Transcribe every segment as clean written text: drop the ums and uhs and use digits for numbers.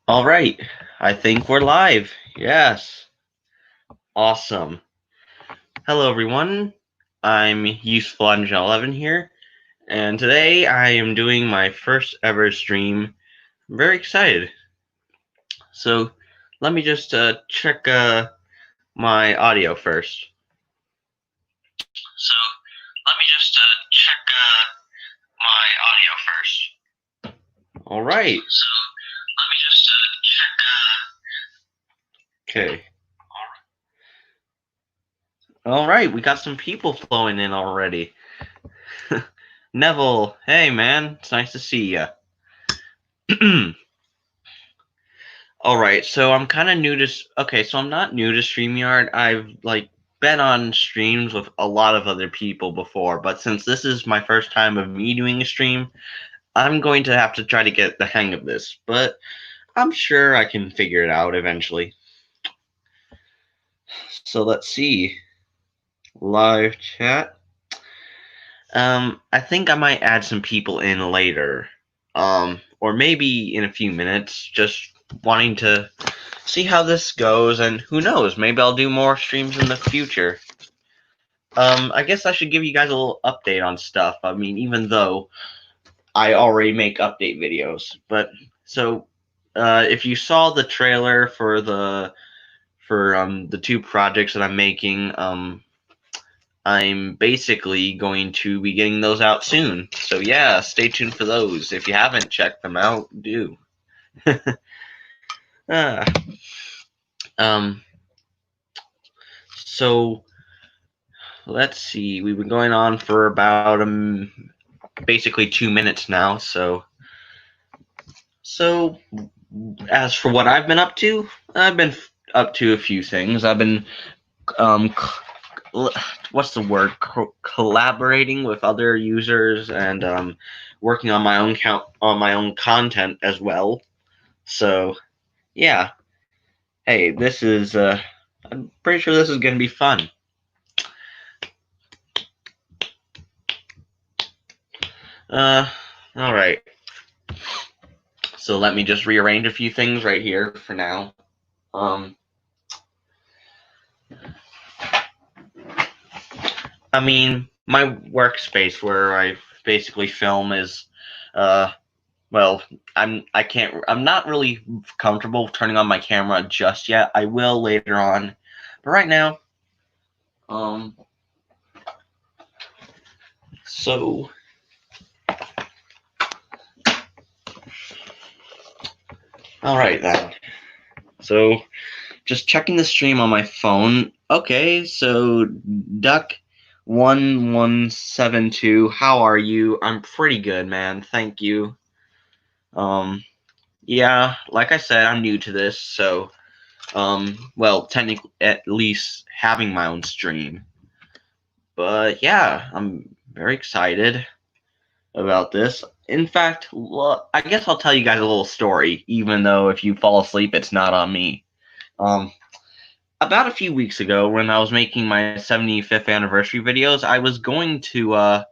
All right, I think we're live. Yes, awesome. Hello, everyone. I'm Useful Angel 11 here, and today I am doing my first ever stream. I'm very excited. So, let me just check my audio first. So, let me just check my audio first. All right. So, let me just check. Okay. All right, we got some people flowing in already. Neville, hey man, it's nice to see ya. All right, so I'm kind of new to. Okay, so I'm not new to StreamYard. I've been on streams with a lot of other people before, but since this is my first time of me doing a stream, I'm going to have to try to get the hang of this. But I'm sure I can figure it out eventually. So let's see. Live chat. I think I might add some people in later. Or maybe in a few minutes, just wanting to see how this goes, and who knows, maybe I'll do more streams in the future. I guess I should give you guys a little update on stuff. I mean, even though I already make update videos, but so if you saw the trailer for the two projects that I'm making, I'm basically going to be getting those out soon. So yeah, stay tuned for those. If you haven't checked them out, do. ah. Um. So let's see. We've been going on for about basically 2 minutes now. So as for what I've been up to, I've been up to a few things. I've been um what's the word, collaborating with other users and working on my own content as well. So yeah, hey, this is I'm pretty sure this is gonna be fun. All right. So let me just rearrange a few things right here for now. I mean, my workspace where I basically film is, uh, well, I'm not really comfortable turning on my camera just yet. I will later on, but right now, um, so, all right then. So, just checking the stream on my phone. Okay, so Duck1172, how are you? I'm pretty good, man. Thank you. Yeah, like I said, I'm new to this, so well, technically, at least having my own stream. But yeah, I'm very excited about this. In fact, I guess I'll tell you guys a little story, even though if you fall asleep, it's not on me. Um, about a few weeks ago, when I was making my 75th anniversary videos, I was going to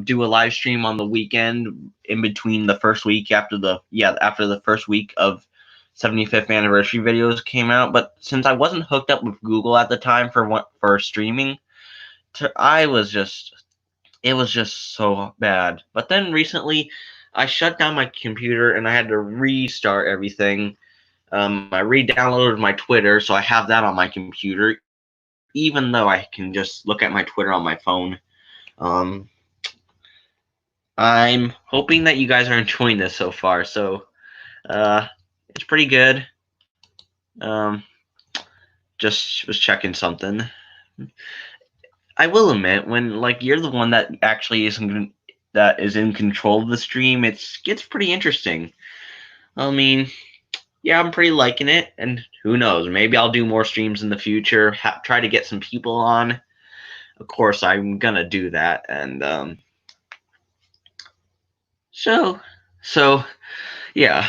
do a live stream on the weekend in between the first week after the first week of 75th anniversary videos came out. But since I wasn't hooked up with Google at the time for streaming, I was just it was just so bad. But then recently, I shut down my computer and I had to restart everything. I re-downloaded my Twitter, so I have that on my computer, even though I can just look at my Twitter on my phone. Um, I'm hoping that you guys are enjoying this so far. So, it's pretty good. Um, just was checking something. I will admit, when you're the one that actually is in control of the stream, it gets pretty interesting. I mean, yeah, I'm pretty liking it, and who knows, maybe I'll do more streams in the future. Try to get some people on. Of course, I'm gonna do that, and so yeah.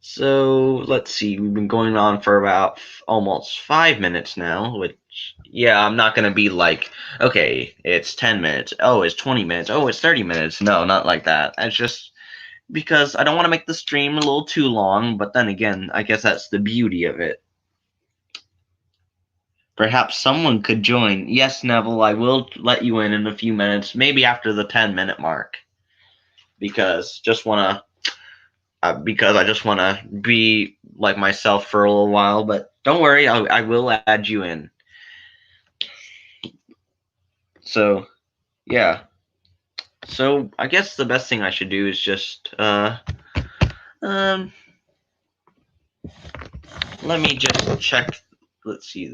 So let's see, we've been going on for about almost 5 minutes now, which, yeah, I'm not going to be like, okay, it's 10 minutes, oh, it's 20 minutes, oh, it's 30 minutes. No, not like that. It's just because I don't want to make the stream a little too long, but then again, I guess that's the beauty of it. Perhaps someone could join. Yes, Neville, I will let you in a few minutes, maybe after the 10-minute mark, because I just want to be like myself for a little while. But don't worry, I will add you in. So, yeah. So I guess the best thing I should do is just let me just check. Let's see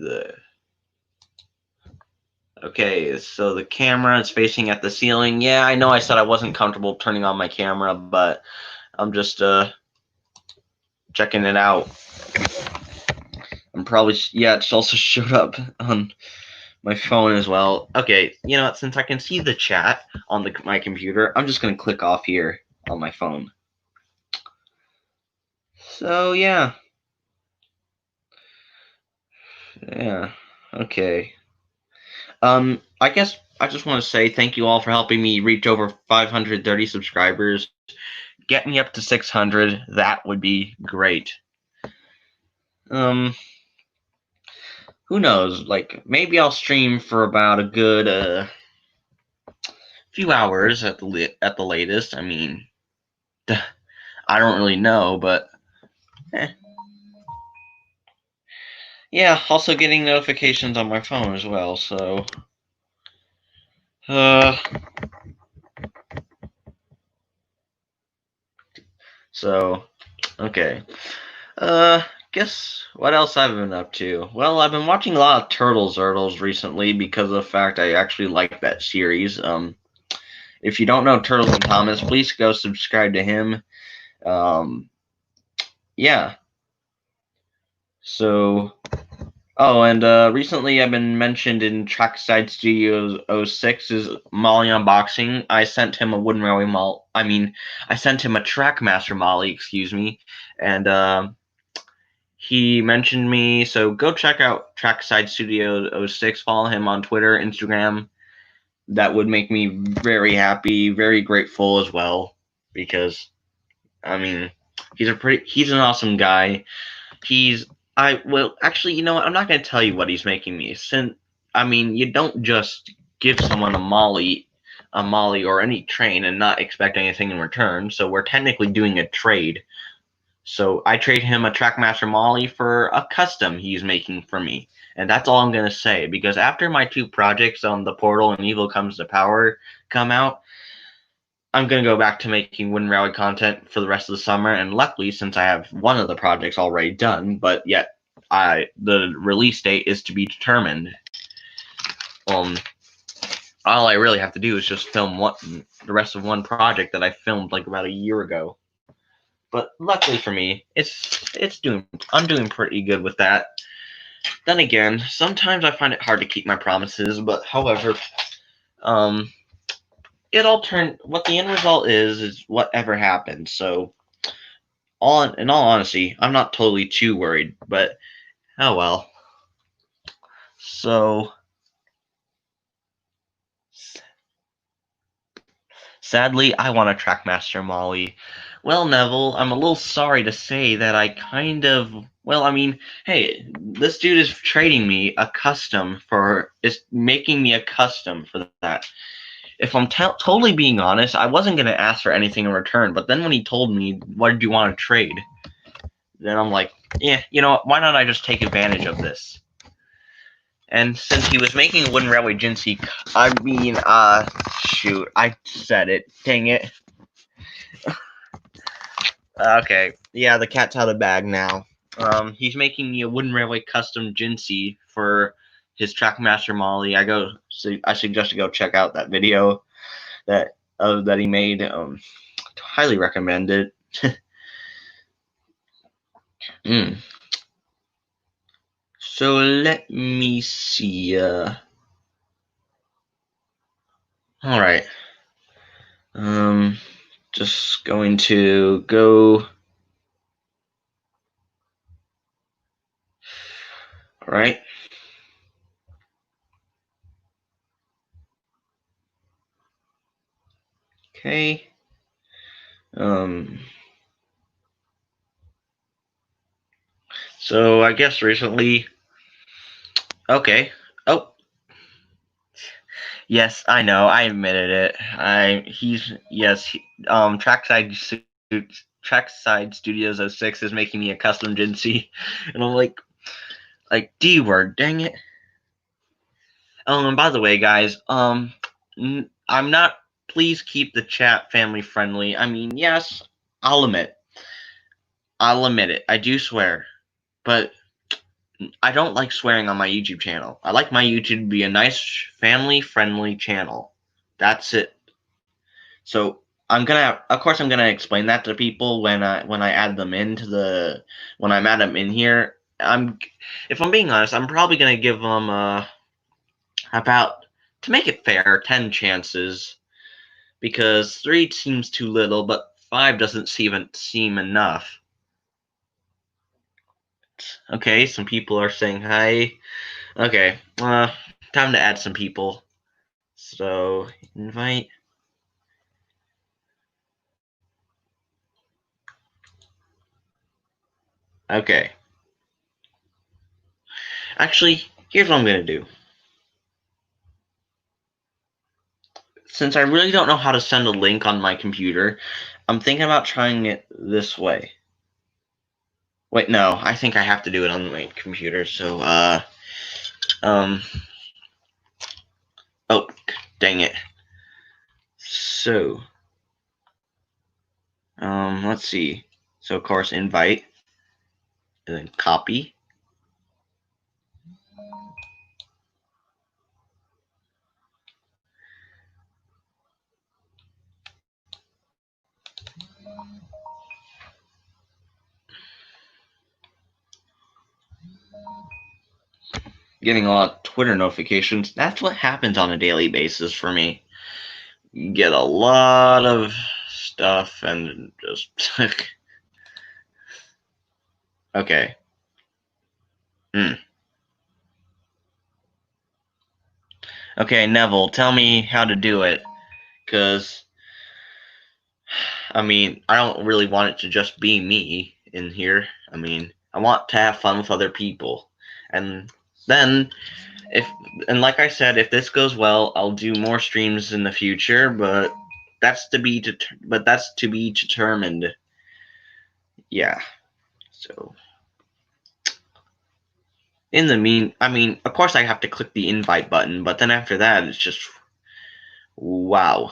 okay, so the camera is facing at the ceiling. Yeah, I know I said I wasn't comfortable turning on my camera, but I'm just checking it out. I'm probably, yeah, it's also showed up on my phone as well. Okay, you know what, since I can see the chat on my computer, I'm just gonna click off here on my phone. So yeah. Yeah, okay. I guess I just want to say thank you all for helping me reach over 530 subscribers. Get me up to 600. That would be great. Who knows? Like, maybe I'll stream for about a good few hours at the latest. I mean, I don't really know, but yeah. Also getting notifications on my phone as well. So okay. Guess what else I've been up to? Well, I've been watching a lot of Turtles recently because of the fact I actually like that series. If you don't know Turtles and Thomas, please go subscribe to him. Yeah. So, oh, and recently I've been mentioned in Trackside Studios 06's Molly unboxing. I sent him a Wooden Railway Molly. I sent him a Trackmaster Molly, excuse me, and he mentioned me, so go check out Trackside Studio 06. Follow him on Twitter, Instagram. That would make me very happy, very grateful as well, because I mean, he's an awesome guy. Actually, you know what? I'm not going to tell you what he's making me. You don't just give someone a Molly or any train and not expect anything in return. So we're technically doing a trade. So I trade him a Trackmaster Molly for a custom he's making for me. And that's all I'm going to say, because after my two projects on The Portal and Evil Comes to Power come out, I'm going to go back to making Wooden Railway content for the rest of the summer. And luckily, since I have one of the projects already done, but yet the release date is to be determined. All I really have to do is just film the rest of one project that I filmed like about a year ago. But luckily for me, I'm doing pretty good with that. Then again, sometimes I find it hard to keep my promises, but however, what the end result is whatever happens. So, in all honesty, I'm not totally too worried, but oh well. So, sadly, I want a Trackmaster Molly. Well, Neville, I'm a little sorry to say that hey, this dude is trading me is making me a custom for that. If I'm totally being honest, I wasn't going to ask for anything in return, but then when he told me, what did you want to trade? Then I'm like, yeah, you know what, why not I just take advantage of this? And since he was making a Wooden Railway Jinsei, shoot, I said it, dang it. Okay, yeah, the cat's out of the bag now. He's making me a Wooden Railway custom Jinsei for his Trackmaster Molly. I suggest you go check out that video that he made. Highly recommend it. So let me see. All right. Just going to go. All right. Okay. So I guess recently. Okay. Oh, yes, I know. I admitted it. Trackside Studios 06 is making me a custom Jinsei, and I'm like D word, dang it. And by the way, guys, I'm not. Please keep the chat family friendly. I mean, yes, I'll admit it. I do swear, but I don't like swearing on my YouTube channel. I like my YouTube to be a nice family friendly channel. That's it. So of course, I'm gonna explain that to people when I add them when I'm add them in here. If I'm being honest, I'm probably gonna give them about, to make it fair, 10 chances, because 3 seems too little, but 5 doesn't seem enough. Okay, some people are saying hi. Okay, time to add some people. So invite. Okay. Actually, here's what I'm gonna do. Since I really don't know how to send a link on my computer, I'm thinking about trying it this way. Wait, no, I think I have to do it on my computer, so, oh, dang it. So, let's see. So, of course, invite, and then copy. Getting a lot of Twitter notifications. That's what happens on a daily basis for me. You get a lot of stuff and just okay. Okay, Neville, tell me how to do it, because I mean, I don't really want it to just be me in here. I mean, I want to have fun with other people. And then if and like I said, if this goes well, I'll do more streams in the future, but that's to be determined. Yeah. So I mean, of course I have to click the invite button, but then after that it's just wow.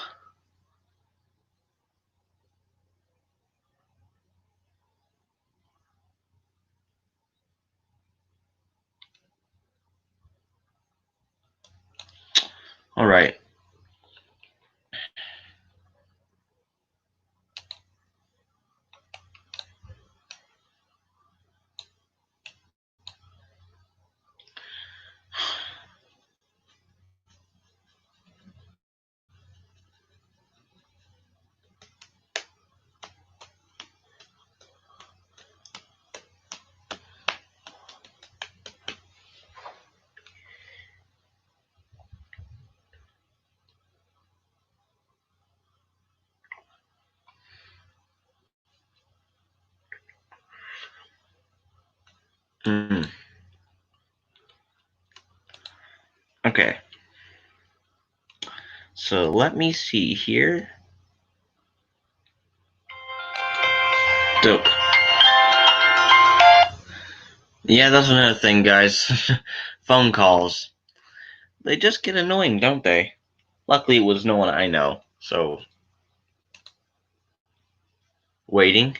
All right. Okay. So let me see here. Dope. Yeah, that's another thing, guys. Phone calls. They just get annoying, don't they? Luckily, it was no one I know, so. Waiting.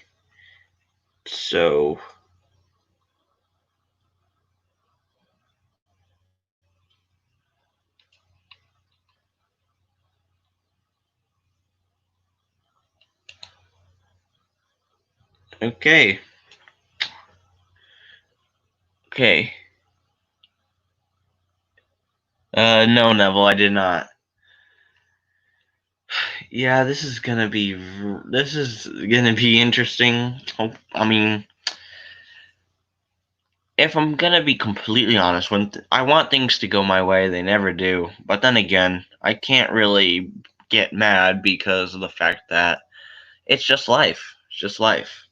So. Okay. Okay. No, Neville, I did not. Yeah, this is gonna be interesting. I mean, if I'm gonna be completely honest, I want things to go my way, they never do. But then again, I can't really get mad because of the fact that It's just life. It's just life.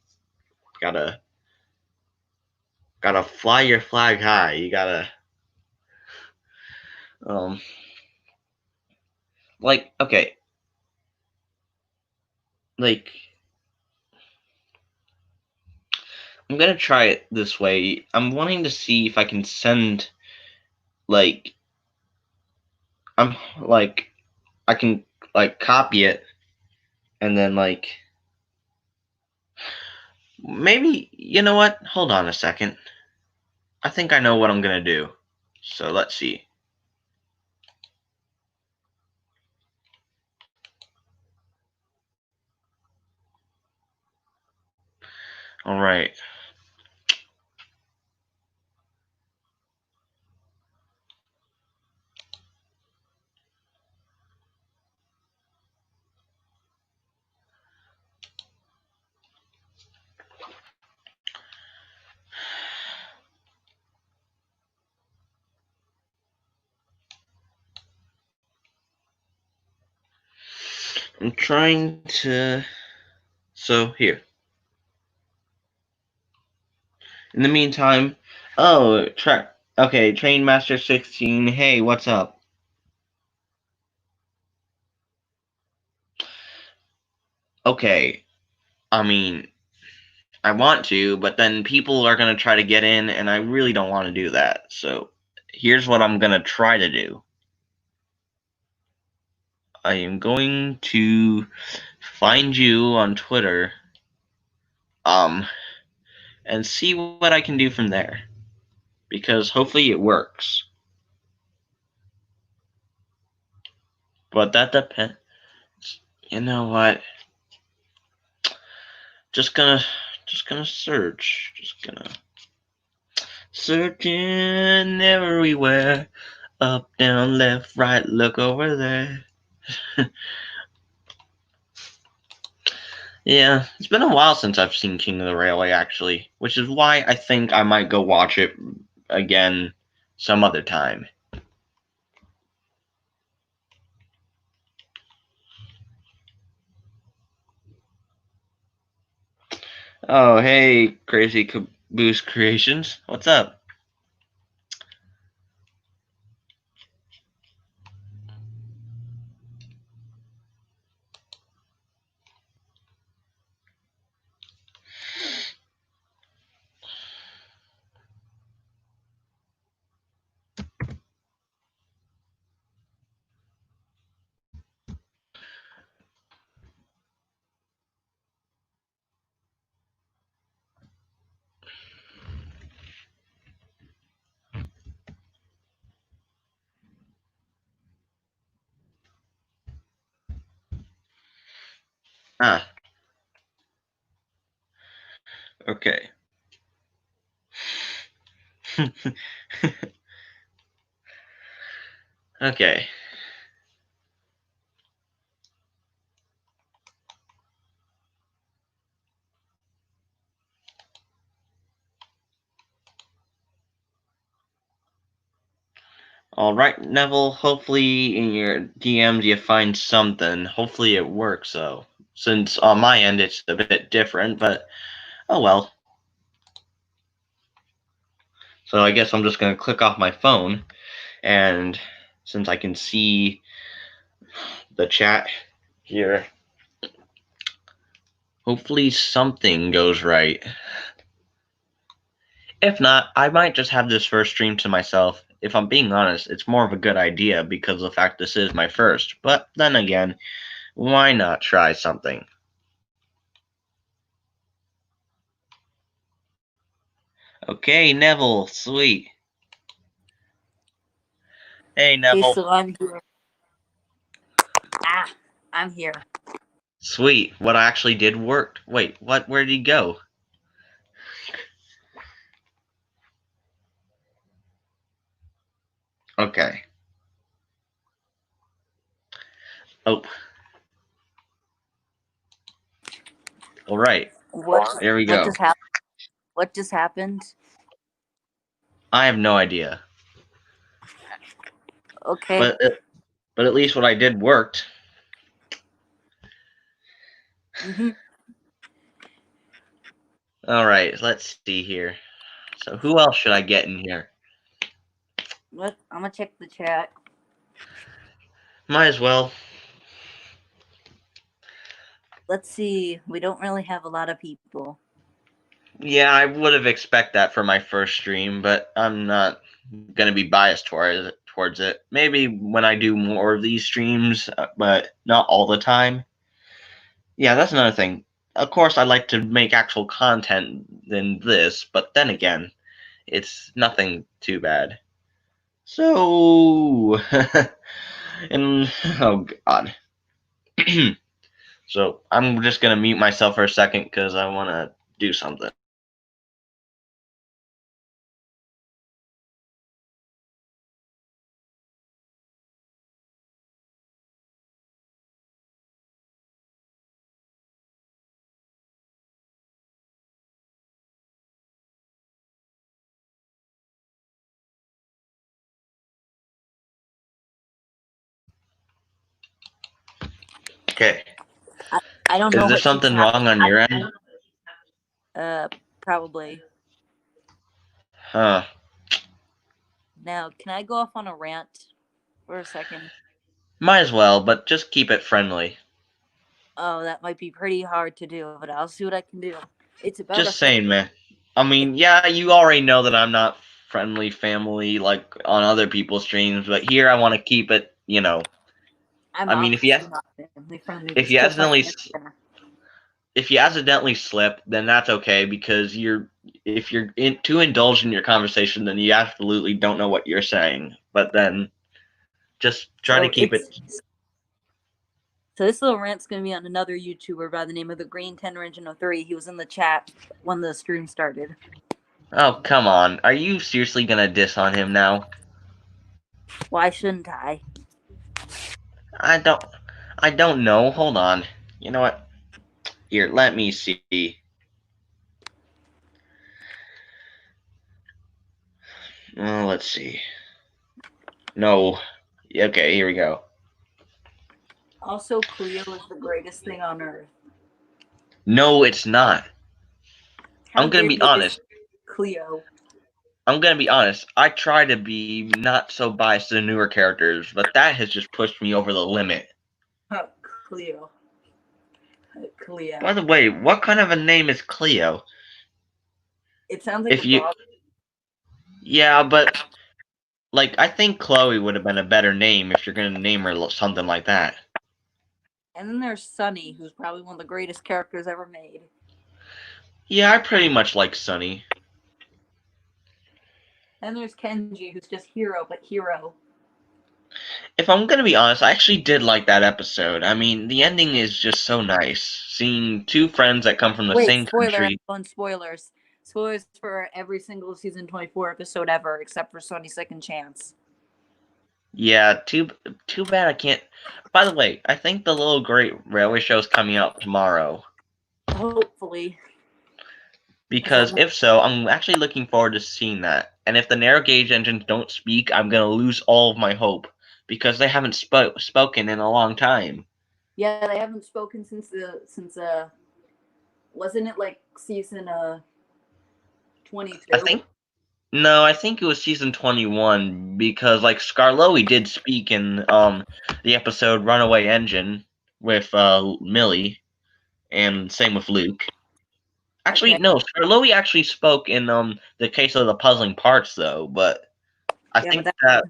Gotta fly your flag high. You gotta um okay, like I'm gonna try it this way. I'm wanting to see if I can send like I'm like I can copy it and then maybe you know what? Hold on a second. I think I know what I'm gonna do. So let's see. All right. I'm trying to. So here. In the meantime, oh, Okay, Train Master 16. Hey, what's up? Okay, I mean, I want to, but then people are gonna try to get in, and I really don't want to do that. So here's what I'm gonna try to do. I am going to find you on Twitter, um, and see what I can do from there. Because hopefully it works. But that depends. You know what? Just gonna search. Just gonna searching everywhere. Up, down, left, right, look over there. Yeah, it's been a while since I've seen King of the Railway, actually, which is why I think I might go watch it again some other time. Oh, hey, Crazy Caboose Creations. What's up? Ah, okay. Okay. All right, Neville. Hopefully, in your DMs you find something. Hopefully, it works though. Since on my end it's a bit different, but oh well. So I guess I'm just gonna click off my phone, and since I can see the chat here, hopefully something goes right. If not, I might just have this first stream to myself. If I'm being honest, it's more of a good idea because of the fact this is my first. But then again, why not try something? Okay, Neville, sweet. Hey, Okay, Neville. so I'm here. Ah, I'm here. Sweet. What I actually did worked. Wait, what? Where did he go? Okay. Oh. All right. What? There we What go. just happened? What just happened? I have no idea. Okay. But at least what I did worked. Mm-hmm. All right, let's see here. So who else should I get in here? What? I'm gonna check the chat. Might as well. Let's see. We don't really have a lot of people. Yeah, I would have expected that for my first stream, but I'm not gonna be biased towards it. Maybe when I do more of these streams, but not all the time. Yeah, that's another thing. Of course, I like to make actual content than this, but then again, it's nothing too bad. So, and oh god. So I'm just gonna mute myself for a second because I want to do something. Okay. I don't Is know there what keeps something wrong on your end? Probably. Huh. Now, can I go off on a rant for a second? Might as well, but just keep it friendly. Oh, that might be pretty hard to do, but I'll see what I can do. It's about a Just saying, man. I mean, yeah, you already know that I'm not friendly family like on other people's streams, but here I want to keep it, I'm I mean, obviously not family friendly. if Just you kick my accidentally dinner. if you accidentally slip, then that's okay because if you're too indulged in your conversation, then you absolutely don't know what you're saying. But then just try to So keep it. So this little rant's gonna be on another YouTuber by the name of the Green 10 Engine 03. He was in the chat when the stream started. Oh, come on. Are you seriously gonna diss on him now? Why shouldn't I? I don't I don't know. Hold on. You know what? Here, let me see. Let's see. No. Okay, here we go. Also, Cleo is the greatest thing on earth. No, it's not. How I'm gonna dare be you honest. Cleo? I'm gonna be honest. I try to be not so biased to the newer characters, but that has just pushed me over the limit. Cleo. Cleo. By the way, what kind of a name is Cleo? It sounds like If you, yeah, but like I think Chloe would have been a better name if you're gonna name her something like that. And then there's Sunny, who's probably one of the greatest characters ever made. Yeah, I pretty much like Sunny. And there's Kenji, who's just hero, but hero. If I'm gonna be honest, I actually did like that episode. I mean, the ending is just so nice. Seeing two friends that come from the same country. Spoilers. Spoilers for every single season 24 episode ever, except for Sunny's Second Chance. Yeah, too bad I can't. By the way, I think the Little Great Railway Show is coming out tomorrow. Hopefully. Because if so, I'm actually looking forward to seeing that. And if the narrow gauge engines don't speak, I'm gonna lose all of my hope because they haven't spoken in a long time. Yeah, they haven't spoken since wasn't it like season 22? I think it was season 21 because like Skarloey did speak in the episode Runaway Engine with Millie, and same with Luke. Actually, no, Skarloey actually spoke in the Case of the Puzzling Parts though, but I think that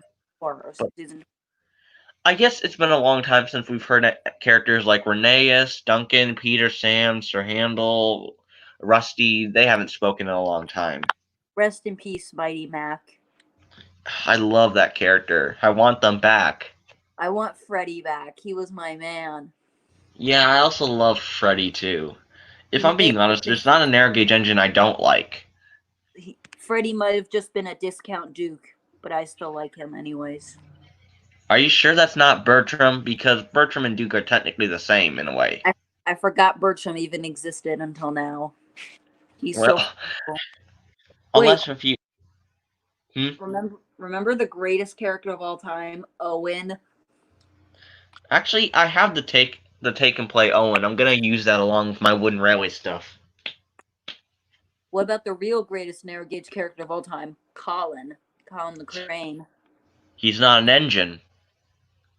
I guess it's been a long time since we've heard characters like Rheneas, Duncan, Peter, Sam, Sir Handel, Rusty. They haven't spoken in a long time. Rest in peace, Mighty Mac. I love that character. I want them back. I want Freddy back. He was my man. Yeah, I also love Freddy too. If I'm being honest, there's not a narrow gauge engine I don't like. Freddy might have just been a discount Duke, but I still like him anyways. Are you sure that's not Bertram? Because Bertram and Duke are technically the same in a way. I forgot Bertram even existed until now. He's so cool. Unless if you remember the greatest character of all time, Owen? Actually, I have the take. the take and play Owen. I'm gonna use that along with my wooden railway stuff. What about the real greatest narrow gauge character of all time, Colin? Colin the Crane. He's not an engine.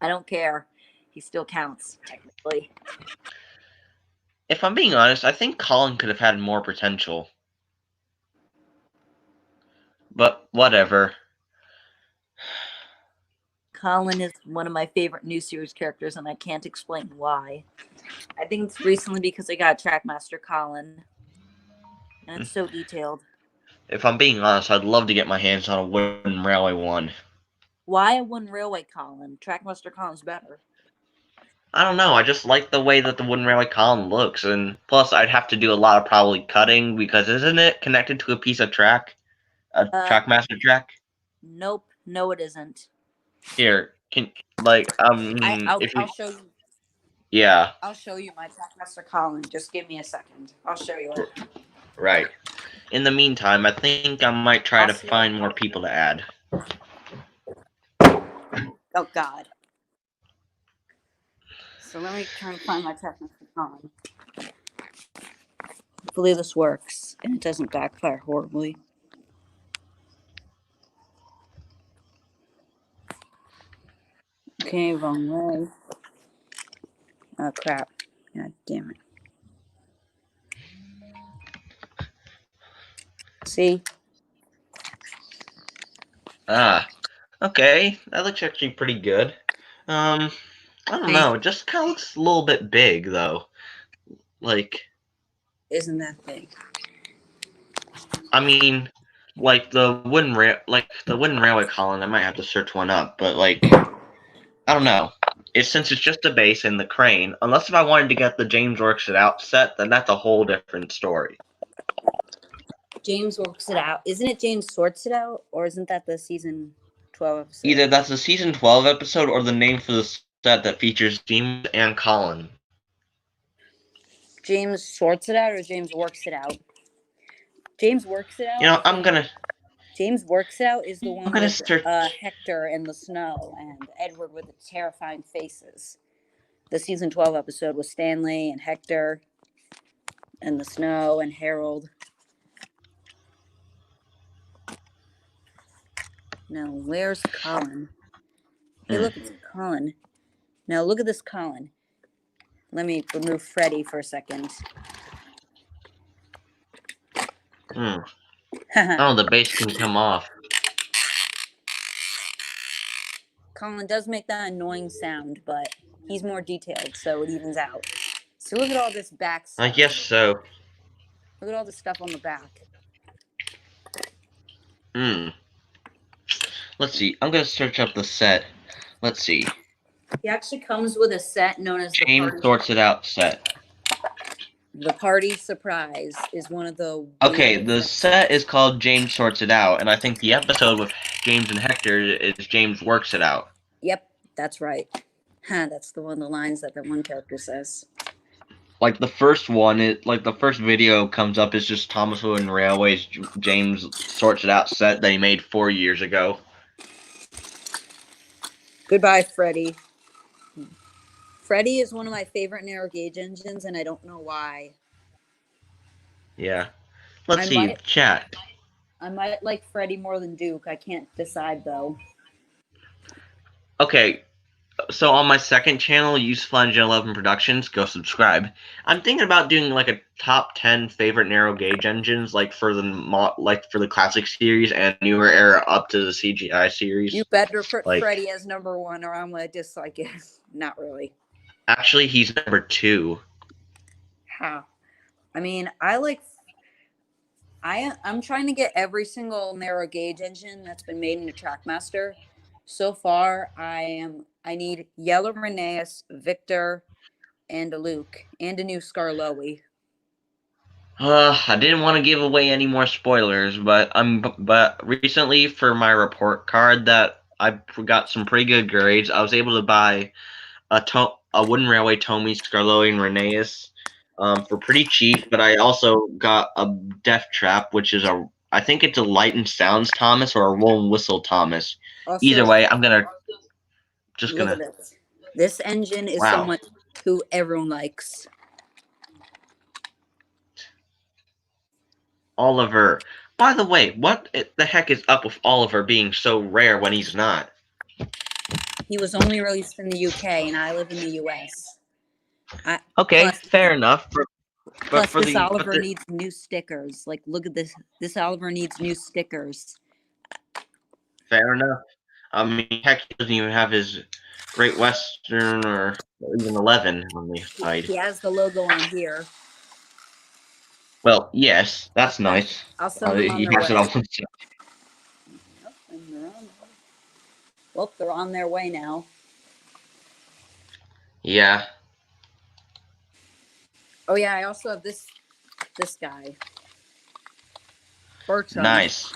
I don't care. He still counts, technically. If I'm being honest, I think Colin could have had more potential. But whatever. Colin is one of my favorite new series characters, and I can't explain why. I think it's recently because I got Trackmaster Colin. And it's so detailed. If I'm being honest, I'd love to get my hands on a wooden railway one. Why a wooden railway Colin? Trackmaster Colin's better. I don't know. I just like the way that the wooden railway column looks, and plus I'd have to do a lot of probably cutting because isn't it connected to a piece of track, a Trackmaster track? Nope, no, it isn't. Here, I'll show you. Yeah. I'll show you my Trackmaster Colin. Just give me a second. I'll show you it. Right. In the meantime, I think I might try to find more people to add. Oh God. So let me try and find my Trackmaster Colin. Hopefully this works and it doesn't backfire horribly. Okay, wrong way. Oh crap. God damn it. See? Okay. That looks actually pretty good. I don't know. It just kind of looks a little bit big, though. Like... Isn't that big? I mean, like the wooden railway column, I might have to search one up, but like, I don't know. Since it's just a base and the crane, unless if I wanted to get the James Works It Out set, then that's a whole different story. James Works It Out. Isn't it James Sorts It Out? Or isn't that the season 12 episode? Either that's the season 12 episode or the name for the set that features James and Colin. James Sorts It Out or James Works It Out? James Works It Out. You know, James Works It Out is the one with search... Hector in the snow and Edward with the terrifying faces. The season 12 episode was Stanley and Hector and the snow and Harold. Now, where's Colin? Hey, look, it's Colin. Now, look at this Colin. Let me remove Freddy for a second. Oh, the base can come off. Colin does make that annoying sound, but he's more detailed, so it evens out. So look at all this back stuff. I guess so. Look at all this stuff on the back. Let's see. I'm going to search up the set. Let's see. He actually comes with a set known as James Sorts It Out set. The Party Surprise is one of the... Okay, the set is called James Sorts It Out, and I think the episode with James and Hector is James Works It Out. Yep, that's right. That's the lines that one character says. Like the first one, the first video comes up is just Thomas Wooden Railway's James Sorts It Out set that he made 4 years ago. Goodbye, Freddy. Freddy is one of my favorite narrow gauge engines, and I don't know why. Yeah. Let's see. Chat. I might like Freddy more than Duke. I can't decide, though. Okay. So on my second channel, Useful Engine 11 Productions, go subscribe. I'm thinking about doing like a top 10 favorite narrow gauge engines, like for the classic series and newer era up to the CGI series. You better put Freddy as number 1, or I'm gonna dislike it. Not really. Actually, he's number 2. How? I mean, I'm trying to get every single narrow gauge engine that's been made into Trackmaster. So far, I need Yellow Rheneas, Victor, and a Luke, and a new Skarloey. I didn't want to give away any more spoilers, but recently for my report card that I got some pretty good grades, I was able to buy a Wooden Railway Tomy, Skarloey, and Rheneas for pretty cheap, but I also got a Death Trap, which is I think it's a Light and Sounds Thomas or a Roll and Whistle Thomas. Also, either way, I'm gonna This engine is so much. who everyone likes. Oliver. By the way, what the heck is up with Oliver being so rare when he's not? He was only released in the UK, and I live in the US. Okay, fair enough. Plus, this Oliver needs new stickers. Like, look at this. This Oliver needs new stickers. Fair enough. I mean, heck, he doesn't even have his Great Western or even 11 on the side. He has the logo on here. Well, yes, that's nice. I'll send them on he their has way. it on himself. Well, they're on their way now. Yeah. Oh yeah, I also have this guy. Bertram. Nice.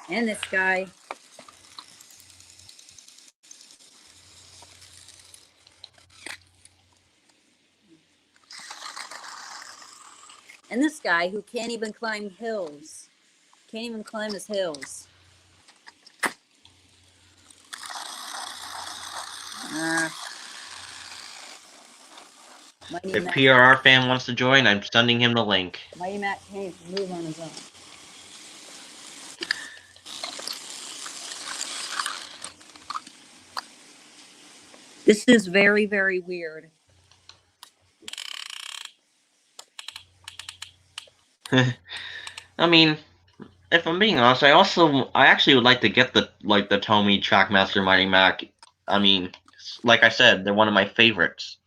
And this guy. And this guy who can't even climb hills. Can't even climb his hills. If PRR fan wants to join, I'm sending him the link. Mighty Matt can't even move on his own. This is very, very weird. I mean, if I'm being honest, I actually would like to get the Tomy Trackmaster Mighty Mac. I mean, like I said, they're one of my favorites.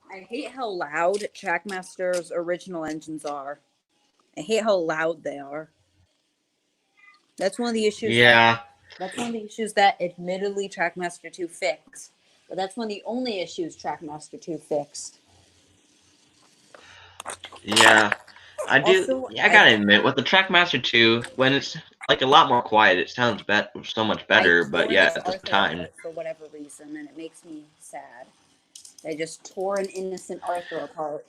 I hate how loud Trackmaster's original engines are. I hate how loud they are. That's one of the issues. Yeah. That's one of the issues that admittedly Trackmaster 2 fixed. But that's one of the only issues Trackmaster 2 fixed. Yeah. I do. Also, I gotta admit, with the Trackmaster 2, when it's like a lot more quiet, it sounds so much better. But yeah, at the time, for whatever reason, and it makes me sad. They just tore an innocent Arthur apart.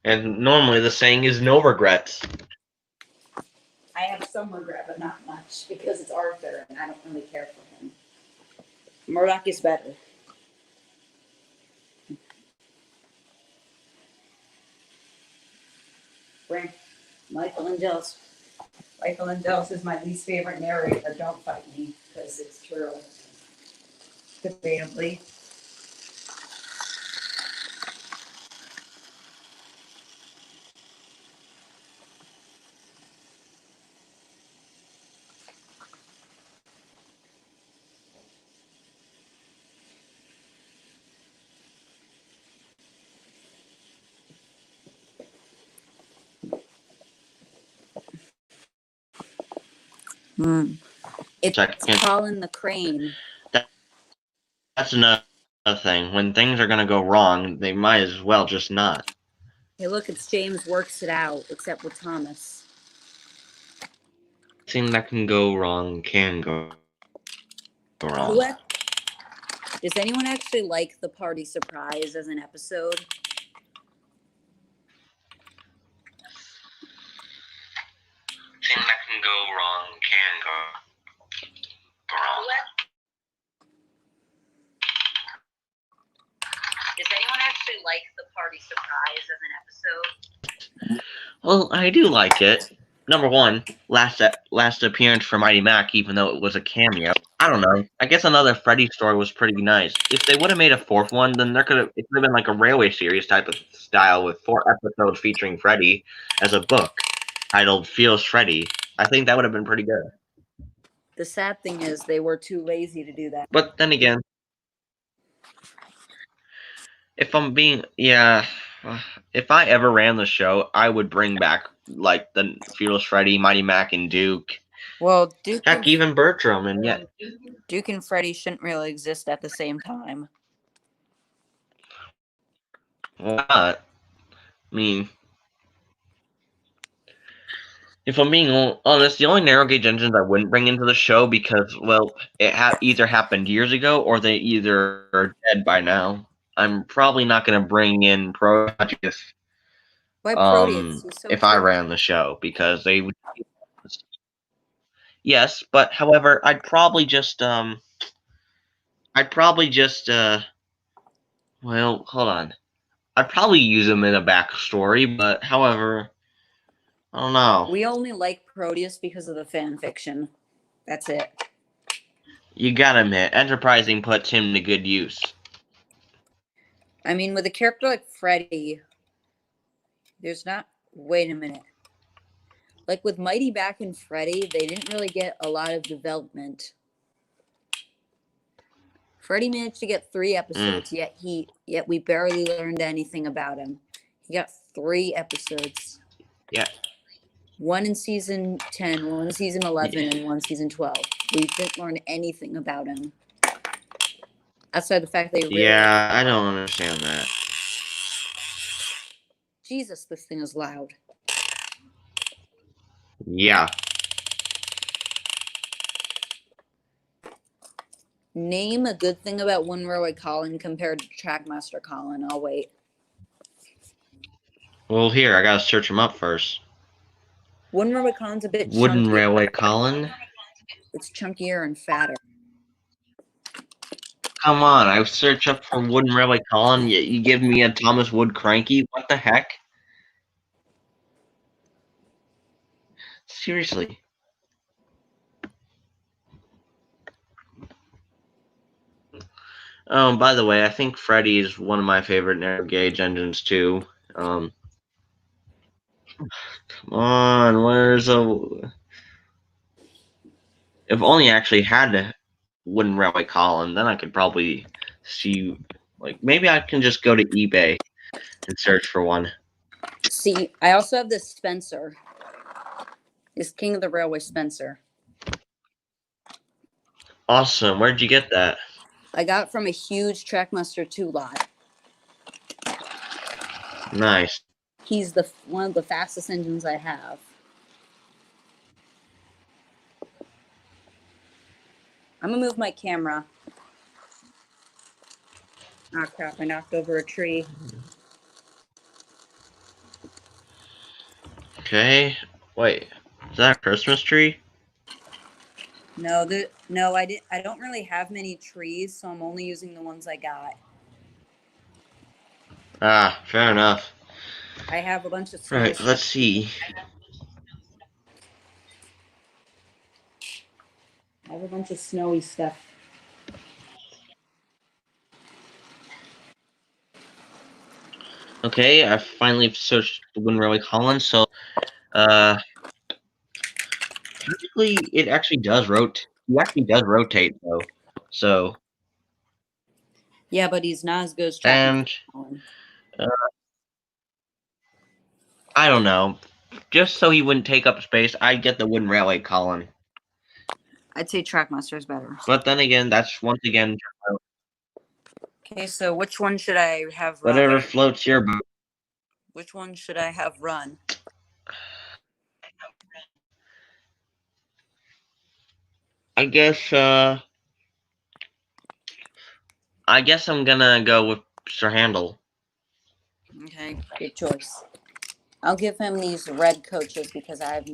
And normally the saying is no regrets. I have some regret, but not much, because it's Arthur, and I don't really care for him. Murdoch is better. Michelangelo is my least favorite narrator. Don't fight me, because it's true. Debatably. It's Colin the Crane. That's another thing. When things are gonna go wrong, they might as well just not. Hey, look, it's James works it out, except with Thomas. Thing that can go wrong can go wrong. Does anyone actually like the party surprise as an episode? Thing that can go wrong can go wrong. Does anyone actually like the party surprise as an episode? Well, I do like it. Number one, last appearance for Mighty Mac, even though it was a cameo. I don't know. I guess another Freddy story was pretty nice. If they would have made a fourth one, then it could have been like a railway series type of style with 4 episodes featuring Freddy as a book titled Feels Freddy. I think that would have been pretty good. The sad thing is they were too lazy to do that. But then again, if I ever ran the show, I would bring back like the Fearless Freddy, Mighty Mac, and Duke. Well, Duke, heck, even Bertram, and yet Duke and Freddy shouldn't really exist at the same time. Why not? I mean, if I'm being honest, the only narrow gauge engines I wouldn't bring into the show because, well, it either happened years ago or they either are dead by now. I'm probably not going to bring in Proteus Why Proteus? He's so if I cute. ran the show, because they would. Yes, but however, I'd probably just well, hold on. I'd probably use him in a backstory, but however, I don't know. We only like Proteus because of the fan fiction. That's it. You gotta admit, Enterprising puts him to good use. I mean, with a character like Freddy, there's not. Wait a minute. Like with Mighty Back and Freddy, they didn't really get a lot of development. Freddy managed to get 3 episodes, yet we barely learned anything about him. He got 3 episodes. Yeah. 1 in season 10, 1 in season 11, and 1 season 12. We didn't learn anything about him. Outside the fact they really... Yeah, I don't understand that. Jesus, this thing is loud. Yeah. Name a good thing about One Railway Colin compared to Trackmaster Colin. I'll wait. Well, here, I gotta search him up first. One Railway Colin's a bit Wooden chunkier. Railway Colin? It's chunkier and fatter. Come on, I search up for Wooden Railway Colin, yet you give me a Thomas Wood Cranky? What the heck? Seriously. By the way, I think Freddy is one of my favorite narrow gauge engines too. Come on, where's a... If only I actually had a Wooden Railway Colin, then I could probably see, like, maybe I can just go to eBay and search for one. See, I also have this Spencer. This King of the Railway Spencer. Awesome. Where'd you get that? I got it from a huge Trackmaster 2 lot. Nice. He's one of the fastest engines I have. I'm gonna move my camera. Oh crap, I knocked over a tree. Okay. Wait, is that a Christmas tree? No, I don't really have many trees, so I'm only using the ones I got. Ah, fair enough. I have a bunch of Right, let's see. I have a bunch of snowy stuff. Okay, I finally searched the Wooden Railway Colin, so technically it actually does rotate. He actually does rotate though. So Yeah, but he's not as good as and Colin. I don't know. Just so he wouldn't take up space, I'd get the Wooden Railway Colin. I'd say Trackmaster is better. But then again, that's once again Okay, so which one should I have run? whatever floats your boat. Which one should I have run? I guess I'm gonna go with Sir Handel. Okay, good choice. I'll give him these red coaches because I have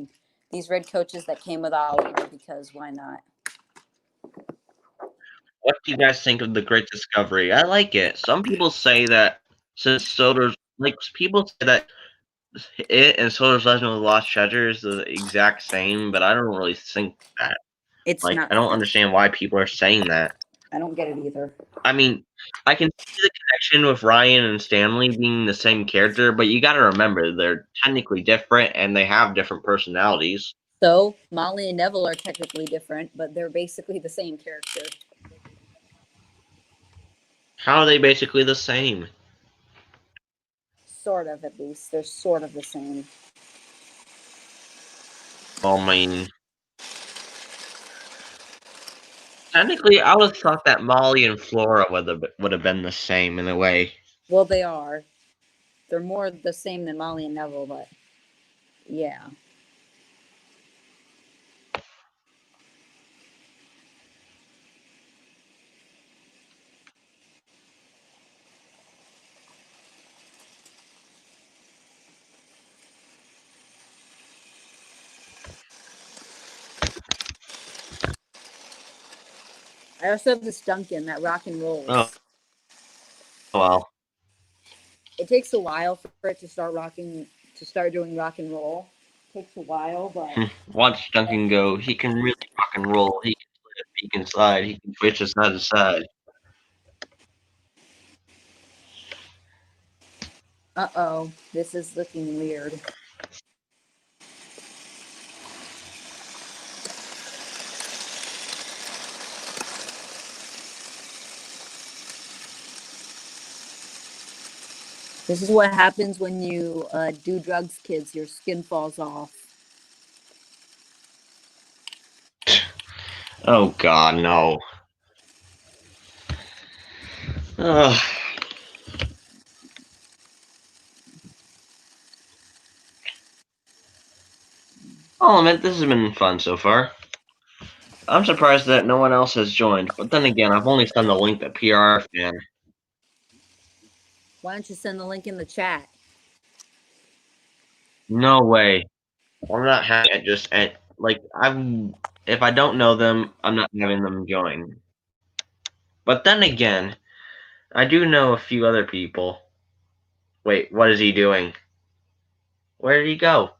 these red coaches that came with Oliver because why not? What do you guys think of the Great Discovery? I like it. Some people say that since Soder's people say that it and Soder's Legend of the Lost Treasure is the exact same, but I don't really think that. It's like not. I don't understand why people are saying that. I don't get it either. I mean, I can see the connection with Ryan and Stanley being the same character, but you got to remember they're technically different and they have different personalities. So Molly and Neville are technically different, but they're basically the same character. How are they basically the same? Sort of, at least. They're sort of the same. I mean, technically, I would have thought that Molly and Flora would have been the same in a way. Well, they are. They're more the same than Molly and Neville, but yeah. I also have this Duncan that rock and rolls. Oh well. It takes a while for it to start doing rock and roll. It takes a while, but Watch Duncan go. He can really rock and roll. He can flip. He can slide. He can switch side to side. uh-oh, this is looking weird. This is what happens when you do drugs, kids. Your skin falls off. Oh God, no. Ugh. I'll admit, this has been fun so far. I'm surprised that no one else has joined, but then again, I've only sent the link to PR fan. Why don't you send the link in the chat? No way. I'm not having it just at like if I don't know them, I'm not having them join. But then again, I do know a few other people. Wait, what is he doing? Where did he go?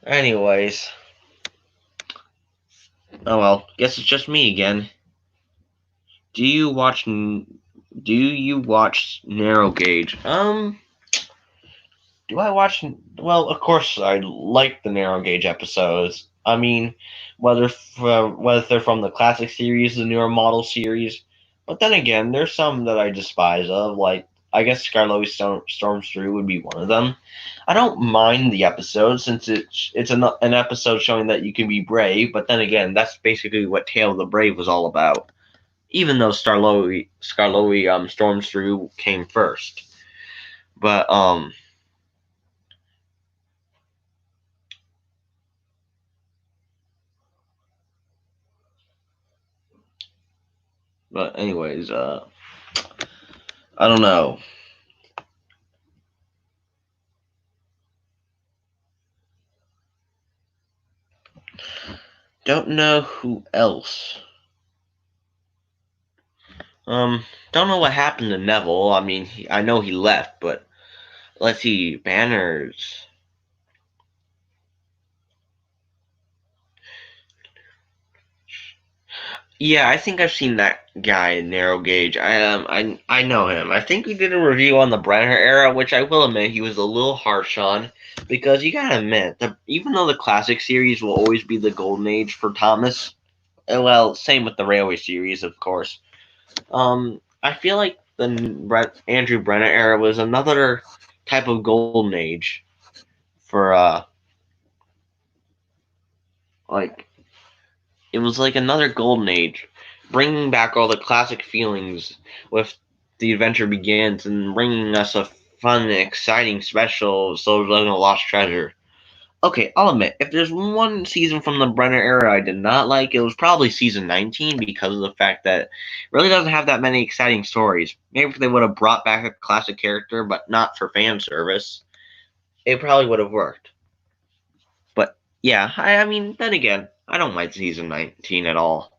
Anyways. Oh well, guess it's just me again. Do you watch Narrow Gauge? Do I watch? Well, of course I like the Narrow Gauge episodes. I mean, whether they're from the classic series, the newer model series, but then again, there's some that I despise of. Like I guess Skarloey Storms Through would be one of them. I don't mind the episode since it's an episode showing that you can be brave. But then again, that's basically what Tale of the Brave was all about. Even though Skarloey Storms Through came first, but But anyways, I don't know. Don't know who else. Don't know what happened to Neville. I mean, I know he left, but let's see, banners. Yeah, I think I've seen that guy in Narrow Gauge. I know him. I think we did a review on the Brenner era, which I will admit he was a little harsh on, because you gotta admit that even though the classic series will always be the golden age for Thomas, well, same with the Railway series, of course. I feel like the Andrew Brenner era was another type of golden age for like it was like another golden age, bringing back all the classic feelings with the adventure begins and bringing us a fun and exciting special Soldiers of the Lost Treasure. Okay, I'll admit, if there's one season from the Brenner era I did not like, it was probably season 19 because of the fact that it really doesn't have that many exciting stories. Maybe if they would have brought back a classic character, but not for fan service, it probably would have worked. But yeah, I mean, then again, I don't like season 19 at all.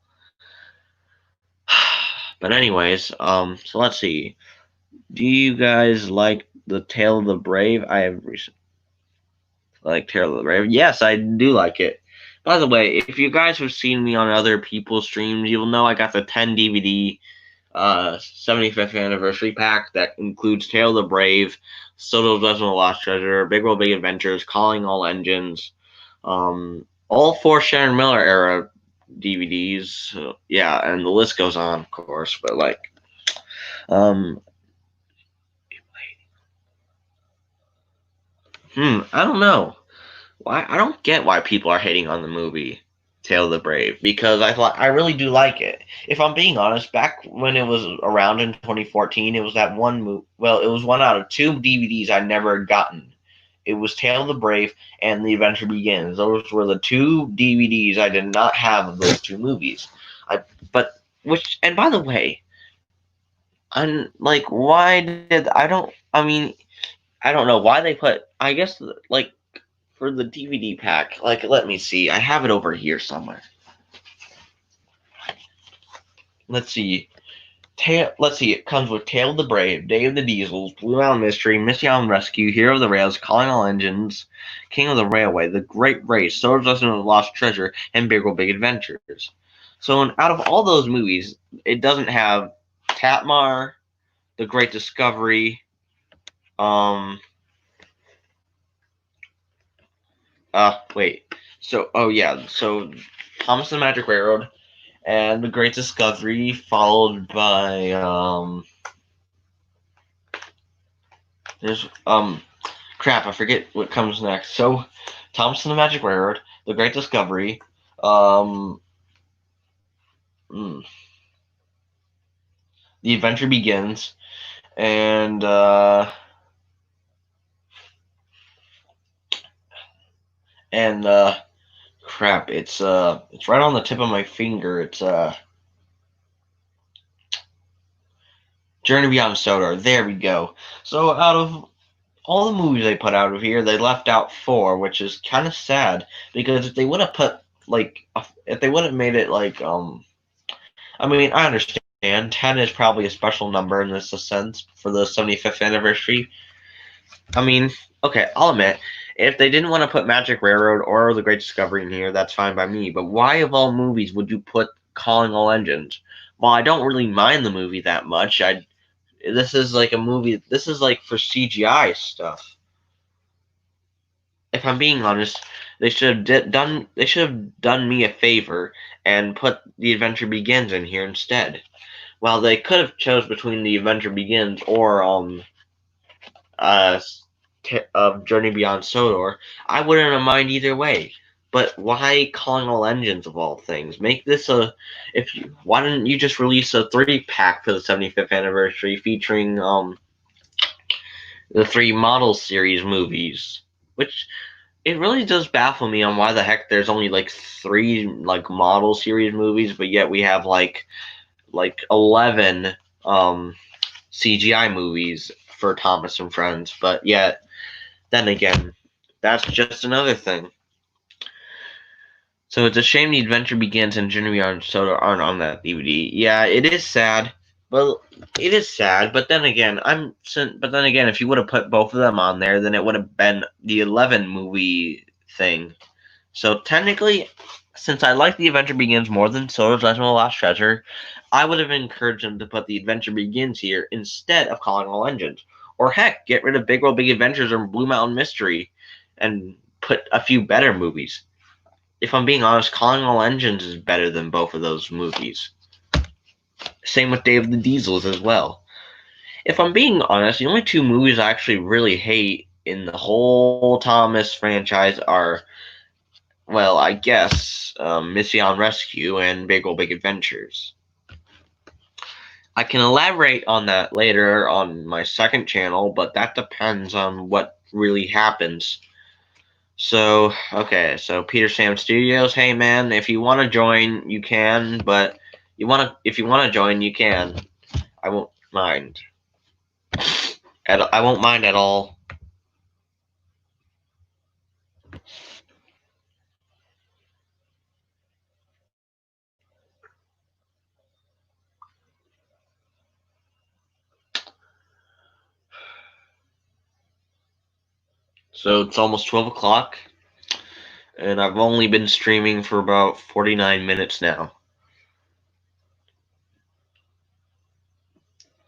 But anyways, so let's see. Do you guys like the Tale of the Brave? I have like Tale of the Brave. Yes, I do like it. By the way, if you guys have seen me on other people's streams, you'll know I got the 10 DVD 75th anniversary pack that includes Tale of the Brave, Soto's Legend of the Lost Treasure, Big World Big Adventures, Calling All Engines, all 4 Sharon Miller era DVDs. Yeah, and the list goes on, of course. But like, I don't know. Why I don't get why people are hating on the movie Tale of the Brave, because I really do like it. If I'm being honest, back when it was around in 2014, it was that one movie. Well, it was one out of 2 DVDs I never had gotten. It was Tale of the Brave and The Adventure Begins. Those were the 2 DVDs I did not have of those 2 movies. And by the way, I'm like, why did I don't? I mean, I don't know why they put. I guess like for the DVD pack. Like, let me see. I have it over here somewhere. Let's see. Let's see. It comes with Tale of the Brave, Day of the Diesels, Blue Mountain Mystery, Missy Island Rescue, Hero of the Rails, Calling All Engines, King of the Railway, The Great Race, Swords Lesson of the Lost Treasure, and Big World Big Adventures. So, out of all those movies, it doesn't have Tatmar, The Great Discovery, wait. So, oh yeah. So, Thomas and the Magic Railroad and The Great Discovery, followed by there's crap, I forget what comes next. So, Thomas and the Magic Railroad, The Great Discovery, The Adventure Begins, and crap, it's right on the tip of my finger. It's Journey Beyond Sodor. There we go. So out of all the movies they put out of here, they left out 4, which is kind of sad, because if they would have put if they would have made it I mean, I understand 10 is probably a special number in this sense for the 75th anniversary. I mean, okay, I'll admit, if they didn't want to put Magic Railroad or The Great Discovery in here, that's fine by me. But why, of all movies, would you put Calling All Engines? Well, I don't really mind the movie that much. This is like a movie. This is like for CGI stuff. If I'm being honest, they should have done me a favor and put The Adventure Begins in here instead. Well, they could have chose between The Adventure Begins or Journey Beyond Sodor. I wouldn't have mind either way. But why Calling All Engines of all things? Make this why didn't you just release a 3-pack for the 75th anniversary featuring the 3 model series movies? Which it really does baffle me on why the heck there's only 3 model series movies, but yet we have 11 CGI movies for Thomas and Friends. But yet, then again, that's just another thing. So it's a shame The Adventure Begins and Journey Beyond Sodor aren't on that DVD. Yeah, it is sad. Well, it is sad, but then again, if you would have put both of them on there, then it would have been the 11 movie thing. So technically, since I like The Adventure Begins more than Swords Lesson of the Lost Treasure, I would have encouraged them to put The Adventure Begins here instead of Calling All Engines. Or heck, get rid of Big World Big Adventures or Blue Mountain Mystery and put a few better movies. If I'm being honest, Calling All Engines is better than both of those movies. Same with Day of the Diesels as well. If I'm being honest, the only 2 movies I actually really hate in the whole Thomas franchise are, well, I guess, Missy Island Rescue and Big World Big Adventures. I can elaborate on that later on my second channel, but that depends on what really happens. So, okay, so Peter Sam Studios, hey man, if you want to join, you can, but if you want to join, you can. I won't mind. I won't mind at all. So it's almost 12 o'clock, and I've only been streaming for about 49 minutes now.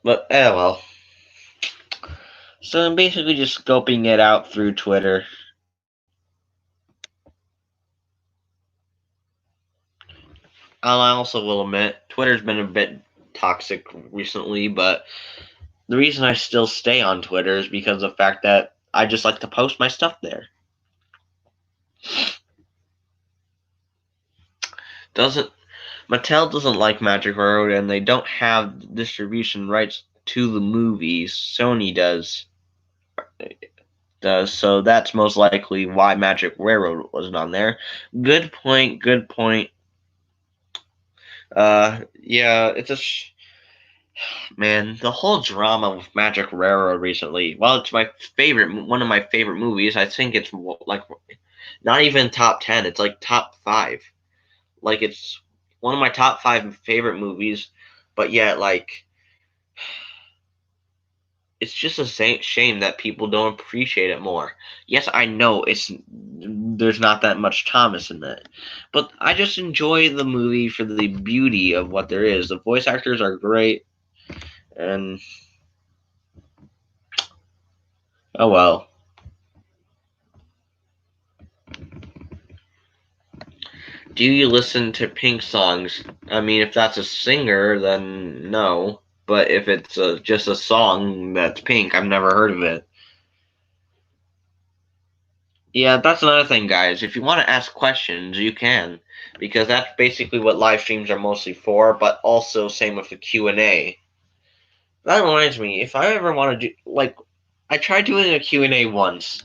But, well. So I'm basically just scoping it out through Twitter. I also will admit, Twitter's been a bit toxic recently, but the reason I still stay on Twitter is because of the fact that I just like to post my stuff there. Mattel doesn't like Magic Railroad, and they don't have distribution rights to the movies. Sony does, so that's most likely why Magic Railroad wasn't on there. Good point. Yeah, it's a man. The whole drama with Magic Railroad recently. Well, it's one of my favorite movies. I think it's Not even top 10. It's like top 5. Like it's one of my top 5 favorite movies, but yet like it's just a shame that people don't appreciate it more. Yes, I know there's not that much Thomas in it, but I just enjoy the movie for the beauty of what there is. The voice actors are great, and oh well. Do you listen to Pink songs? I mean, if that's a singer, then no. But if it's just a song that's Pink, I've never heard of it. Yeah, that's another thing, guys. If you want to ask questions, you can, because that's basically what live streams are mostly for. But also, same with the Q&A. That reminds me, if I ever want to do like, I tried doing a Q&A once,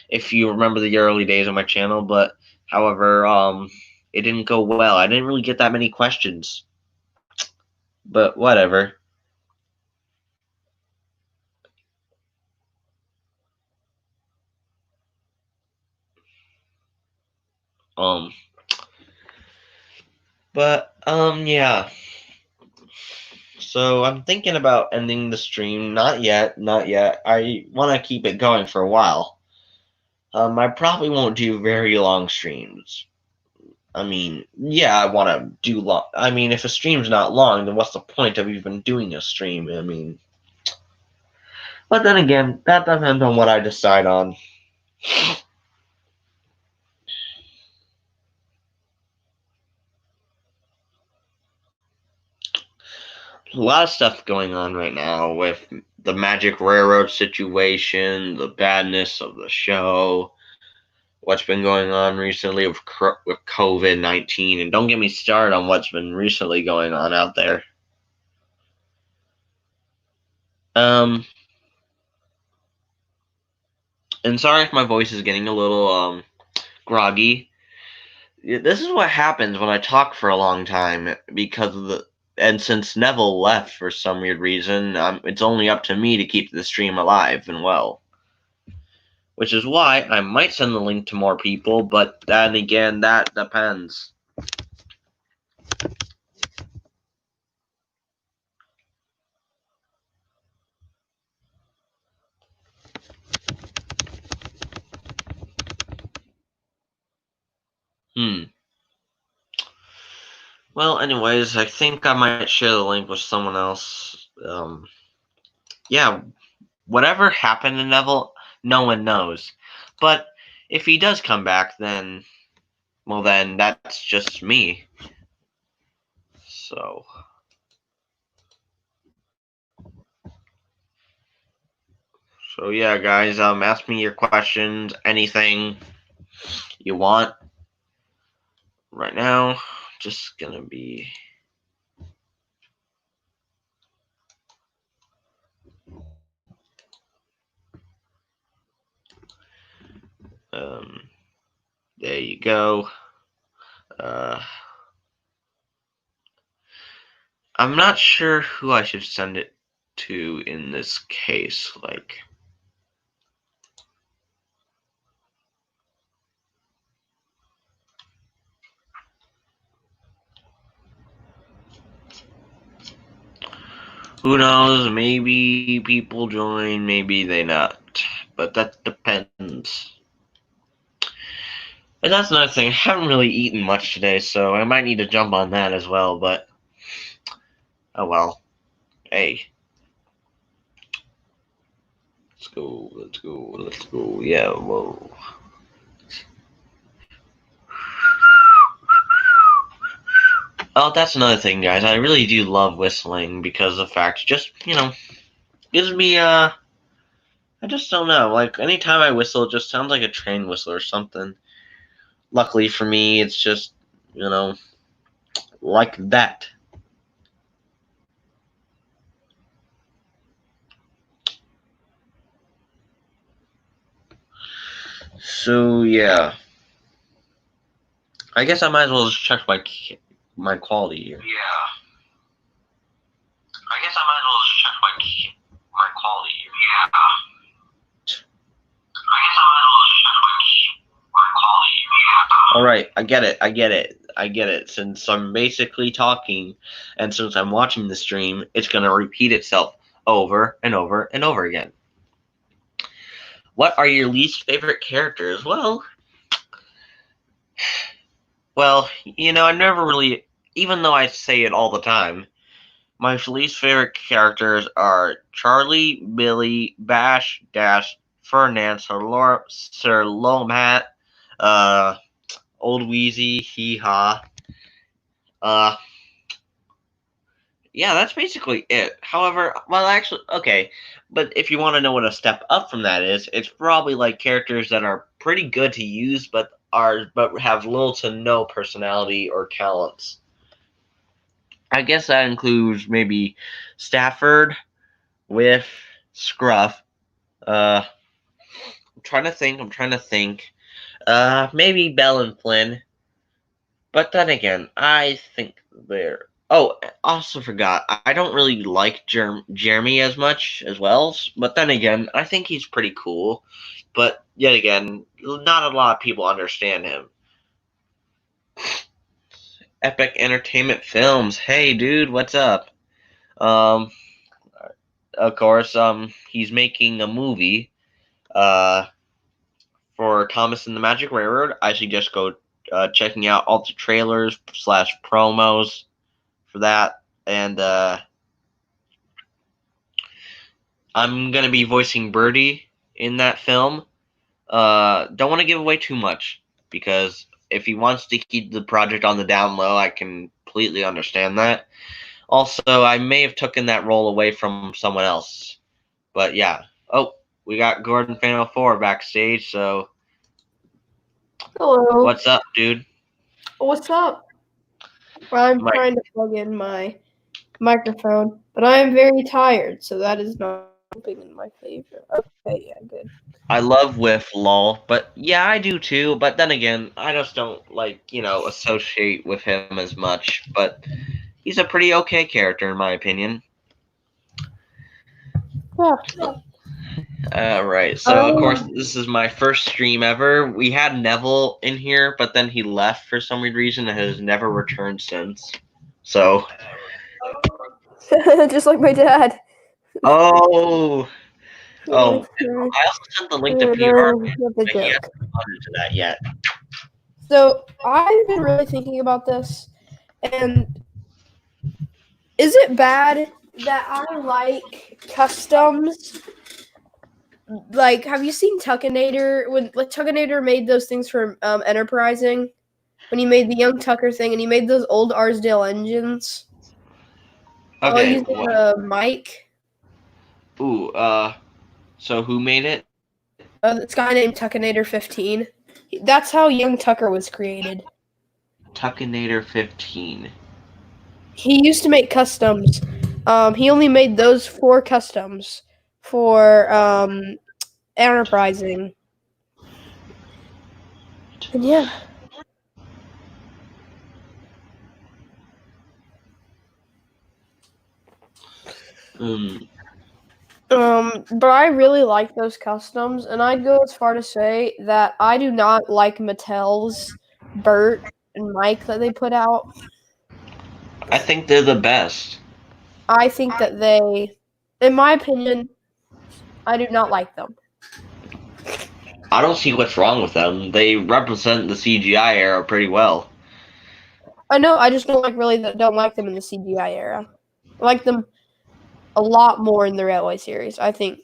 if you remember the early days of my channel, but however, it didn't go well. I didn't really get that many questions, but whatever. Um, yeah. So I'm thinking about ending the stream. Not yet, not yet. I want to keep it going for a while. I probably won't do very long streams. I mean, yeah, I want to do long. I mean, if a stream's not long, then what's the point of even doing a stream? I mean, but then again, that depends on what I decide on. A lot of stuff going on right now with the Magic Railroad situation, the badness of the show, what's been going on recently with COVID-19, and don't get me started on what's been recently going on out there. And sorry if my voice is getting a little groggy. This is what happens when I talk for a long time because of the. And since Neville left for some weird reason, it's only up to me to keep the stream alive and well. Which is why I might send the link to more people, but then again, that depends. Well, anyways, I think I might share the link with someone else. Yeah, whatever happened to Neville, no one knows. But if he does come back, then, well, then that's just me. So yeah, guys, ask me your questions, anything you want. Right now, just gonna be. There you go. I'm not sure who I should send it to in this case. Like, who knows? Maybe people join, maybe they not. But that depends. And that's another thing. I haven't really eaten much today, so I might need to jump on that as well. But oh well. Hey. Let's go, let's go, let's go. Yeah, whoa. Oh, that's another thing, guys. I really do love whistling because the fact just, gives me, I just don't know. Like, anytime I whistle, it just sounds like a train whistle or something. Luckily for me, it's just, like that. So, yeah. I guess I might as well just check my quality here. Yeah. I guess I might as well just check my quality here. Yeah. I guess I might as well just check my quality All right, I get it. Since I'm basically talking, and since I'm watching the stream, it's gonna repeat itself over and over and over again. What are your least favorite characters? Well, I never really, even though I say it all the time, my least favorite characters are Charlie, Billy, Bash, Dash, Ferdinand, Sir Lomat, Old Wheezy, Hee Haw. Yeah, that's basically it. However, well, actually, okay, but if you want to know what a step up from that is, it's probably like characters that are pretty good to use, but have little to no personality or talents. I guess that includes maybe Stafford, Whiff, Scruff. I'm trying to think. Maybe Bell and Flynn. But then again, I think they're. Oh, also forgot. I don't really like Jeremy as much as well. But then again, I think he's pretty cool. But yet again, not a lot of people understand him. Epic Entertainment Films. Hey, dude, what's up? Of course, he's making a movie. For Thomas and the Magic Railroad. I suggest go checking out all the trailers / promos for that, and I'm gonna be voicing Birdie in that film. Don't want to give away too much because if he wants to keep the project on the down low, I can completely understand that. Also, I may have taken that role away from someone else, but yeah. Oh, we got Gordon Fan 04 backstage, so Hello. what's up, dude? What's up? I'm trying to plug in my microphone, but I am very tired, so that is not helping in my favor. Okay, yeah, good. I love Whiff, lol, but yeah, I do too. But then again, I just don't associate with him as much. But he's a pretty okay character in my opinion. Yeah. Right. So of course, this is my first stream ever. We had Neville in here, but then he left for some weird reason and has never returned since. So. Just like my dad. Oh. I also sent the link to PR, but he hasn't responded to that yet. So I've been really thinking about this, and is it bad that I like customs? Like, have you seen Tuckinator? When Tuckinator made those things for Enterprising, when he made the Young Tucker thing, and he made those old Arsdale engines. Okay. Using a mic. Ooh. So who made it? This guy named Tuckinator 15. That's how Young Tucker was created. Tuckinator 15. He used to make customs. He only made those 4 customs for Enterprising. And yeah. But I really like those customs, and I'd go as far to say that I do not like Mattel's Bert and Mike that they put out. I think they're the best. I think that they, in my opinion, I do not like them. I don't see what's wrong with them. They represent the CGI era pretty well. I know, I just don't like them in the CGI era. I like them a lot more in the Railway series, I think.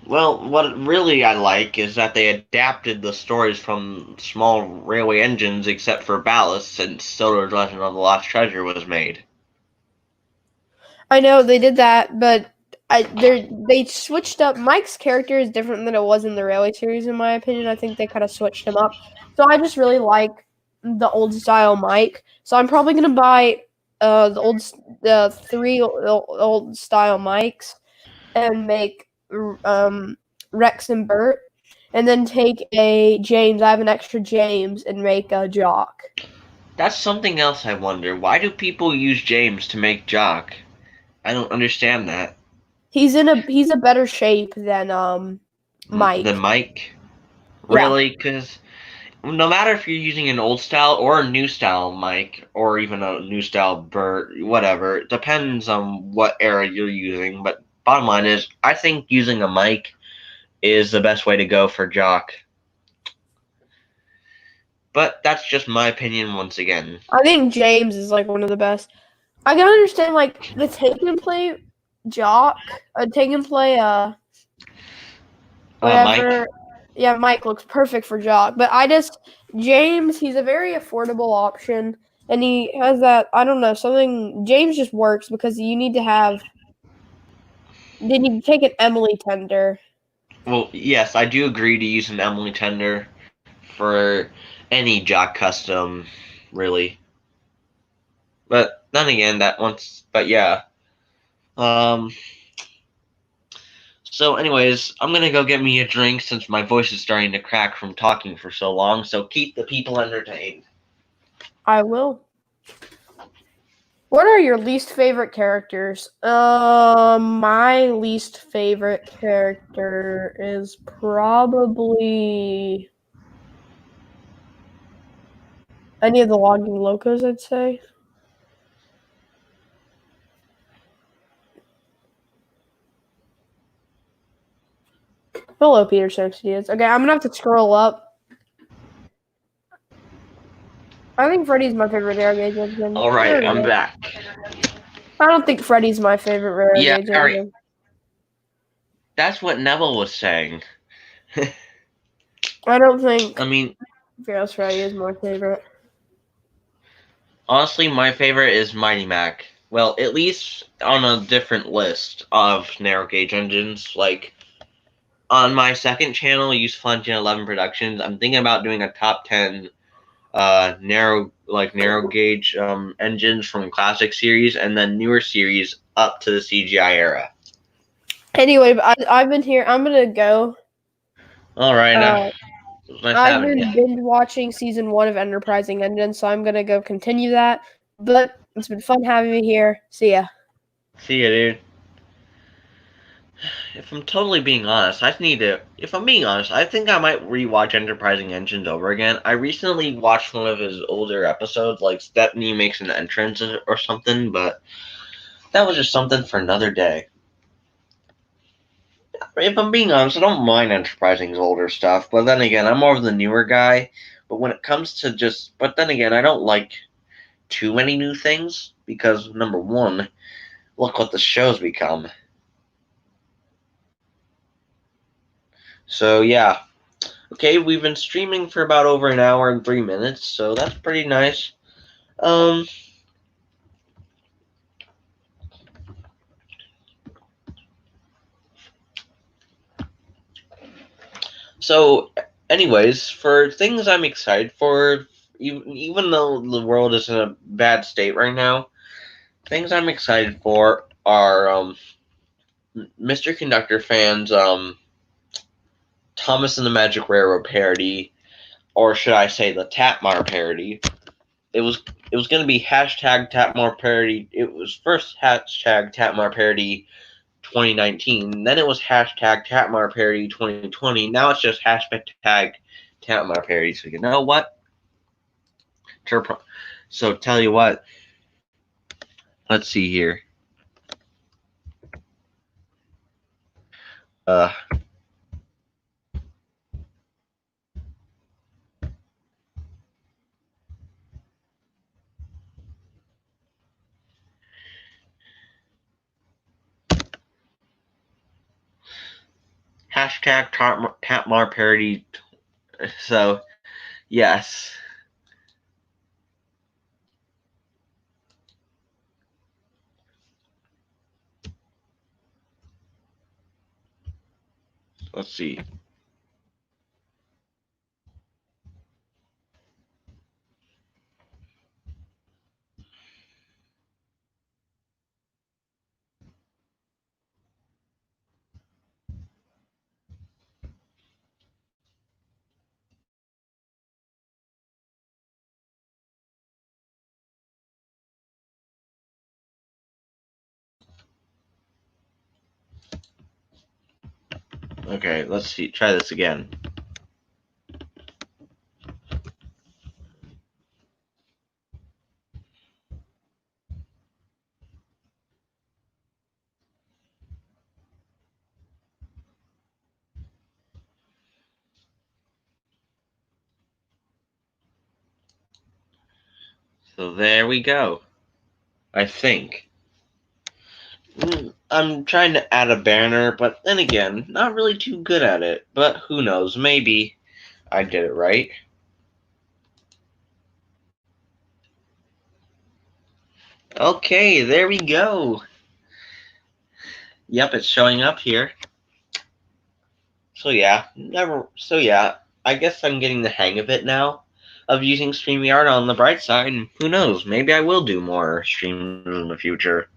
Well, what really I like is that they adapted the stories from small railway engines except for ballast since Solar's Legend of the Lost Treasure was made. I know, they did that, but they switched up. Mike's character is different than it was in the Railway series, in my opinion. I think they kind of switched him up. So I just really like the old style Mike. So I'm probably going to buy the 3 old style mics and make Rex and Bert, and then take a James. I have an extra James and make a Jock. That's something else I wonder. Why do people use James to make Jock? I don't understand that. He's a better shape than Mike. Than Mike? Really? Because no matter if you're using an old style or a new style mic, or even a new style Bert, whatever, it depends on what era you're using. But bottom line is, I think using a mic is the best way to go for jock. But that's just my opinion once again. I think James is like one of the best. I can understand like the take and play jock, take and play whatever. Mike? Yeah, Mike looks perfect for jock, but James, he's a very affordable option, and he has that, I don't know, something. James just works because you need to have. Then you take an Emily tender. Well, yes, I do agree to use an Emily tender for any jock custom, really. But then again, but yeah. So anyways, I'm gonna go get me a drink since my voice is starting to crack from talking for so long, so keep the people entertained. I will. What are your least favorite characters? My least favorite character is probably any of the logging locos, I'd say. Hello, Peter Diaz. Okay, I'm gonna have to scroll up. I think Freddy's my favorite Arrogate engine. Alright, I'm back. I don't think Freddy's my favorite Arrogate engine. That's what Neville was saying. I don't think Fearless Freddy is my favorite. Honestly, my favorite is Mighty Mac. Well, at least on a different list of narrow gauge engines. Like, on my second channel, Useful Engine 11 Productions, I'm thinking about doing a top 10 narrow gauge engines from classic series and then newer series up to the CGI era. Anyway, I've been here. I'm gonna go. All right. Nice I've been binge watching season 1 of Enterprising Engine, so I'm gonna go continue that. But it's been fun having you here. See ya. See ya, dude. If I'm totally being honest, if I'm being honest, I think I might rewatch Enterprising Engines over again. I recently watched one of his older episodes, like Stepney makes an entrance or something, but that was just something for another day. If I'm being honest, I don't mind Enterprising's older stuff, but then again, I'm more of the newer guy. But when it comes to but then again, I don't like too many new things, because number one, look what the show's become. So yeah. Okay, we've been streaming for about over an hour and 3 minutes, so that's pretty nice. So, anyways, for things I'm excited for, even though the world is in a bad state right now, things I'm excited for are Mr. Conductor fans, Thomas and the Magic Railroad parody, or should I say the Tatmar parody. It was going to be hashtag Tatmar parody. It was first hashtag Tatmar parody 2019. Then it was hashtag Tatmar parody 2020. Now it's just hashtag Tatmar parody. So you know what? So tell you what. Let's see here. Hashtag Tatmar parody. So, yes. Let's see. Okay, let's see. Try this again. So there we go. I think. I'm trying to add a banner, but then again, not really too good at it. But who knows? Maybe I did it right. Okay, there we go. Yep, it's showing up here. So yeah, I guess I'm getting the hang of it now, of using StreamYard on the bright side, and who knows, maybe I will do more streams in the future.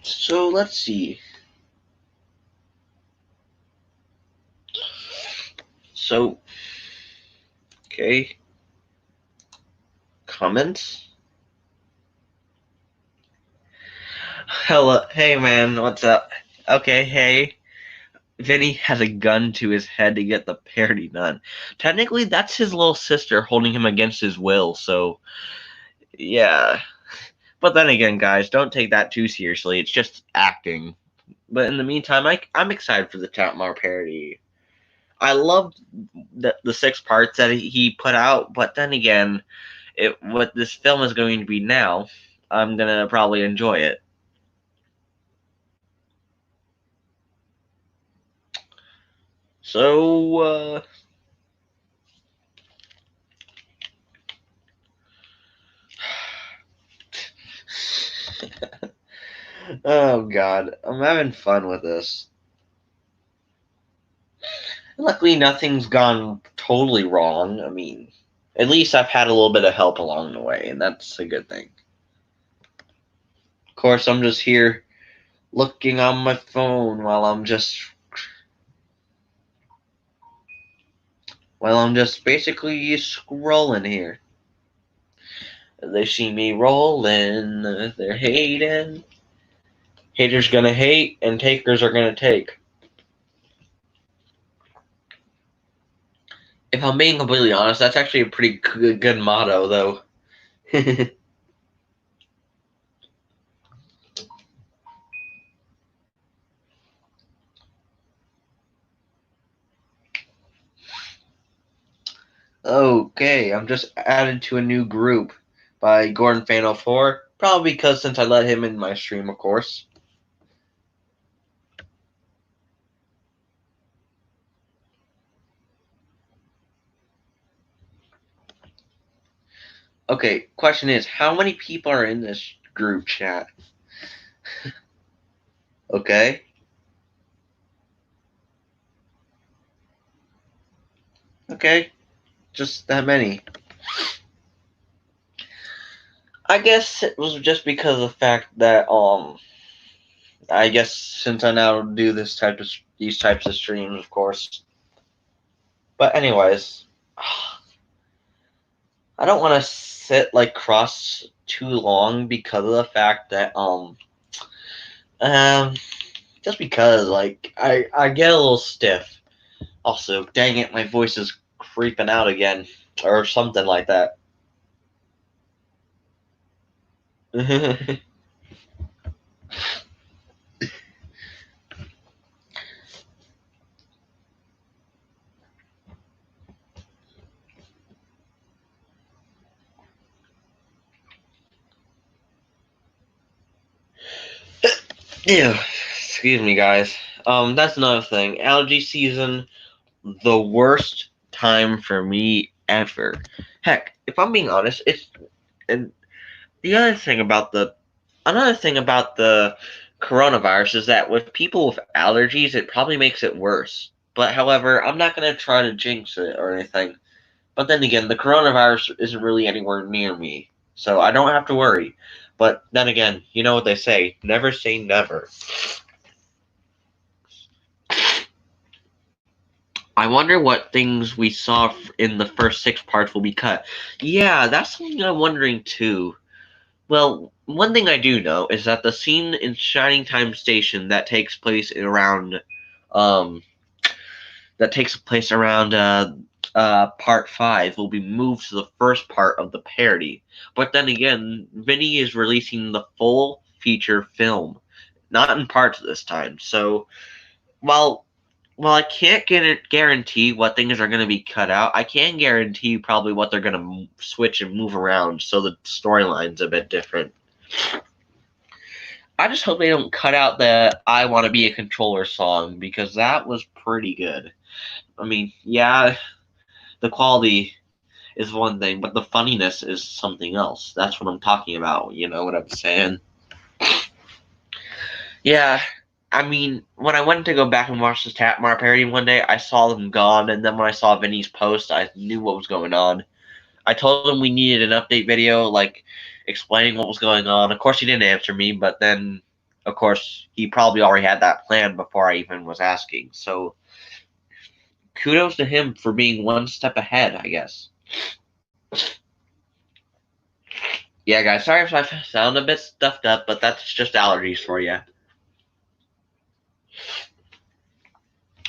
So let's see. So, okay. Comments? Hello, hey man, what's up? Okay, hey. Vinny has a gun to his head to get the parody done. Technically, that's his little sister holding him against his will, so yeah. But then again, guys, don't take that too seriously. It's just acting. But in the meantime, I'm excited for the Tatmar parody. I loved the 6 parts that he put out, but then again, what this film is going to be now, I'm gonna probably enjoy it. So, oh god, I'm having fun with this. Luckily, nothing's gone totally wrong. I mean, at least I've had a little bit of help along the way, and that's a good thing. Of course, I'm just here looking on my phone while I'm just basically scrolling here. They see me rolling, they're hating. Haters gonna hate, and takers are gonna take. If I'm being completely honest, that's actually a pretty good motto, though. Okay, I'm just added to a new group by Gordon Fan 04. Probably because since I let him in my stream, of course. Okay, question is, how many people are in this group chat? Okay. Okay, just that many. I guess it was just because of the fact that I guess since I now do these types of streams, of course. But anyways, I don't want to sit like cross too long because of the fact that just because like I get a little stiff. Also, dang it, my voice is creeping out again or something like that. Ew, excuse me, guys. That's another thing. Allergy season, the worst time for me ever. Heck, if I'm being honest, it's and the another thing about the coronavirus is that with people with allergies, it probably makes it worse. But however, I'm not gonna try to jinx it or anything. But then again, the coronavirus isn't really anywhere near me, so I don't have to worry. But then again, you know what they say never. I wonder what things we saw in the first 6 parts will be cut. Yeah, that's something I'm wondering too. Well, one thing I do know is that the scene in Shining Time Station um, that takes place around part 5 will be moved to the first part of the parody. But then again, Vinny is releasing the full feature film not in parts this time. So while I can't guarantee what things are going to be cut out, I can guarantee probably what they're going to switch and move around so the storyline's a bit different. I just hope they don't cut out the "I Want to Be a Controller" song, because that was pretty good. I mean, yeah, the quality is one thing, but the funniness is something else. That's what I'm talking about. You know what I'm saying? Yeah, I mean, when I went to go back and watch the Tapmar parody one day, I saw them gone, and then when I saw Vinny's post, I knew what was going on. I told him we needed an update video, like, explaining what was going on. Of course, he didn't answer me, but then, of course, he probably already had that plan before I even was asking. So, kudos to him for being one step ahead, I guess. Yeah, guys, sorry if I sound a bit stuffed up, but that's just allergies for you.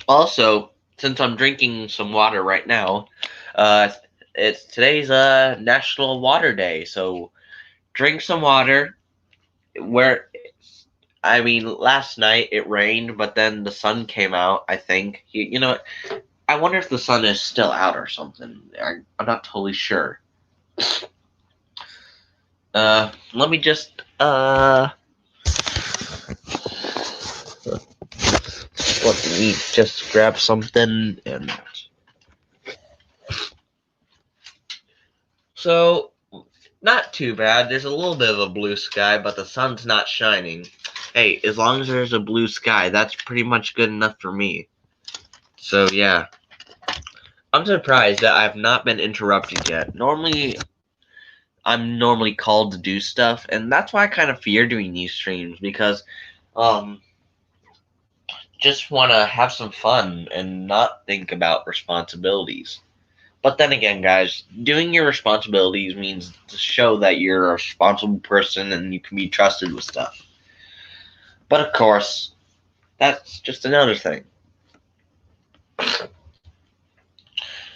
Also, since I'm drinking some water right now, today's National Water Day, so drink some water. Last night it rained, but then the sun came out, I think. You know what? I wonder if the sun is still out or something. I'm not totally sure. Let me just, let me just grab something and... So, not too bad. There's a little bit of a blue sky, but the sun's not shining. Hey, as long as there's a blue sky, that's pretty much good enough for me. So, yeah. I'm surprised that I've not been interrupted yet. I'm normally called to do stuff, and that's why I kind of fear doing these streams, because, just want to have some fun and not think about responsibilities. But then again, guys, doing your responsibilities means to show that you're a responsible person and you can be trusted with stuff. But of course, that's just another thing.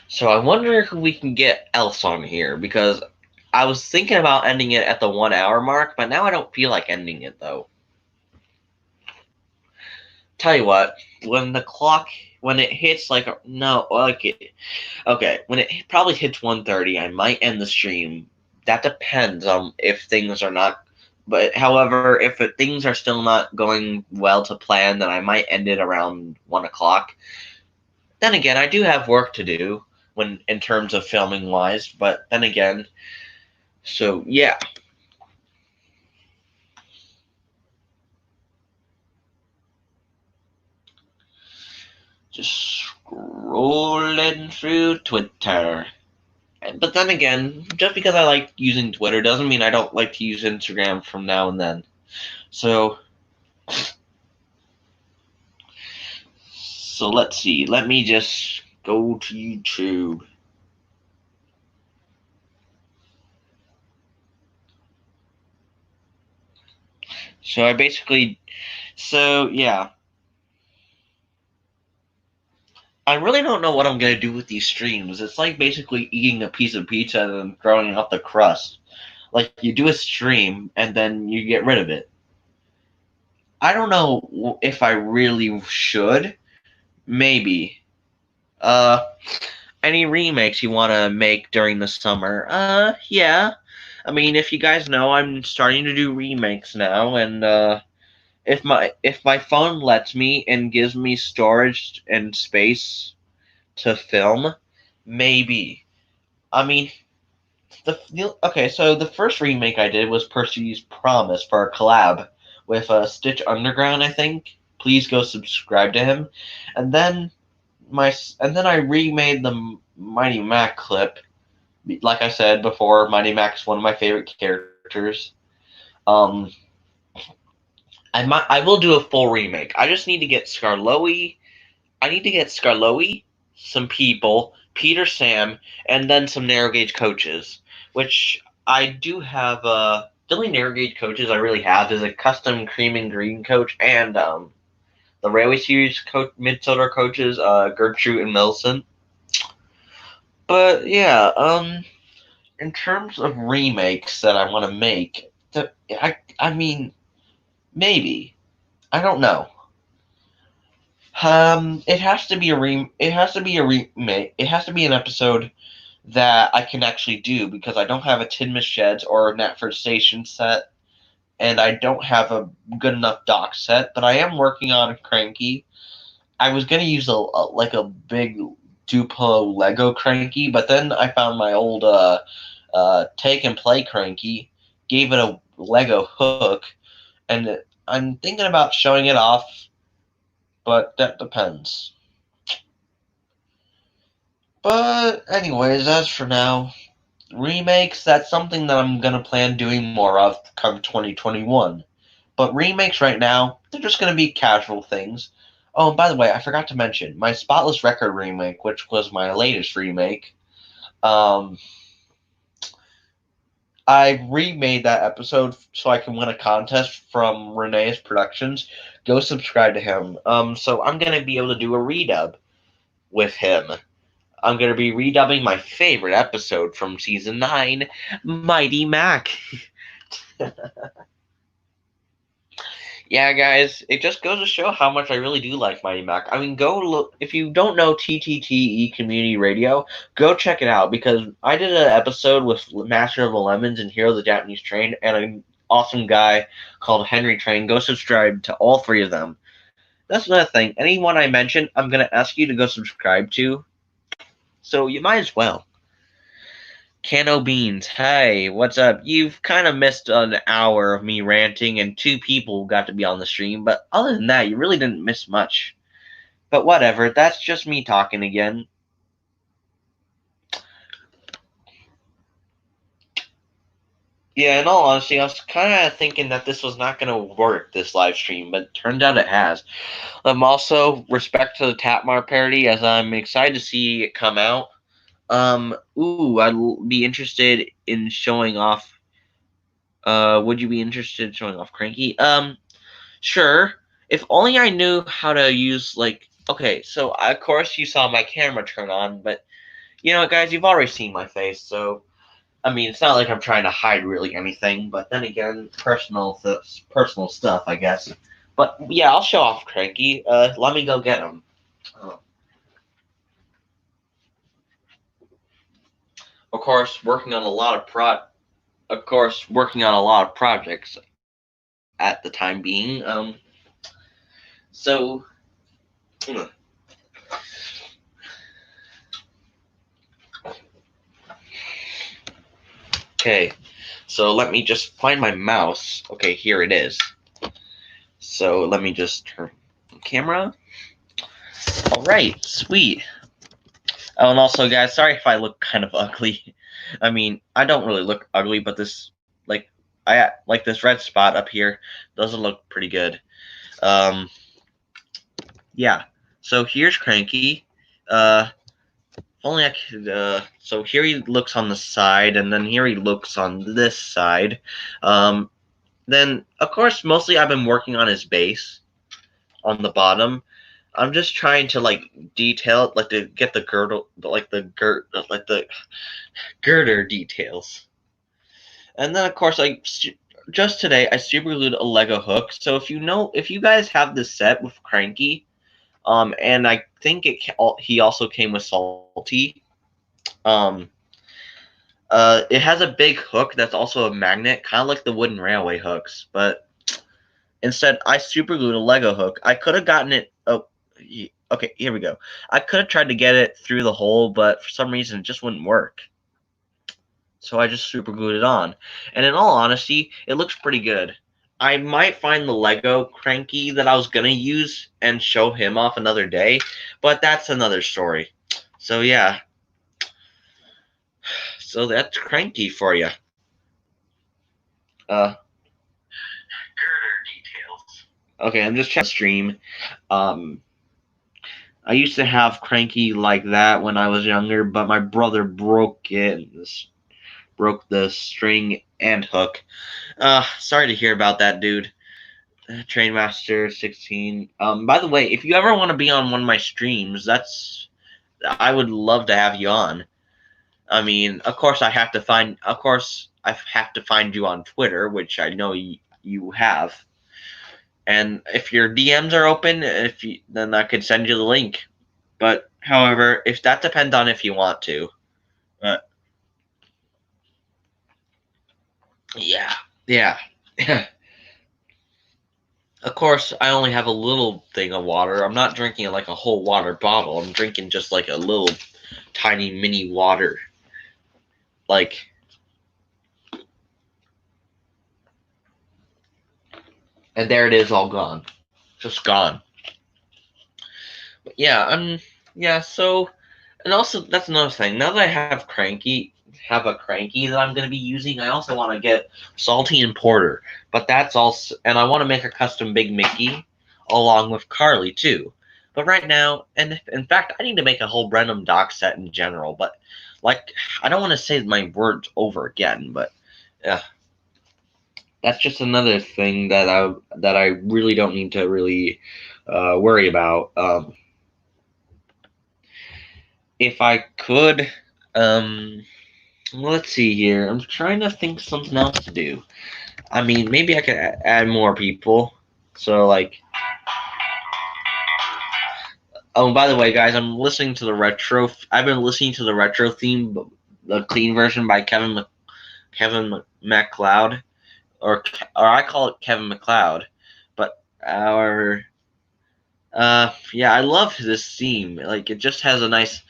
So I wonder if we can get Else on here, because I was thinking about ending it at the 1 hour mark, but now I don't feel like ending it, though. Tell you what, when it hits when it probably hits 1:30, I might end the stream. That depends on if things are not, but however, if things are still not going well to plan, then I might end it around 1 o'clock. Then again, I do have work to do in terms of filming wise, but then again, so yeah. Just scrolling through Twitter. But then again, just because I like using Twitter doesn't mean I don't like to use Instagram from now and then. So let's see. Let me just go to YouTube. Yeah. I really don't know what I'm going to do with these streams. It's like basically eating a piece of pizza and then throwing out the crust. Like, you do a stream, and then you get rid of it. I don't know if I really should. Maybe. Any remakes you want to make during the summer? Yeah. I mean, if you guys know, I'm starting to do remakes now, and, if my phone lets me and gives me storage and space to film, maybe. I mean, so the first remake I did was Percy's Promise for a collab with Stitch Underground, I think. Please go subscribe to him. And then I remade the Mighty Mac clip. Like I said before, Mighty Mac's one of my favorite characters. I will do a full remake. I just need to get Skarloey. I need to get Skarloey, some people, Peter Sam, and then some narrow gauge coaches. Which I do have. The only narrow gauge coaches I really have is a custom cream and green coach and the Railway Series midfielder coaches, Gertrude and Millicent. But yeah, in terms of remakes that I want to make, I mean, maybe. I don't know. It has to be it has to be a remake. It has to be an episode that I can actually do because I don't have a Tin Sheds or a Knapford Station set, and I don't have a good enough dock set. But I am working on Cranky. I was gonna use a big Duplo Lego Cranky, but then I found my old take and play Cranky, gave it a Lego hook, and I'm thinking about showing it off, but that depends. But anyways, as for now, remakes, that's something that I'm gonna plan doing more of come 2021. But remakes right now, they're just gonna be casual things. Oh, and by the way, I forgot to mention my Spotless Record remake, which was my latest remake. I remade that episode so I can win a contest from Renee's Productions. Go subscribe to him. So I'm gonna be able to do a redub with him. I'm gonna be redubbing my favorite episode from season 9, Mighty Mac. Yeah, guys, it just goes to show how much I really do like Mighty Mac. I mean, go look if you don't know TTTE Community Radio, go check it out because I did an episode with Master of the Lemons and Hero of the Japanese Train and an awesome guy called Henry Train. Go subscribe to all 3 of them. That's another thing. Anyone I mention, I'm gonna ask you to go subscribe to. So you might as well. Cano Beans, hey, what's up? You've kind of missed an hour of me ranting and 2 people got to be on the stream, but other than that, you really didn't miss much. But whatever, that's just me talking again. Yeah, in all honesty, I was kind of thinking that this was not going to work, this live stream, but it turns out it has. Also, respect to the Tapmar parody, as I'm excited to see it come out. I'd be interested in showing off. Would you be interested in showing off Cranky? Sure. If only I knew how to use, okay, so of course you saw my camera turn on, but you know what, guys, you've already seen my face, so I mean, it's not like I'm trying to hide really anything, but then again, personal stuff, I guess. But yeah, I'll show off Cranky. Let me go get him. Of course, working on a lot of projects at the time being. So. Okay, so let me just find my mouse. Okay, here it is. So let me just turn the camera. All right, sweet. Oh, and also, guys, sorry if I look kind of ugly. I mean, I don't really look ugly, but this, this red spot up here doesn't look pretty good. Yeah. So here's Cranky. If only I could. So here he looks on the side, and then here he looks on this side. Then, of course, mostly I've been working on his base on the bottom. I'm just trying to detail it, to get the girdle, the girder details. And then of course, just today I super glued a Lego hook. So if you guys have this set with Cranky, and I think he also came with Salty. It has a big hook that's also a magnet, kind of like the wooden railway hooks, but instead I super glued a Lego hook. I could have gotten it. Okay, here we go. I could have tried to get it through the hole, but for some reason it just wouldn't work. So I just super glued it on. And in all honesty, it looks pretty good. I might find the Lego Cranky that I was going to use and show him off another day, but that's another story. So yeah. So that's Cranky for you. Girder details. Okay, I'm just checking the stream. I used to have Cranky like that when I was younger, but my brother broke it. Broke the string and hook. Sorry to hear about that, dude. Trainmaster 16. By the way, if you ever want to be on one of my streams, I would love to have you on. I mean, of course I have to find you on Twitter, which I know you have. And if your DMs are open, then I could send you the link. But however, if that depends on if you want to. But yeah. Of course, I only have a little thing of water. I'm not drinking like a whole water bottle. I'm drinking just like a little tiny mini water. Like, and there it is, all gone. Just gone. But yeah, so, and also, that's another thing. Now that I have a cranky that I'm going to be using, I also want to get salty and porter. But that's also, and I want to make a custom Big Mickey along with Carly too. But right now, and in fact, I need to make a whole Brenham dock set in general. But like, I don't want to say my words over again, but yeah, that's just another thing that I really don't need to really worry about. If I could, let's see here. I'm trying to think something else to do. I mean, maybe I could add more people. So like, oh, by the way, guys, I've been listening to the retro theme, the clean version by Kevin MacLeod, or I call it Kevin MacLeod, but yeah, I love this theme. Like, it just has a nice.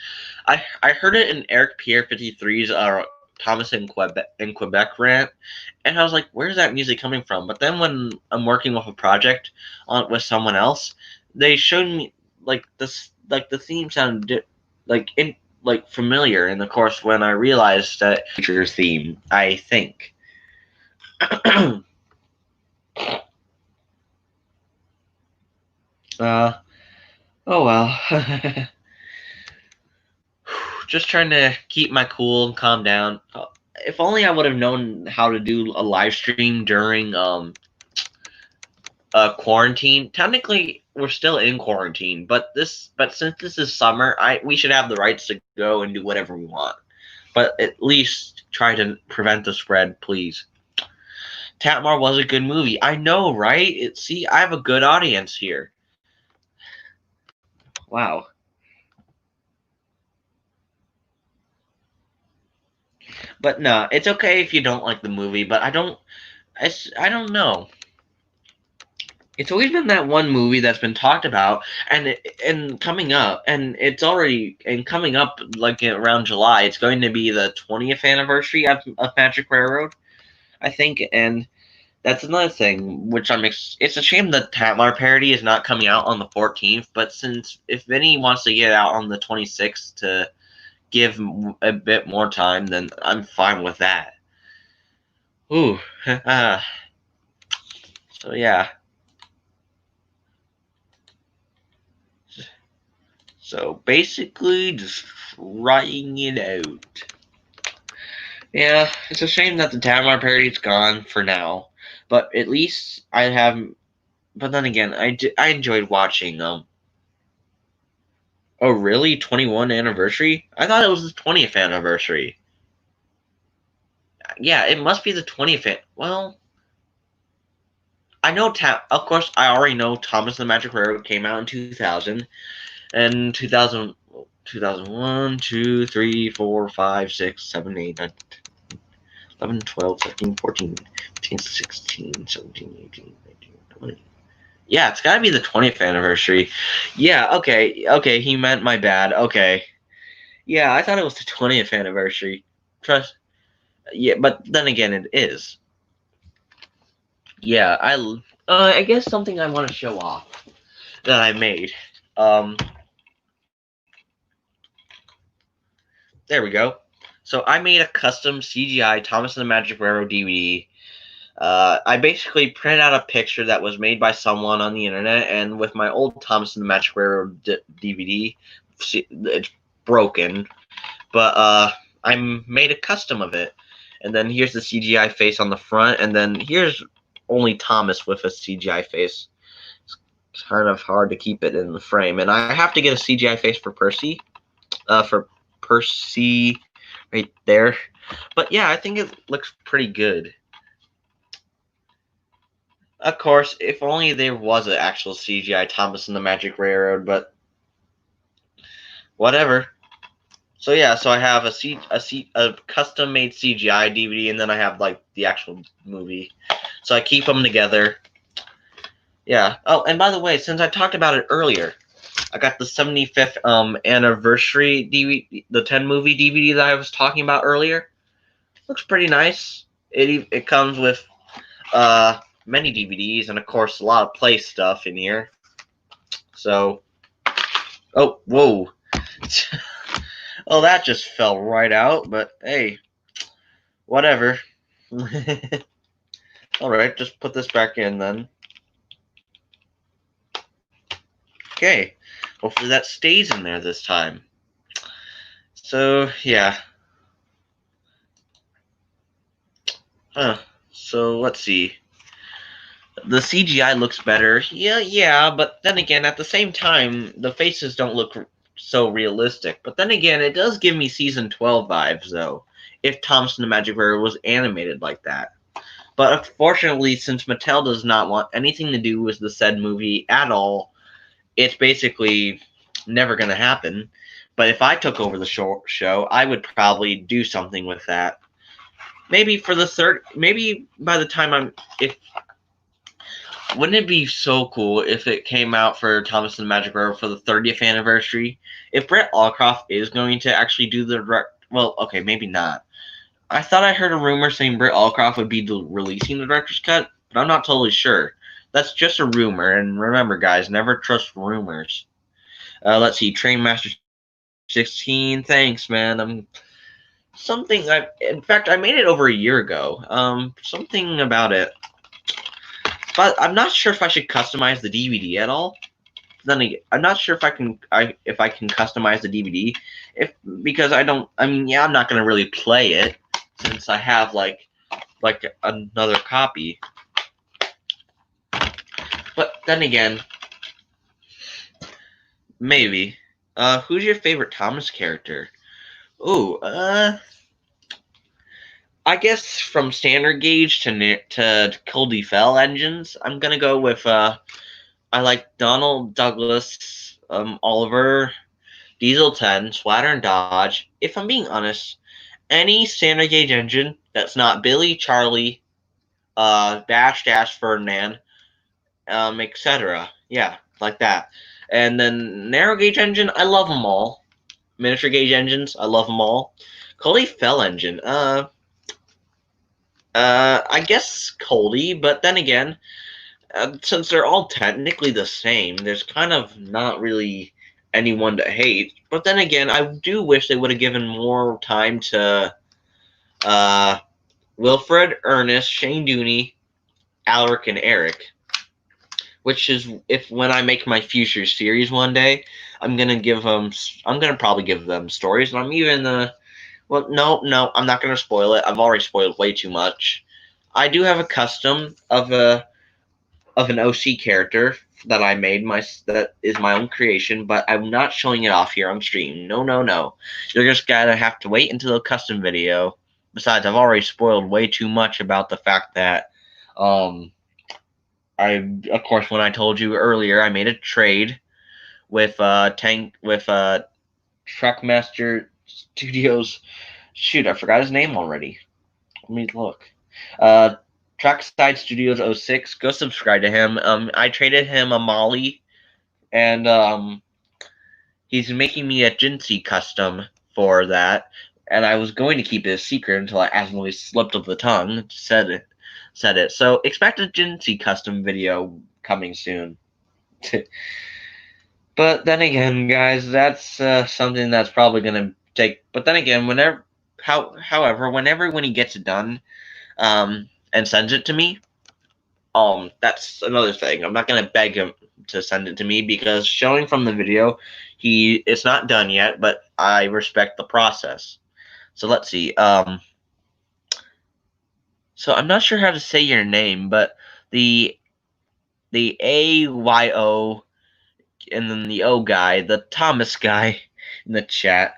I heard it in Eric Pierre 53's Thomas in Quebec rant, and I was like, where's that music coming from? But then when I'm working with a project with someone else, they showed me like the theme sounded familiar, and of course when I realized that feature's theme, I think. Oh well. Just trying to keep my cool and calm down. If only I would have known how to do a live stream during quarantine. Technically, we're still in quarantine, but since this is summer, we should have the rights to go and do whatever we want. But at least try to prevent the spread, please. Tatmar was a good movie. I know, right? See, I have a good audience here. Wow. But no, it's okay if you don't like the movie, but I don't know. It's always been that one movie that's been talked about and coming up, and it's already coming up like around July. It's going to be the 20th anniversary of Magic Railroad, I think, and that's another thing which it's a shame that Tatmar parody is not coming out on the 14th, but since if Vinny wants to get out on the 26th to give a bit more time, then I'm fine with that. Ooh. So yeah. So basically just trying it out. Yeah, it's a shame that the Tatmar parody's gone for now. But at least I have. But then again, I enjoyed watching. Oh, really? 21 anniversary? I thought it was the 20th anniversary. Yeah, it must be the 20th. Well, I know. Of course, I already know Thomas and the Magic Railroad came out in 2000, and 2001, 2, 3, 4, 5, 6, 7, 8, 9, 11, 12, 13, 14, 15, 16, 17, 18, 19, 20. Yeah, it's gotta be the 20th anniversary. Yeah, okay, he meant my bad. Okay. Yeah, I thought it was the 20th anniversary. Yeah, but then again, it is. Yeah, I guess something I want to show off that I made. There we go. So I made a custom CGI Thomas and the Magic Railroad DVD. I basically printed out a picture that was made by someone on the internet, and with my old Thomas and the Magic Railroad DVD, it's broken, but I made a custom of it. And then here's the CGI face on the front, and then here's only Thomas with a CGI face. It's kind of hard to keep it in the frame, and I have to get a CGI face for Percy. Right there. But yeah, I think it looks pretty good. Of course, if only there was an actual CGI Thomas and the Magic Railroad, but whatever. So yeah, so I have a custom made CGI DVD, and then I have like the actual movie. So I keep them together. Yeah. Oh, and by the way, since I talked about it earlier, I got the 75th anniversary DVD, the 10 movie DVD that I was talking about earlier. Looks pretty nice. It comes with many DVDs and of course a lot of play stuff in here. So, oh, whoa. Oh, that just fell right out, but hey, whatever. Alright, just put this back in then. Okay, hopefully that stays in there this time. So, yeah. So, let's see. The CGI looks better. Yeah, but then again, at the same time, the faces don't look so realistic. But then again, it does give me Season 12 vibes, though, if Thomas and the Magic Railroad was animated like that. But unfortunately, since Mattel does not want anything to do with the said movie at all, it's basically never going to happen. But if I took over the show, I would probably do something with that. Maybe by the time wouldn't it be so cool if it came out for Thomas and the Magic Railroad for the 30th anniversary? If Brett Allcroft is going to actually do the well, okay, maybe not. I thought I heard a rumor saying Brett Allcroft would be releasing the director's cut, but I'm not totally sure. That's just a rumor, and remember, guys, never trust rumors. Let's see, Trainmaster 16. Thanks, man. In fact, I made it over a year ago. Something about it. But I'm not sure if I should customize the DVD at all. Then again, I'm not sure if I can customize the DVD because I don't. I mean, yeah, I'm not gonna really play it since I have like another copy. But then again, maybe. Who's your favorite Thomas character? Ooh, I guess from standard gauge to Cody Fell engines, I'm gonna go with I like Donald Douglas, Oliver, Diesel 10, Swatter and Dodge. If I'm being honest, any standard gauge engine that's not Billy, Charlie, Dash, Ferdinand, etc. Yeah, like that. And then narrow gauge engine, I love them all. Miniature gauge engines, I love them all. Cody Fell engine, I guess Coldy, but then again, since they're all technically the same, there's kind of not really anyone to hate. But then again, I do wish they would have given more time to Wilfred, Ernest, Shane Dooney, Alaric, and Eric. Which is when I make my future series one day, I'm gonna probably give them stories, and I'm even well, no, I'm not going to spoil it. I've already spoiled way too much. I do have a custom of an OC character that I made that is my own creation, but I'm not showing it off here on stream. No. You're just gonna have to wait until the custom video. Besides, I've already spoiled way too much about the fact that of course, when I told you earlier, I made a trade with Truckmaster Studios. Shoot, I forgot his name already. Let me look. Trackside Studios 06. Go subscribe to him. I traded him a Molly, and he's making me a Jinsei custom for that. And I was going to keep it a secret until I accidentally slipped of the tongue. Said it. So expect a Jinsei custom video coming soon. But then again, guys, that's something that's probably gonna take. But then again, however, when he gets it done, and sends it to me, that's another thing. I'm not gonna beg him to send it to me because showing from the video, it's not done yet, but I respect the process. So let's see. So I'm not sure how to say your name, but the AYO and then the O guy, the Thomas guy in the chat.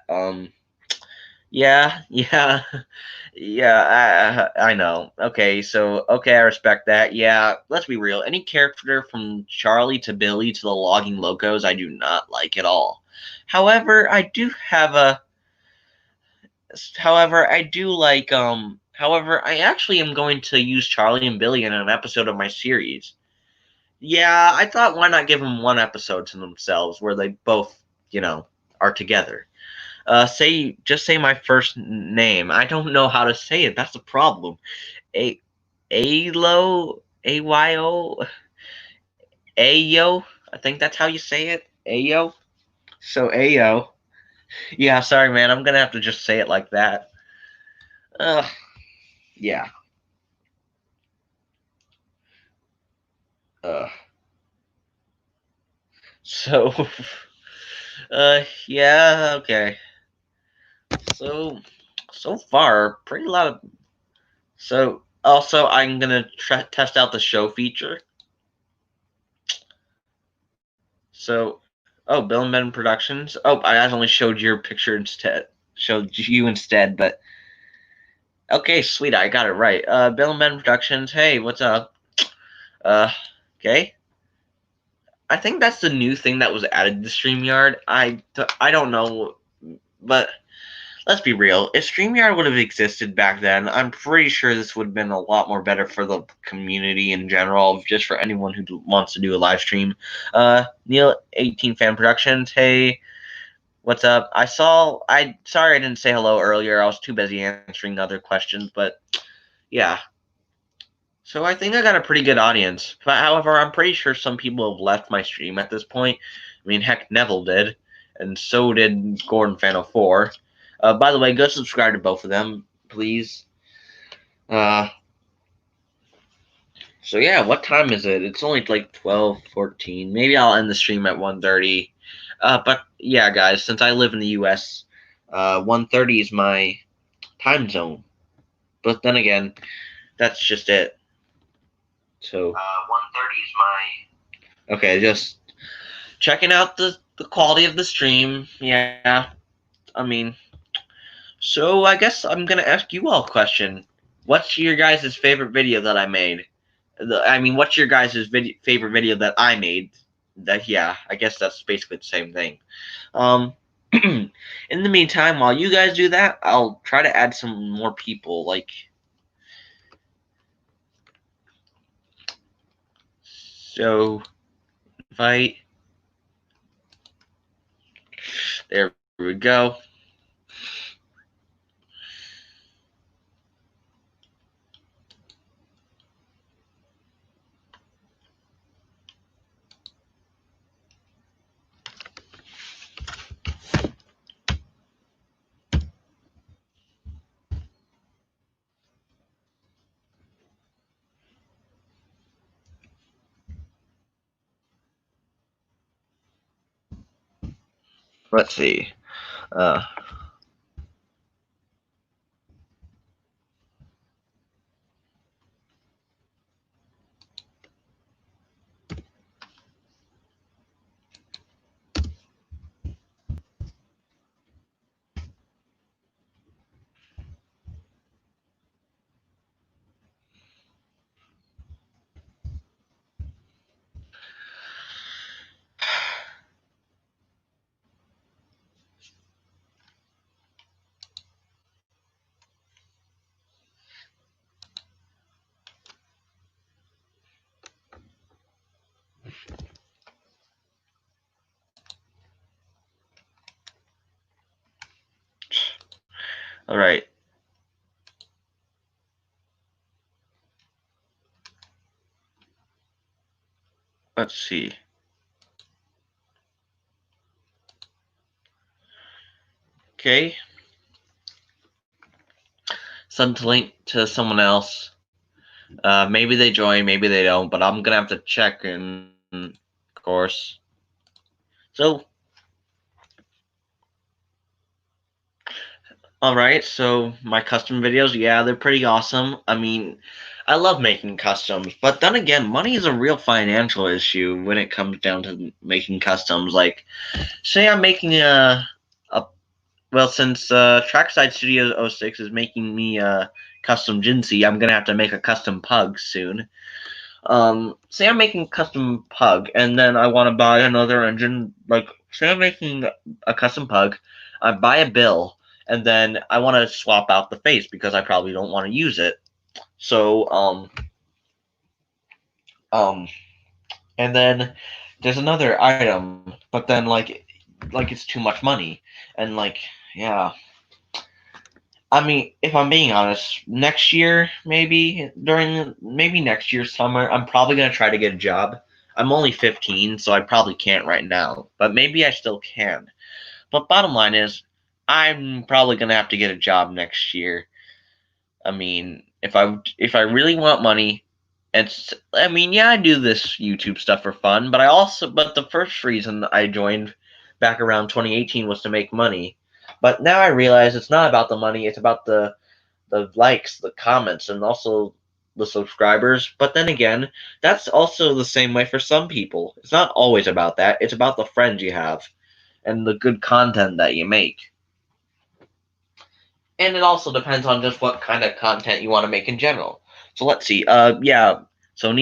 Yeah. Yeah, I know. Okay, so okay, I respect that. Yeah, let's be real. Any character from Charlie to Billy to the Logging Locos, I do not like at all. However, I do have a. However, I do like. However, I actually am going to use Charlie and Billy in an episode of my series. Yeah, I thought why not give them one episode to themselves where they both, are together. Say my first name. I don't know how to say it. That's the problem. A Alo Ayo Ayo. I think that's how you say it. Ayo. So Ayo. Yeah, sorry man. I'm gonna have to just say it like that. Yeah. Uh. So. Yeah. Okay. So. So far, pretty lot of. So also, I'm gonna test out the show feature. So, oh, Bill and Ben Productions. Oh, I only showed your picture instead. Showed you instead, but okay, sweet. I got it right. Bill and Ben Productions. Hey, what's up? Uh, okay. I think that's the new thing that was added to StreamYard. I don't know, but let's be real. If StreamYard would have existed back then, I'm pretty sure this would have been a lot more better for the community in general, just for anyone who wants to do a live stream. Neil 18 Fan Productions. Hey, what's up? Sorry I didn't say hello earlier. I was too busy answering other questions, but yeah. So I think I got a pretty good audience. But however, I'm pretty sure some people have left my stream at this point. I mean, heck, Neville did, and so did Gordon Fan 04. By the way, go subscribe to both of them, please. So yeah, what time is it? It's only like 12:14. Maybe I'll end the stream at 1:30. But yeah, guys, since I live in the U.S., 1:30 is my time zone. But then again, that's just it. So 1:30 is my. okay, just checking out the quality of the stream. Yeah, I mean, so I guess I'm gonna ask you all a question. What's your guys' favorite video that I made? What's your guys' favorite video that I made? Yeah, I guess that's basically the same thing. In the meantime, while you guys do that, I'll try to add some more people. So, invite. There we go. Let's see. All right. Let's see. Okay. Send the link to someone else. Maybe they join, maybe they don't, but I'm gonna have to check in, of course. So, all right. So my custom videos, yeah, they're pretty awesome. I mean, I love making customs, but then again, money is a real financial issue when it comes down to making customs. Like, say I'm making a well, since Trackside Studios '06 is making me a custom Jinsei, I'm gonna have to make a custom pug soon. Say I'm making custom pug, and then I want to buy another engine. Like, say I'm making a custom pug, I buy a bill, and then I want to swap out the face because I probably don't want to use it. So, and then there's another item, but then like it's too much money, and like, yeah. I mean, if I'm being honest, next year, maybe next year summer, I'm probably gonna try to get a job. I'm only 15, so I probably can't right now, but maybe I still can. But bottom line is, I'm probably gonna have to get a job next year. I mean, if I really want money, I mean, yeah, I do this YouTube stuff for fun, but the first reason I joined back around 2018 was to make money. But now I realize it's not about the money, it's about the likes, the comments, and also the subscribers. But then again, that's also the same way for some people. It's not always about that. It's about the friends you have and the good content that you make. And it also depends on just what kind of content you want to make in general. So let's see. Yeah. So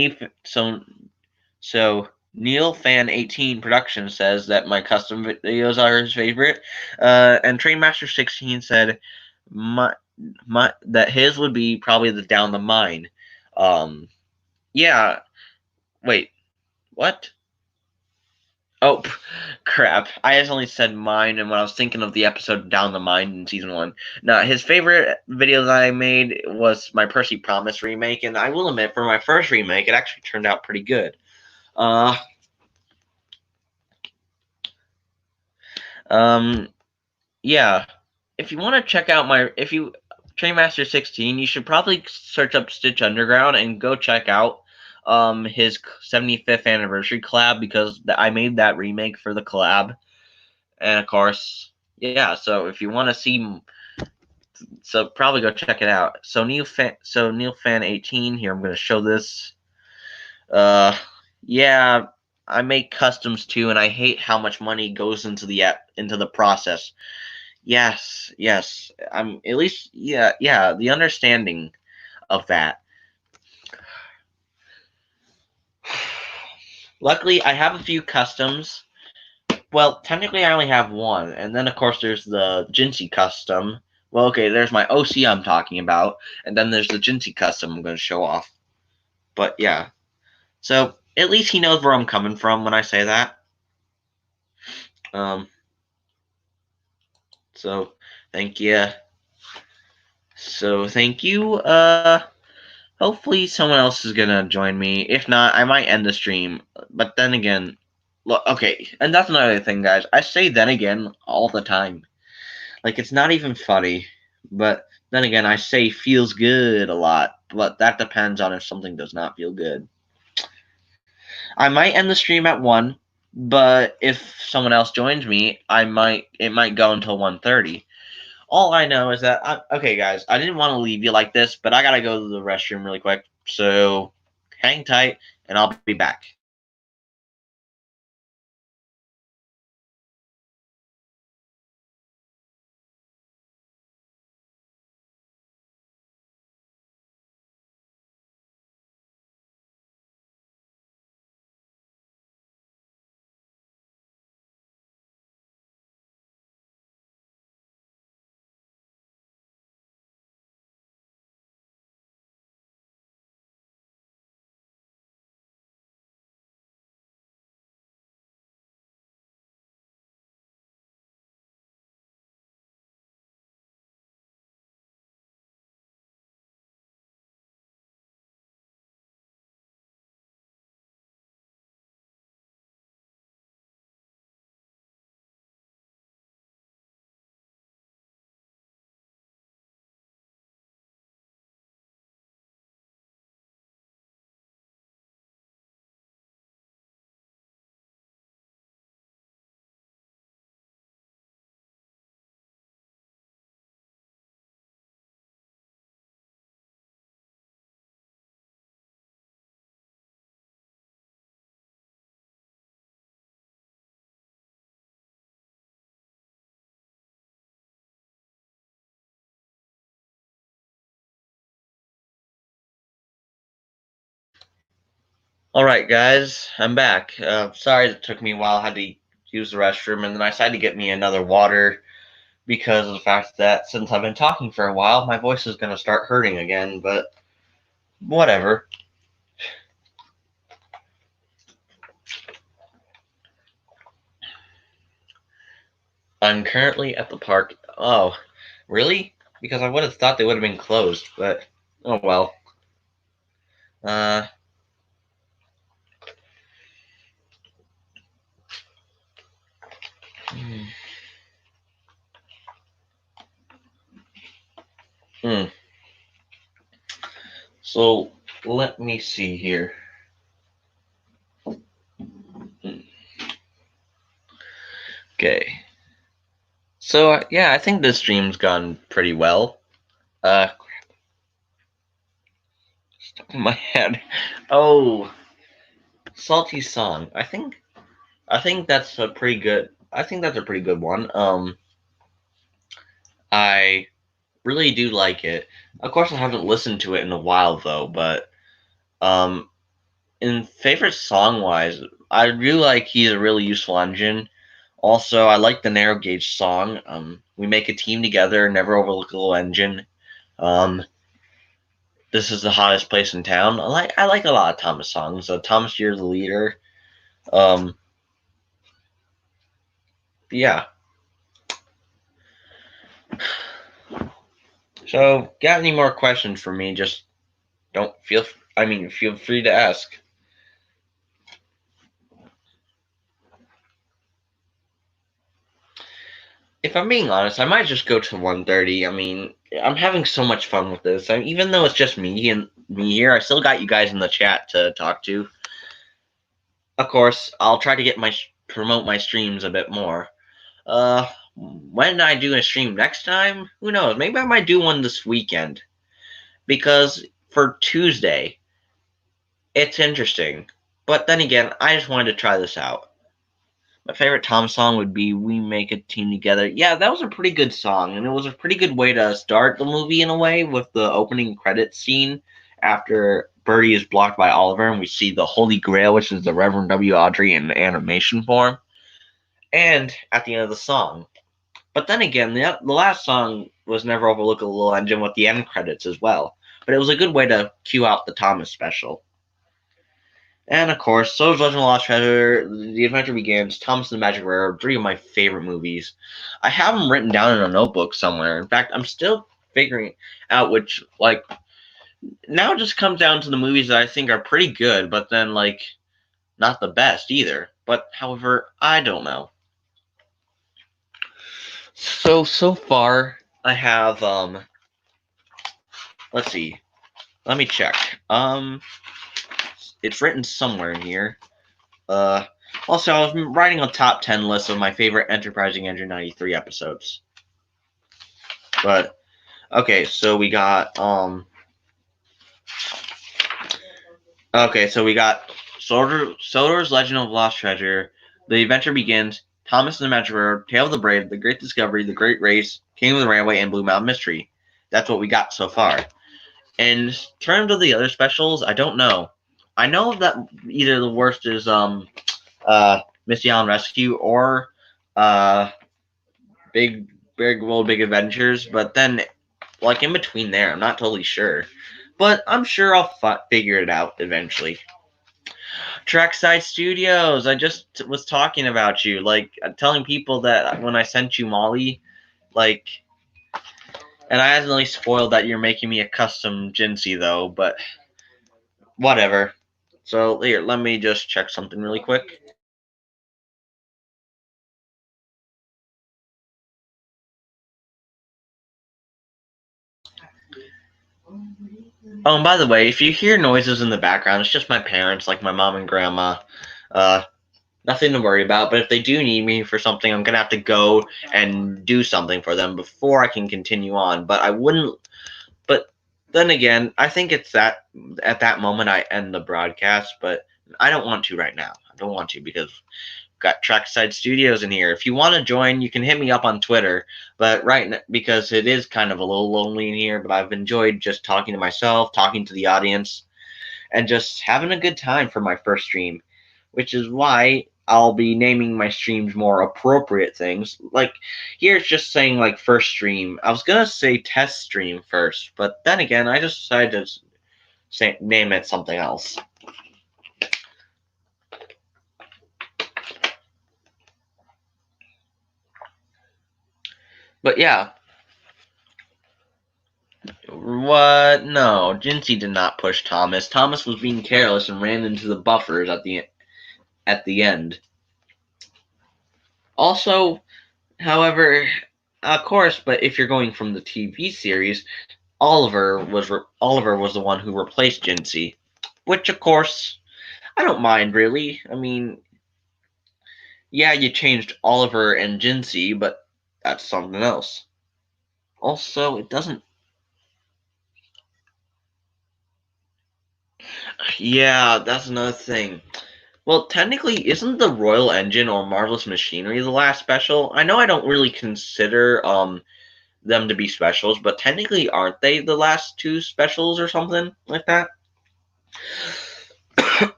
so Neil Fan 18 Production says that my custom videos are his favorite. And Trainmaster 16 said my that his would be probably the Down the Mine. Yeah. Wait. What? Oh, crap. I just only said mine, and when I was thinking of the episode Down the Mine in season 1. Now, his favorite video that I made was my Percy Promise remake, and I will admit, for my first remake, it actually turned out pretty good. Uh, yeah. If you want to check out Trainmaster 16, you should probably search up Stitch Underground and go check out his 75th anniversary collab, because I made that remake for the collab. And of course, yeah, so if you want to see, so probably go check it out. So Neil Fan 18 here, I'm going to show this. Yeah, I make customs too, and I hate how much money goes into the process. Yes. I'm at least, yeah, the understanding of that. Luckily, I have a few customs. Well, technically, I only have one, and then of course there's the Jinsei custom. Well, okay, there's my OC I'm talking about, and then there's the Jinsei custom I'm going to show off. But yeah, so at least he knows where I'm coming from when I say that. Um. So thank you. So thank you. Hopefully someone else is gonna join me. If not, I might end the stream. But then again, look, okay, and that's another thing, guys. I say then again all the time. Like, it's not even funny. But then again, I say feels good a lot. But that depends on if something does not feel good. I might end the stream at 1, but if someone else joins me, it might go until 1:30. All I know is that okay, guys, I didn't want to leave you like this, but I gotta go to the restroom really quick. So hang tight, and I'll be back. Alright, guys, I'm back. Sorry it took me a while. I had to use the restroom, and then I decided to get me another water because of the fact that since I've been talking for a while, my voice is going to start hurting again, but whatever. I'm currently at the park. Oh, really? Because I would have thought they would have been closed, but oh well. Uh. Hmm. So let me see here. Okay. So yeah, I think this stream's gone pretty well. Crap. Stuck in my head. Oh, Salty Song. I think that's a pretty good. I think that's a pretty good one. I really do like it. Of course, I haven't listened to it in a while though, but in favorite song wise, I really like He's a Really Useful Engine. Also, I like the Narrow Gauge song. We make a team together, never overlook a little engine. This is the hottest place in town. I like a lot of Thomas songs. Thomas, you're the leader. Yeah. So, got any more questions for me? Just don't feel. Feel free to ask. If I'm being honest, I might just go to 130. I'm having so much fun with this. Even though it's just me here, I still got you guys in the chat to talk to. Of course, I'll try to get promote my streams a bit more. When I do a stream next time, who knows? Maybe I might do one this weekend. Because for Tuesday, it's interesting. But then again, I just wanted to try this out. My favorite Tom song would be We Make a Team Together. Yeah, that was a pretty good song, and it was a pretty good way to start the movie in a way with the opening credits scene after Birdie is blocked by Oliver, and we see the Holy Grail, which is the Reverend W. Awdry in animation form, and at the end of the song. But then again, the last song was Never Overlook a Little Engine with the end credits as well. But it was a good way to cue out the Thomas special. And of course, So's Legend of the Lost Treasure, The Adventure Begins, Thomas and the Magic Railroad, 3 of my favorite movies. I have them written down in a notebook somewhere. In fact, I'm still figuring out which, now it just comes down to the movies that I think are pretty good, but then, not the best either. But, however, I don't know. So far, I have, let's see. Let me check. It's written somewhere in here. Also, I was writing a top 10 list of my favorite Enterprising Engine 93 episodes. But, okay, so we got, Soder's Legend of Lost Treasure, The Adventure Begins, Thomas and the Magic Railroad, Tale of the Brave, The Great Discovery, The Great Race, King of the Railway, and Blue Mountain Mystery. That's what we got so far. In terms of the other specials, I don't know. I know that either the worst is Misty Island Rescue or Big World Big Adventures, but then in between there, I'm not totally sure. But I'm sure I'll figure it out eventually. Trackside Studios, I just was talking about you, telling people that when I sent you Molly, and I accidentally spoiled that you're making me a custom Jinsey though, but whatever. So here, let me just check something really quick. Oh, and by the way, if you hear noises in the background, it's just my parents, my mom and grandma. Nothing to worry about, but if they do need me for something, I'm gonna have to go and do something for them before I can continue on. But I wouldn't. But then again, I think it's that at that moment I end the broadcast, but I don't want to right now. I don't want to because I've got Trackside Studios in here. If you want to join, you can hit me up on Twitter. But because it is kind of a little lonely in here, but I've enjoyed just talking to myself, talking to the audience. and just having a good time for my first stream, which is why I'll be naming my streams more appropriate things. Like here's just saying like first stream. I was gonna say test stream first, but then again, I just decided to name it something else. But yeah. What? No, Jinsey did not push Thomas. Thomas was being careless and ran into the buffers at the end. Also, however, of course, but if you're going from the TV series, Oliver was the one who replaced Jinsey, which of course I don't mind really. I mean, yeah, you changed Oliver and Jinsey, but that's something else. Also, it doesn't. Yeah, that's another thing. Well, technically, isn't the Royal Engine or Marvelous Machinery the last special? I know I don't really consider them to be specials, but technically, aren't they the last two specials or something like that?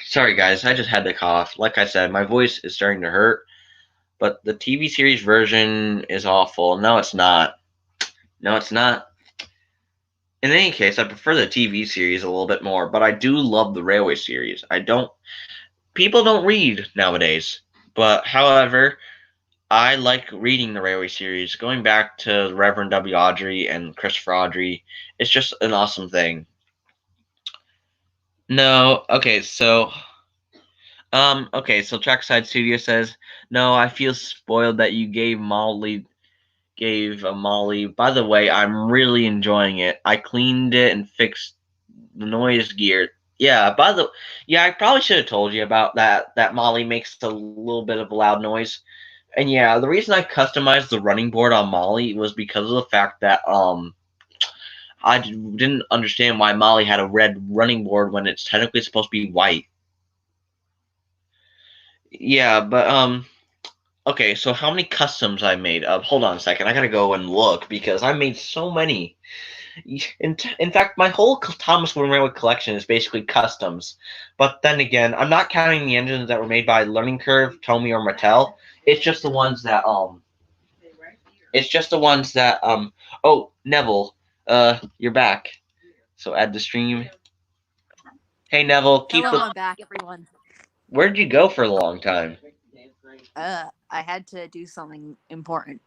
Sorry, guys, I just had to cough. Like I said, my voice is starting to hurt, but the TV series version is awful. No, it's not. No, it's not. In any case, I prefer the TV series a little bit more, but I do love the Railway series. People don't read nowadays, but however, I like reading the Railway series. Going back to Reverend W. Awdry and Christopher Awdry, it's just an awesome thing. No, okay, so Trackside Studio says, no, I feel spoiled that you gave Molly. By the way, I'm really enjoying it. I cleaned it and fixed the noise gear. Yeah, I probably should have told you about that. That Molly makes a little bit of a loud noise. And yeah, the reason I customized the running board on Molly was because of the fact that I didn't understand why Molly had a red running board when it's technically supposed to be white. Yeah, but okay, so how many customs I made? Hold on a second. I gotta go and look because I made so many. In fact, my whole Thomas Wooden Railway collection is basically customs. But then again, I'm not counting the engines that were made by Learning Curve, Tomy, or Mattel. It's just the ones that Oh, Neville, you're back. So add the stream. Hey Neville, Hello, I'm back, everyone. Where'd you go for a long time? I had to do something important.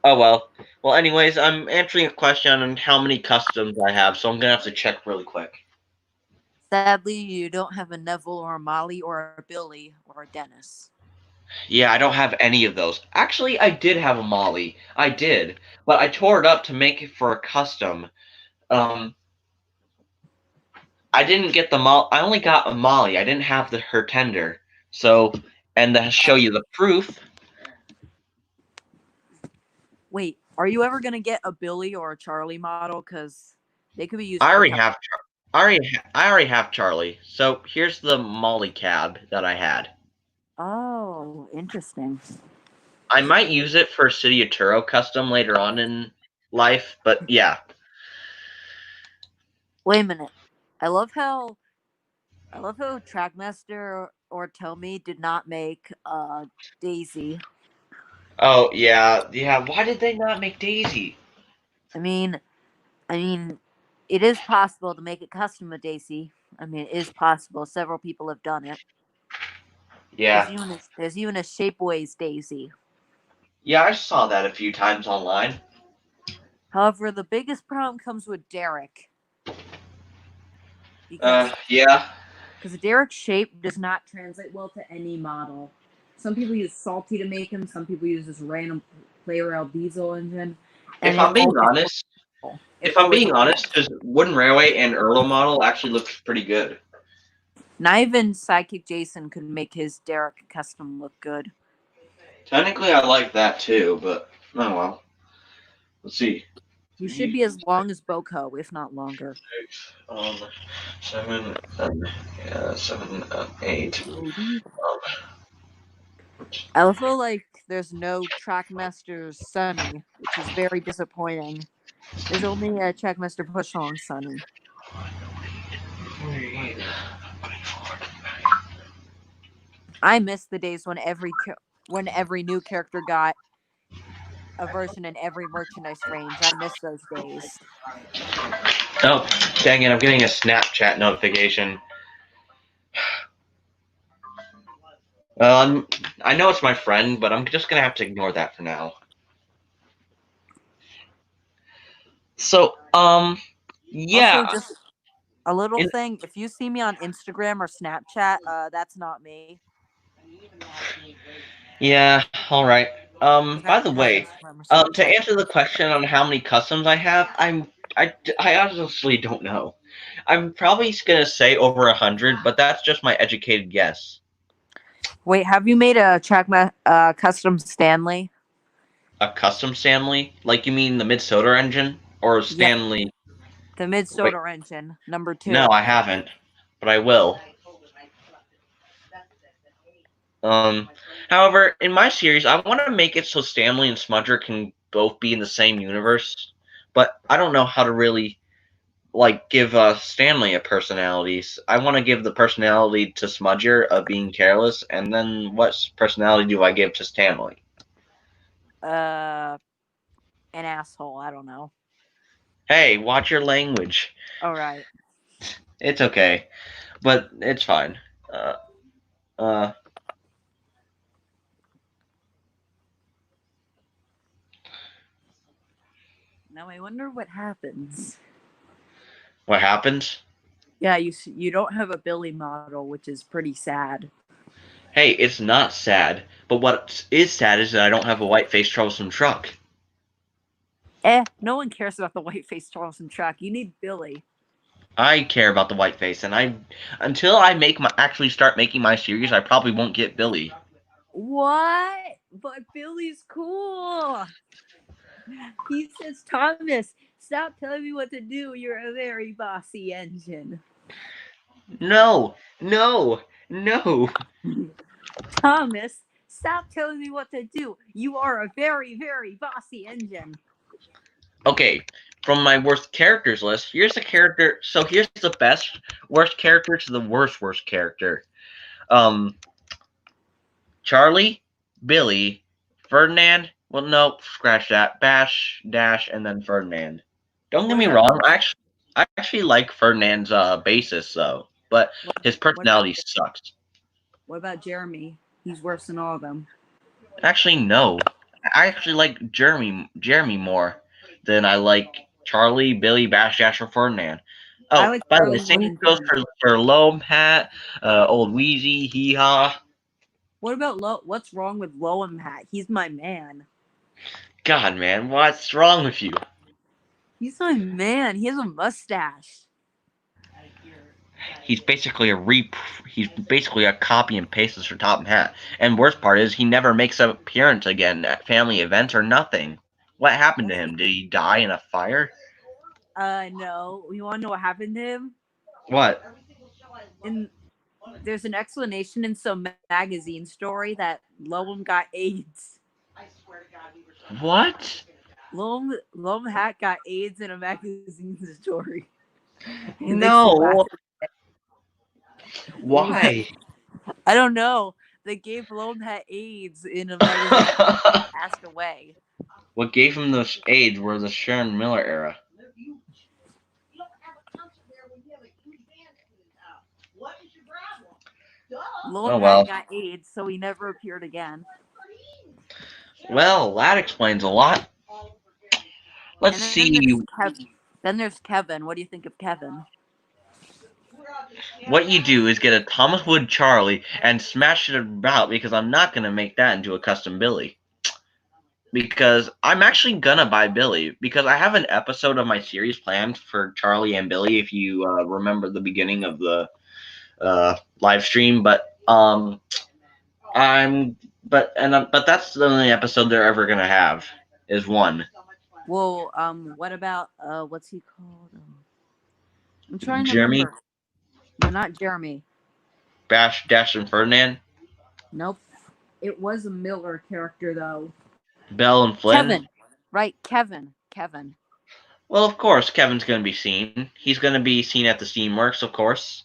Oh, well. Well, anyways, I'm answering a question on how many customs I have, so I'm going to have to check really quick. Sadly, you don't have a Neville or a Molly or a Billy or a Dennis. Yeah, I don't have any of those. Actually, I did have a Molly. I did. But I tore it up to make it for a custom. I didn't get the Molly. I only got a Molly. I didn't have her tender. So, and to show you the proof... Wait, are you ever gonna get a Billy or a Charlie model? Because they could be used. I already have Charlie. So here's the Molly cab that I had. Oh, interesting. I might use it for City of Turo custom later on in life, but yeah. Wait a minute. I love how Trackmaster or Tomy did not make Daisy. Oh yeah. Why did they not make Daisy? I mean, it is possible to make it custom with Daisy. I mean, it is possible. Several people have done it. Yeah. There's even a Shapeways Daisy. Yeah, I saw that a few times online. However, the biggest problem comes with Derek. Yeah. Because Derek's shape does not translate well to any model. Some people use Salty to make him. Some people use this random Play-Rail diesel engine. If I'm being honest, because Wooden Railway and Earl model actually looks pretty good. Not even Sidekick Jason could make his Derek custom look good. Technically, I like that too, but oh well. Let's see. You should be as long as Boko, if not longer. 7, 8. I feel like there's no Trackmaster Sunny, which is very disappointing. There's only a Trackmaster Push Along Sunny. I miss the days when every new character got a version in every merchandise range. I miss those days. Oh, dang it! I'm getting a Snapchat notification. I know it's my friend, but I'm just gonna have to ignore that for now. So, yeah. Also, just a little thing. If you see me on Instagram or Snapchat, that's not me. Yeah, all right. Because I By don't the have way, Instagram or to Snapchat. answer the question on how many customs I have, I honestly don't know. I'm probably gonna say over 100, but that's just my educated guess. Wait, have you made a custom Stanley? A custom Stanley? Like you mean the Mid-Soda engine? Or Yeah, Stanley? the Wait, mid-soda engine, number 2. no, I haven't. But I will. However, in my series, I want to make it so Stanley and Smudger can both be in the same universe. But I don't know how to really give Stanley a personality. I want to give the personality to Smudger of being careless, and then what personality do I give to Stanley? An asshole. I don't know. Hey, watch your language. All right. It's okay, but it's fine. Now I wonder what happens. what happens? Yeah, you don't have a Billy model, which is pretty sad. Hey, it's not sad, but what is sad is that I don't have a white-faced troublesome truck. No one cares about the white-faced Charleston truck. You need Billy. I care about the white face, and until I actually start making my series, I probably won't get Billy. What? But Billy's cool. He says, Thomas, stop telling me what to do. You're a very bossy engine. No, no, no. Thomas, stop telling me what to do. You are a very, very bossy engine. Okay, from my worst characters list, here's the character. So here's the best worst character to the worst character. Charlie, Billy, Ferdinand. Well, no, scratch that. Bash, Dash, and then Ferdinand. Don't get me wrong. I actually like Ferdinand's bassist though, but his personality sucks. What about Jeremy? He's worse than all of them. Actually, no. I actually like Jeremy more than I like Charlie, Billy, Bash, Dash, or Ferdinand. Oh, I like by the Charlie way, same more than goes Jeremy. for Lome Hat, Old Wheezy, Hee Haw. What about what's wrong with Loam Hat? He's my man. God, man, what's wrong with you? He's my man. He has a mustache. He's basically a copy and paste for Top Hat. And worst part is he never makes an appearance again at family events or nothing. What happened to him? Did he die in a fire? No. You want to know what happened to him? What? There's an explanation in some magazine story that Loam got AIDS. What? Loam Hat got AIDS in a magazine story. No. Why? I don't know. They gave Loam Hat AIDS in a magazine and passed away. What gave him those AIDS were the Sharon Miller era. Loam Hat got AIDS, so he never appeared again. Well, that explains a lot. Let's see. Then there's Kevin. What do you think of Kevin? What you do is get a Thomas Wood Charlie and smash it about, because I'm not going to make that into a custom Billy. Because I'm actually going to buy Billy, because I have an episode of my series planned for Charlie and Billy, if you remember the beginning of the live stream. But that's the only episode they're ever going to have, is one. Well, what about what's he called? I'm trying to Jeremy? remember. No, not Jeremy. Bash, Dash, and Ferdinand? Nope. It was a Miller character though. Bell and Flynn? Kevin. Right, Kevin. Well, of course, Kevin's going to be seen. He's going to be seen at the Steamworks, of course.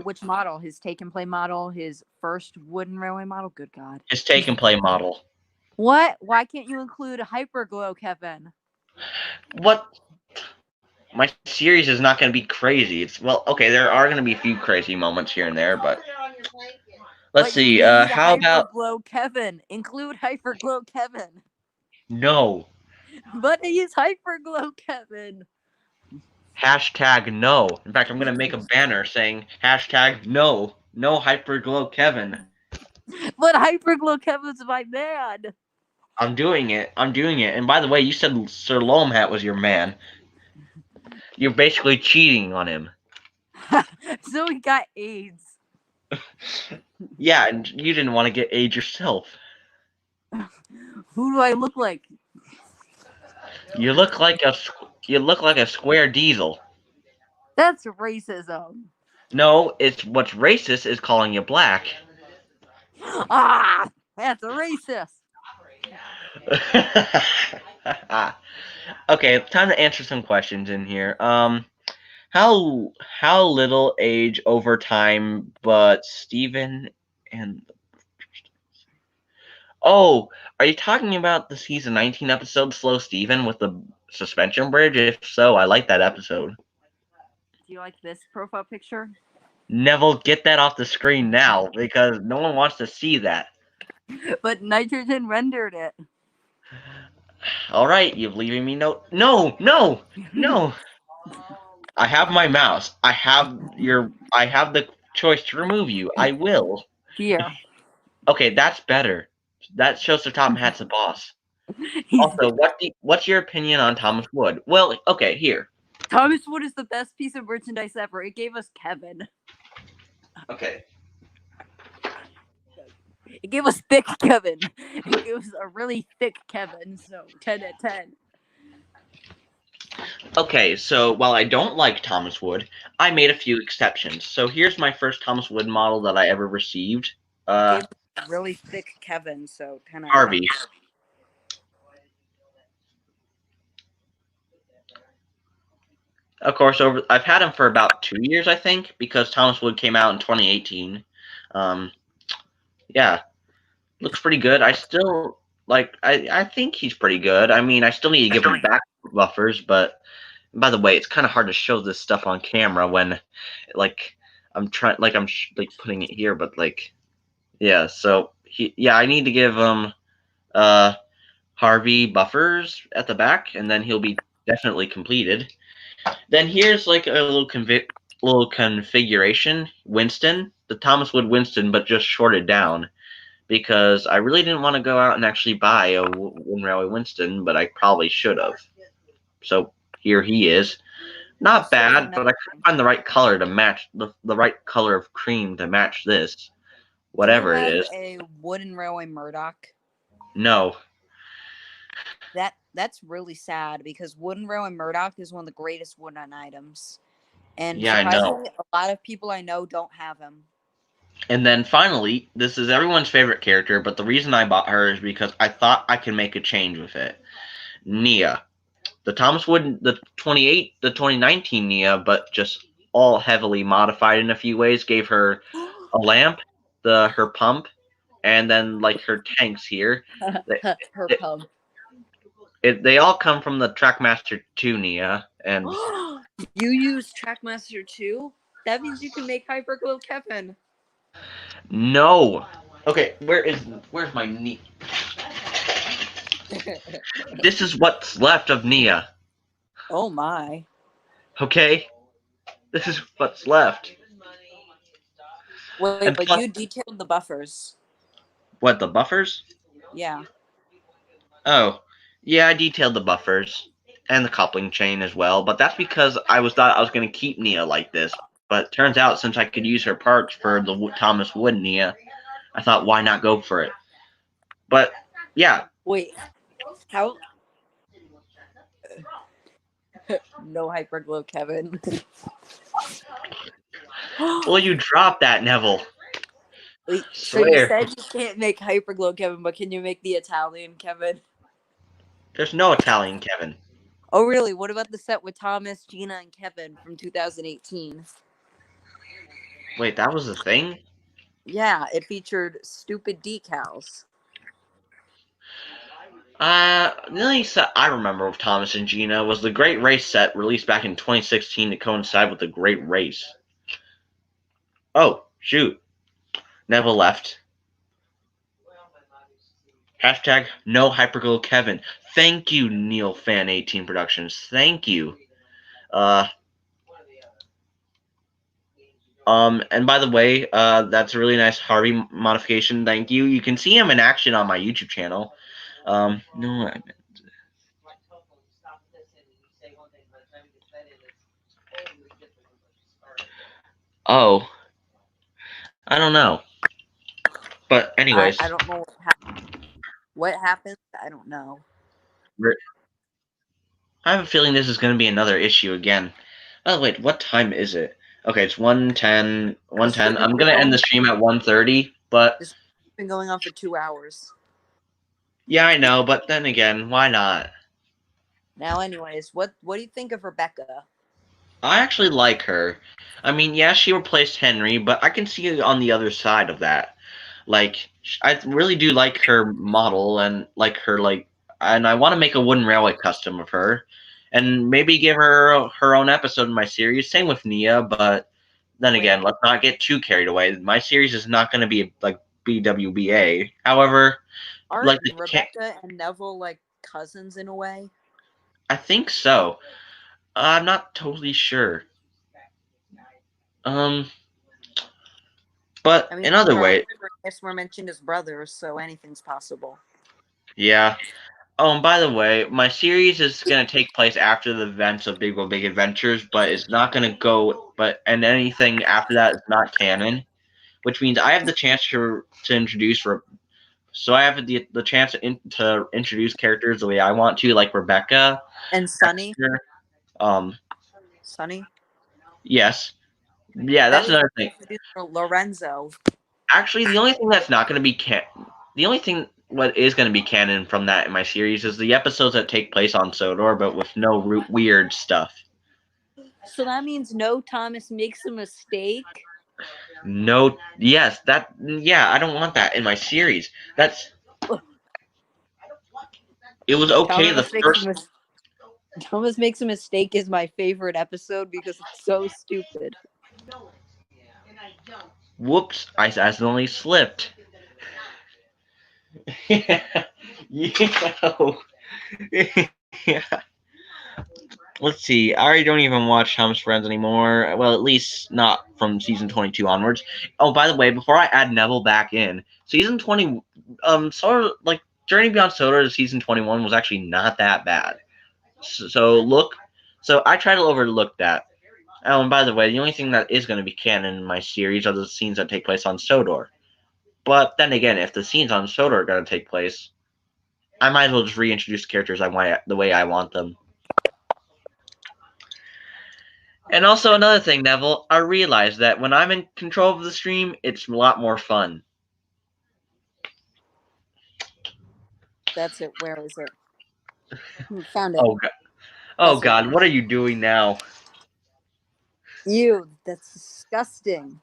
Which model? His take and play model, his first wooden railway model? Good God. His take and play model. What? Why can't you include a Hyperglow, Kevin? What? My series is not going to be crazy. It's okay. There are going to be a few crazy moments here and there, but let's But you see. need How about Hyperglow Kevin? Include Hyperglow Kevin. no? But he's Hyperglow Kevin. Hashtag no. In fact, I'm going to make a banner saying hashtag no. No Hyperglow Kevin. But Hyperglow Kevin's my man. I'm doing it. I'm doing it. And by the way, you said Sir Lomhat was your man. You're basically cheating on him. So he got AIDS. Yeah, and you didn't want to get AIDS yourself. Who do I look like? You look like a square diesel. That's racism. No, it's what's racist is calling you black. Ah, that's racist. Okay, time to answer some questions in here. How little age over time, but Steven and oh, are you talking about the season 19 episode Slow Steven with the suspension bridge? If so, I like that episode. Do you like this profile picture? Neville, get that off the screen now because no one wants to see that. But Nitrogen rendered it. All right, you're leaving me no. I have my mouse. I have the choice to remove you. I will. Here. Okay, that's better. That shows the Top Hat's a boss. Also, what's your opinion on Thomas Wood? Well, okay, here. Thomas Wood is the best piece of merchandise ever. It gave us Kevin. Okay. It gave us thick Kevin. It gave us a really thick Kevin. So 10 out of 10. Okay, so while I don't like Thomas Wood, I made a few exceptions. So here's my first Thomas Wood model that I ever received. Really thick Kevin, so 10 out of 10. Harvey. Of course, I've had him for about 2 years, I think, because Thomas Wood came out in 2018. Yeah, looks pretty good. I still I think he's pretty good. I mean, I still need to give him back buffers, but by the way, it's kind of hard to show this stuff on camera when I'm trying I'm putting it here, but yeah. So I need to give him Harvey buffers at the back, and then he'll be definitely completed. Then here's a little configuration. Winston, the Thomas Wood Winston, but just shorted down because I really didn't want to go out and actually buy a Wooden Railway Winston, but I probably should have. So here he is. Not bad, but I couldn't find the right color to match the right color of cream to match this. Whatever it is. A Wooden Railway Murdoch. No. That's really sad because Wooden Railway Murdoch is one of the greatest wooden items. And yeah, I know. A lot of people I know don't have him. And then finally, this is everyone's favorite character, but the reason I bought her is because I thought I could make a change with it. Nia. The Thomas Wood, the 2019 Nia, but just all heavily modified in a few ways, gave her a lamp, her pump, and then her tanks here. Her pump. They all come from the Trackmaster 2 Nia, and you use Trackmaster 2? That means you can make Hyperglow Kevin. No. Okay, where's my Nia? This is what's left of Nia. Oh my. Okay? This is what's left. Wait, and but you detailed the buffers. What, the buffers? Yeah. Oh. Yeah, I detailed the buffers and the coupling chain as well, but that's because I thought I was going to keep Nia like this. But turns out since I could use her parts for the Thomas Wood Nia, I thought why not go for it. But yeah. Wait. How? No Hyperglow Kevin. Well, you dropped that, Neville. Wait, so you said you can't make Hyperglow Kevin, but can you make the Italian Kevin? There's no Italian Kevin. Oh, really? What about the set with Thomas, Gina, and Kevin from 2018? Wait, that was the thing? Yeah, it featured stupid decals. The only set I remember of Thomas and Gina was the Great Race set released back in 2016 to coincide with the Great Race. Oh, shoot. Neville left. Hashtag no Hyperglow Kevin. Thank you, Neil Fan 18 Productions. Thank you. And by the way, that's a really nice Harvey modification. Thank you. You can see him in action on my YouTube channel. No, oh, I don't know. But anyways, I don't know what happened. What happened? I don't know. I have a feeling this is going to be another issue again. Oh wait, what time is it? Okay, it's 1:10. 1:10. I'm going to end the stream at 1:30, but It's been going on for 2 hours. yeah, I know, but then again, why not? Now, anyways, what do you think of Rebecca? I actually like her. I mean, yeah, she replaced Henry, but I can see it on the other side of that. Like, I really do like her model and like her and I want to make a wooden railway custom of her, and maybe give her her own episode in my series. Same with Nia, but then again, let's not get too carried away. My series is not going to be like BWBA. However, Aren't like Rebecca and Neville like cousins in a way? I think so. I'm not totally sure. But I mean, in other ways, we're mentioned as brothers, so anything's possible. yeah. Oh, and by the way, my series is going to take place after the events of Big World Big Adventures, but it's not going to go. And anything after that is not canon, which means I have the chance to introduce. So I have the chance to introduce characters the way I want to, like Rebecca and Sunny. Sunny. Yes. Yeah, that's another thing. Lorenzo. Actually, the only thing that's not going to be the only thing what is going to be canon from that in my series is the episodes that take place on Sodor, but with no weird stuff. So that means no Thomas makes a mistake? No, yes, I don't want that in my series. It was okay Thomas Makes a Mistake is my favorite episode because it's so stupid. Whoops, I accidentally slipped. Yeah. Let's see. I already don't even watch Thomas Friends anymore. Well, at least not from season 22 onwards. Oh, by the way, before I add Neville back in, season 20, sort of like Journey Beyond Soda to season 21 was actually not that bad. So I try to overlook that. Oh, and by the way, the only thing that is going to be canon in my series are the scenes that take place on Sodor. But then again, if the scenes on Sodor are going to take place, I might as well just reintroduce characters the way I want them. And also another thing, Neville, I realize that when I'm in control of the stream, it's a lot more fun. That's it. Where is it? Found it. Oh, God. Oh, God. What are you doing now? That's disgusting.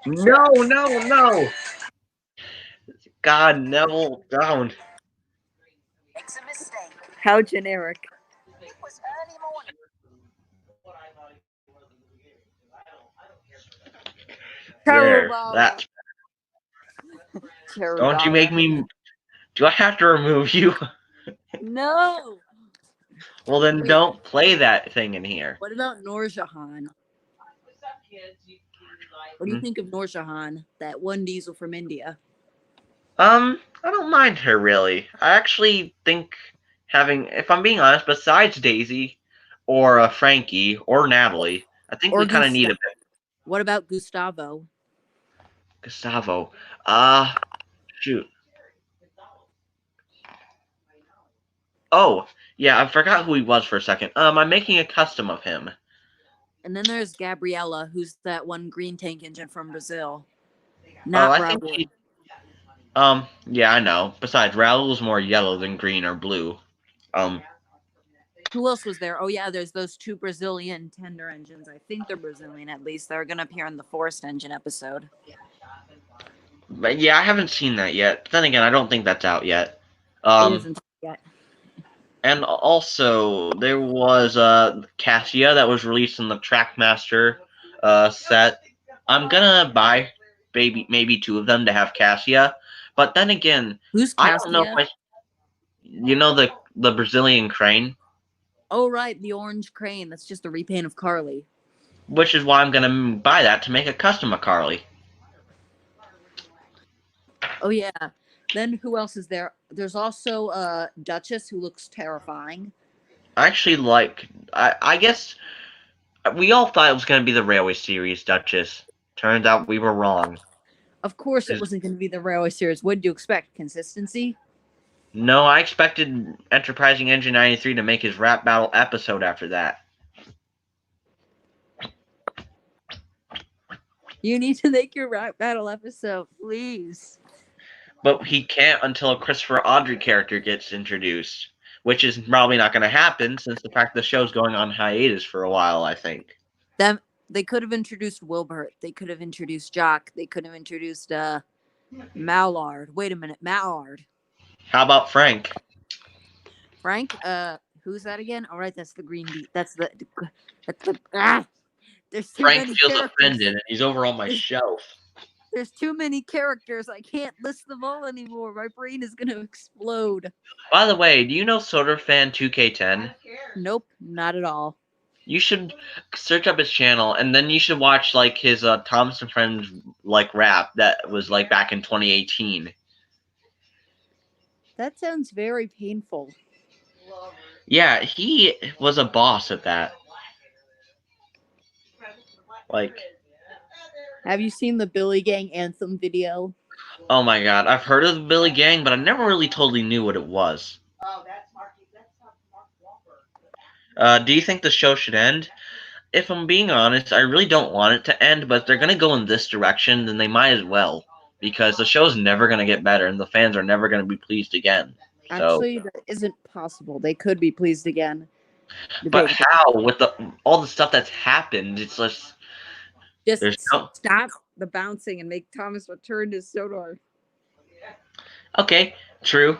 No. God, Neville, down. Makes a mistake. How generic. It was early morning. There, that's Don't you make me... Do I have to remove you? No. Well, then don't play that thing in here. What about Noorjahan? What do you think of Noorjahan, that one diesel from India? I don't mind her, really. I actually think if I'm being honest, besides Daisy or Frankie or Natalie, I think we kind of need a bit. What about Gustavo? Gustavo. Shoot. Oh, yeah, I forgot who he was for a second. I'm making a custom of him. And then there's Gabriella, who's that one green tank engine from Brazil. I think yeah, I know. Besides, Raul is more yellow than green or blue. Who else was there? Oh yeah, there's those two Brazilian tender engines. I think they're Brazilian at least. They're gonna appear in the Forest Engine episode. But yeah, I haven't seen that yet. But then again, I don't think that's out yet. It isn't yet. And also there was Cassia that was released in the Trackmaster set. I'm gonna buy maybe 2 of them to have Cassia, but then again, Who's I Cassia? don't know if you know the Brazilian crane, Oh right, the orange crane. That's just a repaint of Carly. which is why I'm gonna buy that to make a custom of Carly. Oh yeah. Then who else is there? There's also Duchess, who looks terrifying. I actually I guess we all thought it was gonna be the Railway Series Duchess. Turns out we were wrong. Of course, it wasn't going to be the Railway Series. What did you expect? Consistency? No, I expected Enterprising Engine 93 to make his rap battle episode after that. You need to make your rap battle episode, please. But he can't until a Christopher Audrey character gets introduced, which is probably not going to happen since the fact the show's going on hiatus for a while, I think. They could have introduced Wilbert. They could have introduced Jock. They could have introduced Mallard. Wait a minute, Mallard. How about Frank? Frank? Who's that again? All right, that's the green beat. There's too Frank many feels characters. offended, and he's over on my shelf. There's too many characters. I can't list them all anymore. My brain is gonna explode. By the way, do you know Soderfan 2K10? Nope, not at all. You should search up his channel, and then you should watch like his Thomas and Friends like rap that was like back in 2018. That sounds very painful. Yeah, he was a boss at that. Like, Have you seen the Billy Gang Anthem video? oh my god, I've heard of the Billy Gang, but I never really totally knew what it was. Do you think the show should end? If I'm being honest, I really don't want it to end, but if they're going to go in this direction, then they might as well. Because the show's never going to get better, and the fans are never going to be pleased again. So, Actually, that isn't possible. They could be pleased again. but how? With all the stuff that's happened, it's just... Just there's no... stop the bouncing and make Thomas return to Sodor. Okay, true.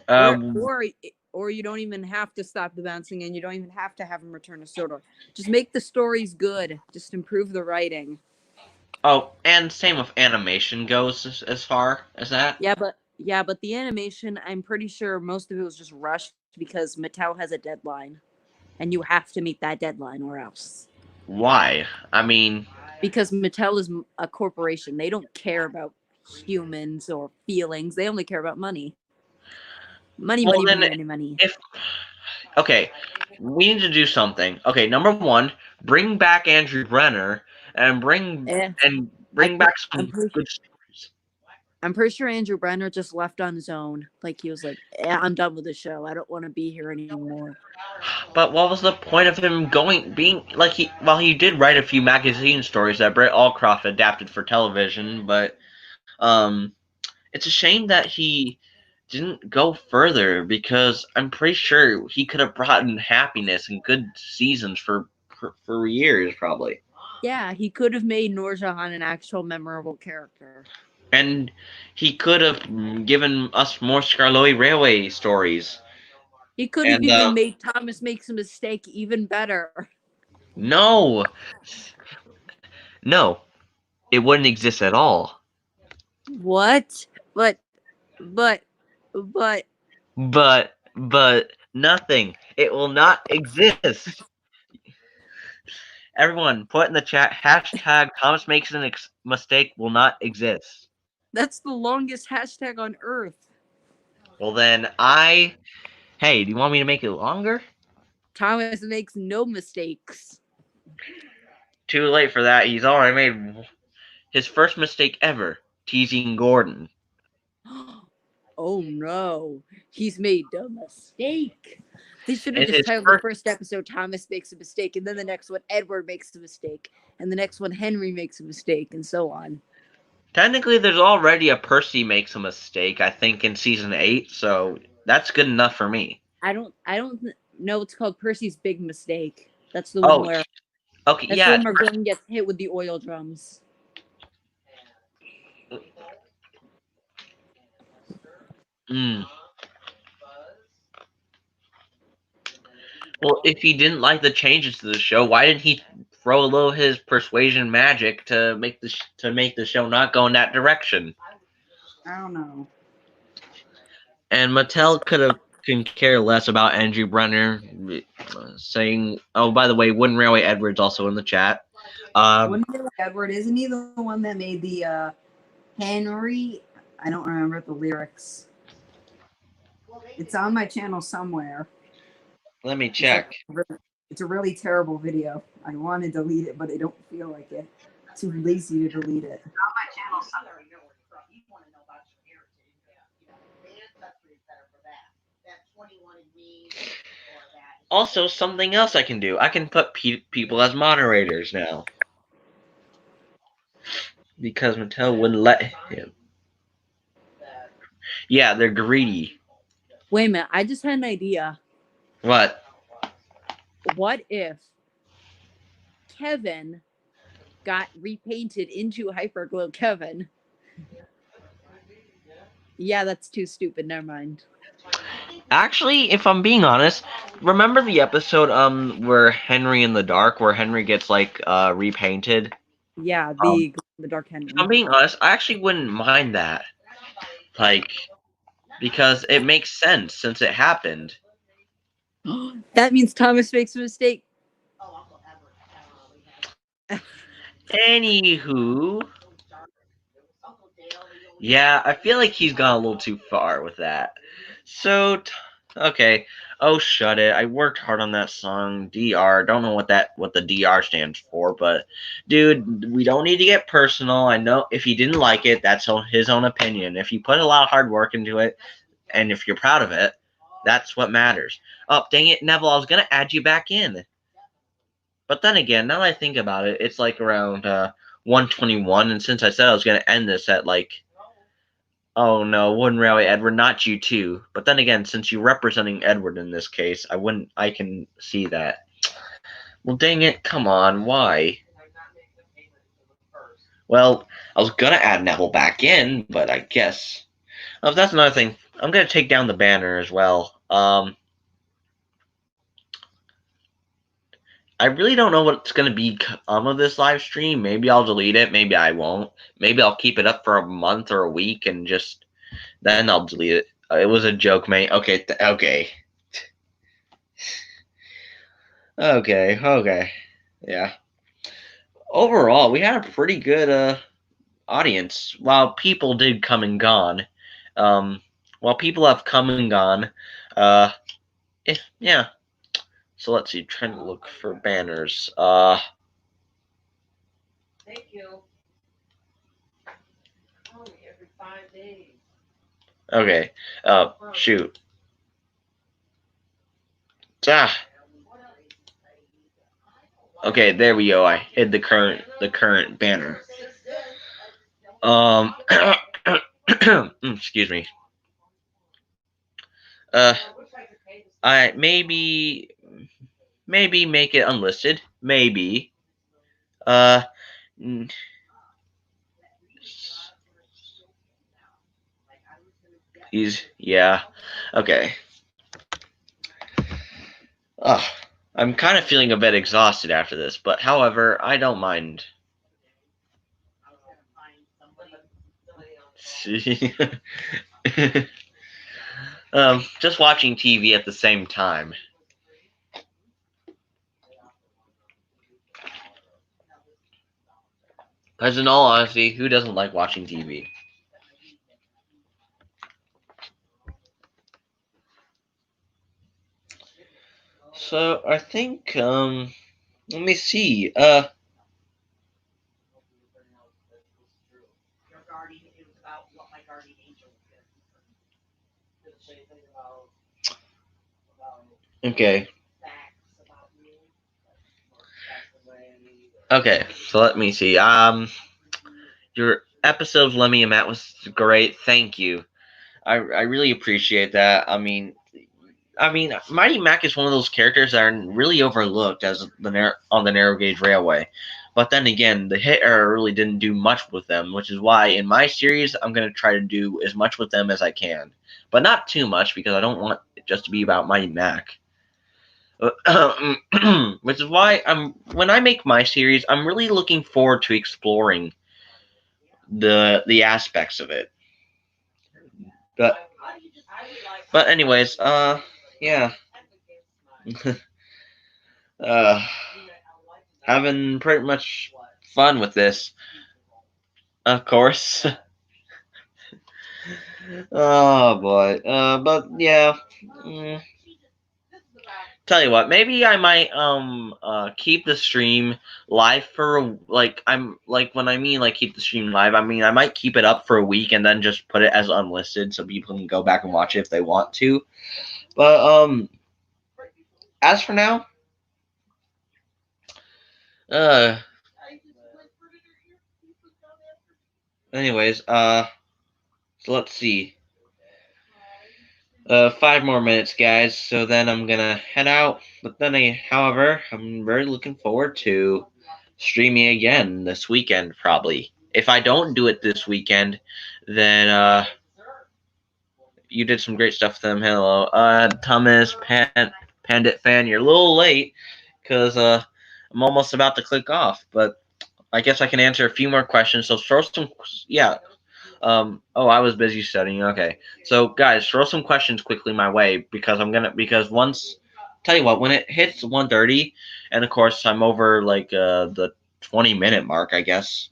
Or you don't even have to stop the bouncing, and you don't even have to have him return to Sodor. Just make the stories good. Just improve the writing. Oh, and same with animation goes as far as that. Yeah, but the animation, I'm pretty sure most of it was just rushed because Mattel has a deadline, and you have to meet that deadline or else. Why? I mean... Because Mattel is a corporation. They don't care about humans or feelings. They only care about money. Money. Okay, we need to do something. Okay, number one, bring back Andrew Brenner and bring back some good stories. I'm pretty sure Andrew Brenner just left on his own. Like he was like, I'm done with the show. I don't want to be here anymore. But what was the point of him being like he did write a few magazine stories that Brett Allcroft adapted for television, but it's a shame that he didn't go further because I'm pretty sure he could have brought in happiness and good seasons for years probably. Yeah, he could have made Noor Jahan an actual memorable character. And he could have given us more Skarloey Railway stories. He could have even made Thomas Makes a Mistake even better. No, it wouldn't exist at all. What? But nothing. It will not exist. Everyone, put in the chat, hashtag Thomas Makes a Mistake will not exist. That's the longest hashtag on Earth. Well then, hey, do you want me to make it longer? Thomas makes no mistakes. Too late for that. He's already made his first mistake ever, teasing Gordon. Oh no, he's made a mistake. They should have It just is titled the first episode Thomas Makes a Mistake, and then the next one Edward Makes a Mistake, and the next one Henry Makes a Mistake, and so on. Technically, there's already a Percy Makes a Mistake, I think, in season 8, so that's good enough for me. No, it's called Percy's Big Mistake. That's the Oh, one where okay, that's the yeah. one where Glenn gets hit with the oil drums. Mm. Well, if he didn't like the changes to the show, why didn't he throw a little his persuasion magic to make the show not go in that direction? I don't know. And Mattel can care less about Andrew Brenner saying, "Oh, by the way, Wooden Railway Edwards also in the chat." Wouldn't it, Edward, isn't he the one that made the Henry? I don't remember the lyrics. It's on my channel somewhere. Let me check. It's a really terrible video. I want to delete it, but I don't feel like it. Too lazy to delete it. Also, something else I can do. I can put people as moderators now. Because Mattel wouldn't let him. Yeah, they're greedy. Wait a minute, I just had an idea. What? What if Kevin got repainted into Hyperglow Kevin? Yeah, that's too stupid. Never mind. Actually, if I'm being honest, remember the episode where Henry in the Dark, where Henry gets like repainted? Yeah, the Dark Henry. If I'm being honest, I actually wouldn't mind that. Like, because it makes sense since it happened. That means Thomas makes a mistake. Anywho. Yeah, I feel like he's gone a little too far with that. So, okay. Oh, shut it. I worked hard on that song. DR. Don't know what the DR stands for, but dude, we don't need to get personal. I know if he didn't like it, that's his own opinion. If you put a lot of hard work into it, and if you're proud of it, that's what matters. Oh, dang it, Neville, I was going to add you back in. But then again, now that I think about it, it's like around 121, and since I said I was going to end this at like, oh no, Wooden Railway Edward, not you too. But then again, since you're representing Edward in this case, I can see that. Well, dang it, come on, why? Well, I was going to add Neville back in, but I guess... Oh, that's another thing. I'm going to take down the banner as well. I really don't know what's going to be of this live stream. Maybe I'll delete it. Maybe I won't. Maybe I'll keep it up for a month or a week and just then I'll delete it. It was a joke, mate. Okay. Okay. Okay. Yeah. Overall, we had a pretty good audience. While people did come and gone. While people have come and gone. Yeah. So let's see, trying to look for banners. Thank you. Only every 5 days. Okay. Shoot. Okay, there we go. I hid the current banner. Excuse me. I maybe make it unlisted. Maybe. Yeah. Okay. I'm kind of feeling a bit exhausted after this, but however, I don't mind. Just watching TV at the same time. Because in all honesty, who doesn't like watching TV? So I think let me see. Okay. Okay, so let me see. Your episode of Lemmy and Matt was great. Thank you. I really appreciate that. I mean, I mean, Mighty Mac is one of those characters that are really overlooked as on the narrow gauge railway. But then again, the hit era really didn't do much with them, which is why in my series I'm going to try to do as much with them as I can, but not too much because I don't want it just to be about Mighty Mac. Which is why when I make my series, I'm really looking forward to exploring the aspects of it. But anyways, yeah. Having pretty much fun with this, of course. Oh boy. But yeah. Tell you what, maybe I might keep the stream live for when I mean keep the stream live, I mean I might keep it up for a week and then just put it as unlisted so people can go back and watch it if they want to. But as for now, anyways, so let's see. 5 more minutes, guys. So then I'm gonna head out. But then, however, I'm very looking forward to streaming again this weekend, probably. If I don't do it this weekend, then you did some great stuff with them. Hello, Thomas Pandit fan. You're a little late because I'm almost about to click off. But I guess I can answer a few more questions. So throw some, yeah. Oh, I was busy studying. Okay. So guys, throw some questions quickly my way because tell you what, when it hits 1:30, and of course I'm over the 20-minute mark, I guess.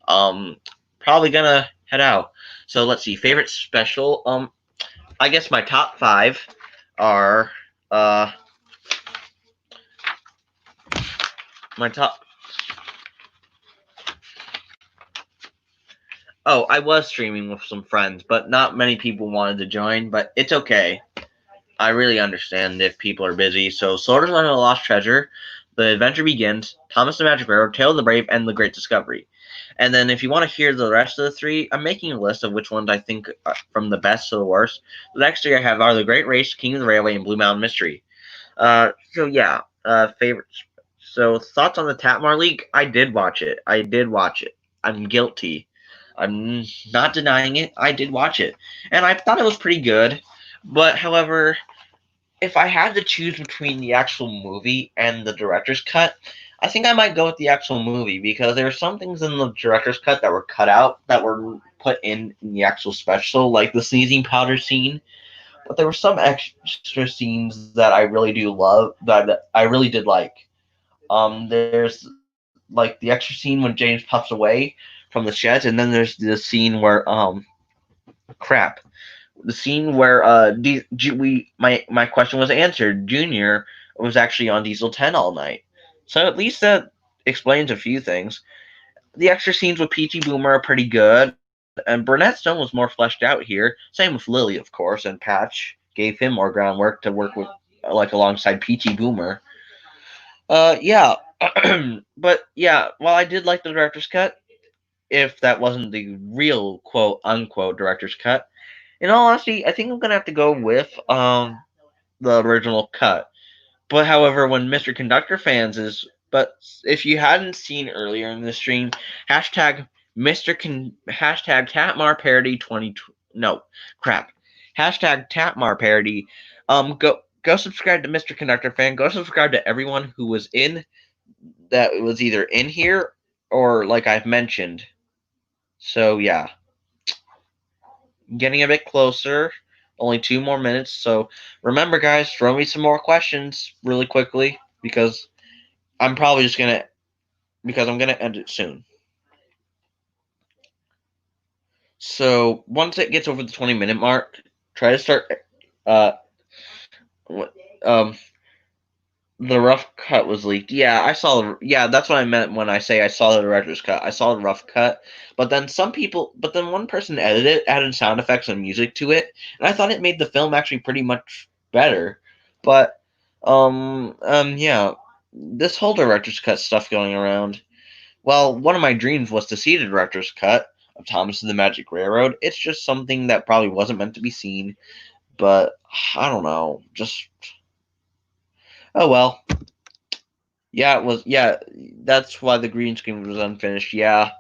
Probably gonna head out. So let's see. Favorite special. I guess my top 5 are my top. Oh, I was streaming with some friends, but not many people wanted to join, but it's okay. I really understand if people are busy. So, Sword Art Online and the Lost Treasure, The Adventure Begins, Thomas the Magic Railroad, Tale of the Brave, and The Great Discovery. And then if you want to hear the rest of the 3, I'm making a list of which ones I think are from the best to the worst. The next 3 I have are The Great Race, King of the Railway, and Blue Mountain Mystery. So yeah, favorites. So thoughts on the Tatmar League? I did watch it. I'm guilty. I'm not denying it. I did watch it, and I thought it was pretty good. But however, if I had to choose between the actual movie and the director's cut, I think I might go with the actual movie because there are some things in the director's cut that were cut out that were put in the actual special, like the sneezing powder scene. But there were some extra scenes that I really do love, that I really did like. There's like the extra scene when James puffs away from the sheds, and then there's the scene where the scene where my question was answered. Junior was actually on Diesel 10 all night, so at least that explains a few things. The extra scenes with P.T. Boomer are pretty good, and Burnett Stone was more fleshed out here. Same with Lily, of course, and Patch gave him more groundwork to work with, alongside P.T. Boomer. Yeah, but yeah, while I did like the director's cut, if that wasn't the real quote unquote director's cut, in all honesty, I think I'm gonna have to go with the original cut. But however, when Mr. Conductor fans is, but if you hadn't seen earlier in the stream, hashtag hashtag Tatmar parody 20 no crap hashtag Tatmar parody. Go subscribe to Mr. Conductor fan. Go subscribe to everyone who was in that was either in here or like I've mentioned. So yeah, getting a bit closer. Only 2 more minutes. So remember, guys, throw me some more questions really quickly because I'm probably just gonna I'm gonna end it soon. So once it gets over the 20-minute mark, try to start. The rough cut was leaked. Yeah, I saw. Yeah, that's what I meant when I say I saw the director's cut. I saw the rough cut, but then one person edited it, added sound effects and music to it, and I thought it made the film actually pretty much better. But yeah, this whole director's cut stuff going around. Well, one of my dreams was to see the director's cut of Thomas and the Magic Railroad. It's just something that probably wasn't meant to be seen. but I don't know. Just oh well. Yeah, it was. Yeah, that's why the green screen was unfinished. Yeah,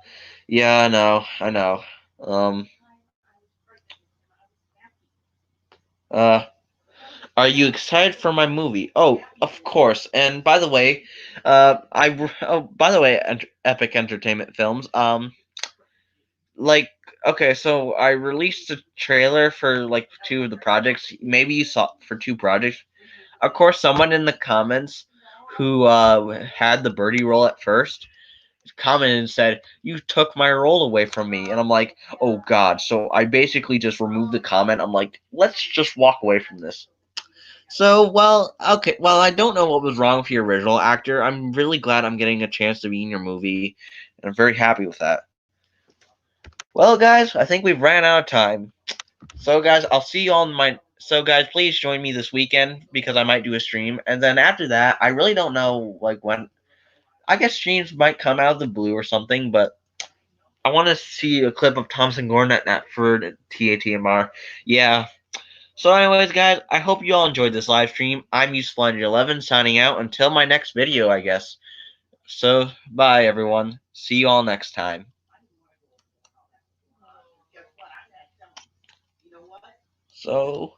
I know. Um. Uh. Are you excited for my movie? Oh, of course. And by the way, Epic Entertainment Films. Like, okay, so I released a trailer for like two of the projects. Maybe you saw for two projects. Of course, someone in the comments who had the birdie role at first commented and said, "You took my role away from me," and I'm like, "Oh God!" So I basically just removed the comment. I'm like, "Let's just walk away from this." So, well, okay. Well, I don't know what was wrong with your original actor. I'm really glad I'm getting a chance to be in your movie, and I'm very happy with that. Well, guys, I think we've ran out of time. So, guys, I'll see you on my. So, guys, please join me this weekend because I might do a stream, and then after that, I really don't know like when. I guess streams might come out of the blue or something, but I want to see a clip of Thompson Gordon at Natford TATMR. Yeah. So, anyways, guys, I hope you all enjoyed this live stream. I'm Useful11 signing out until my next video, I guess. So, bye, everyone. See you all next time. So.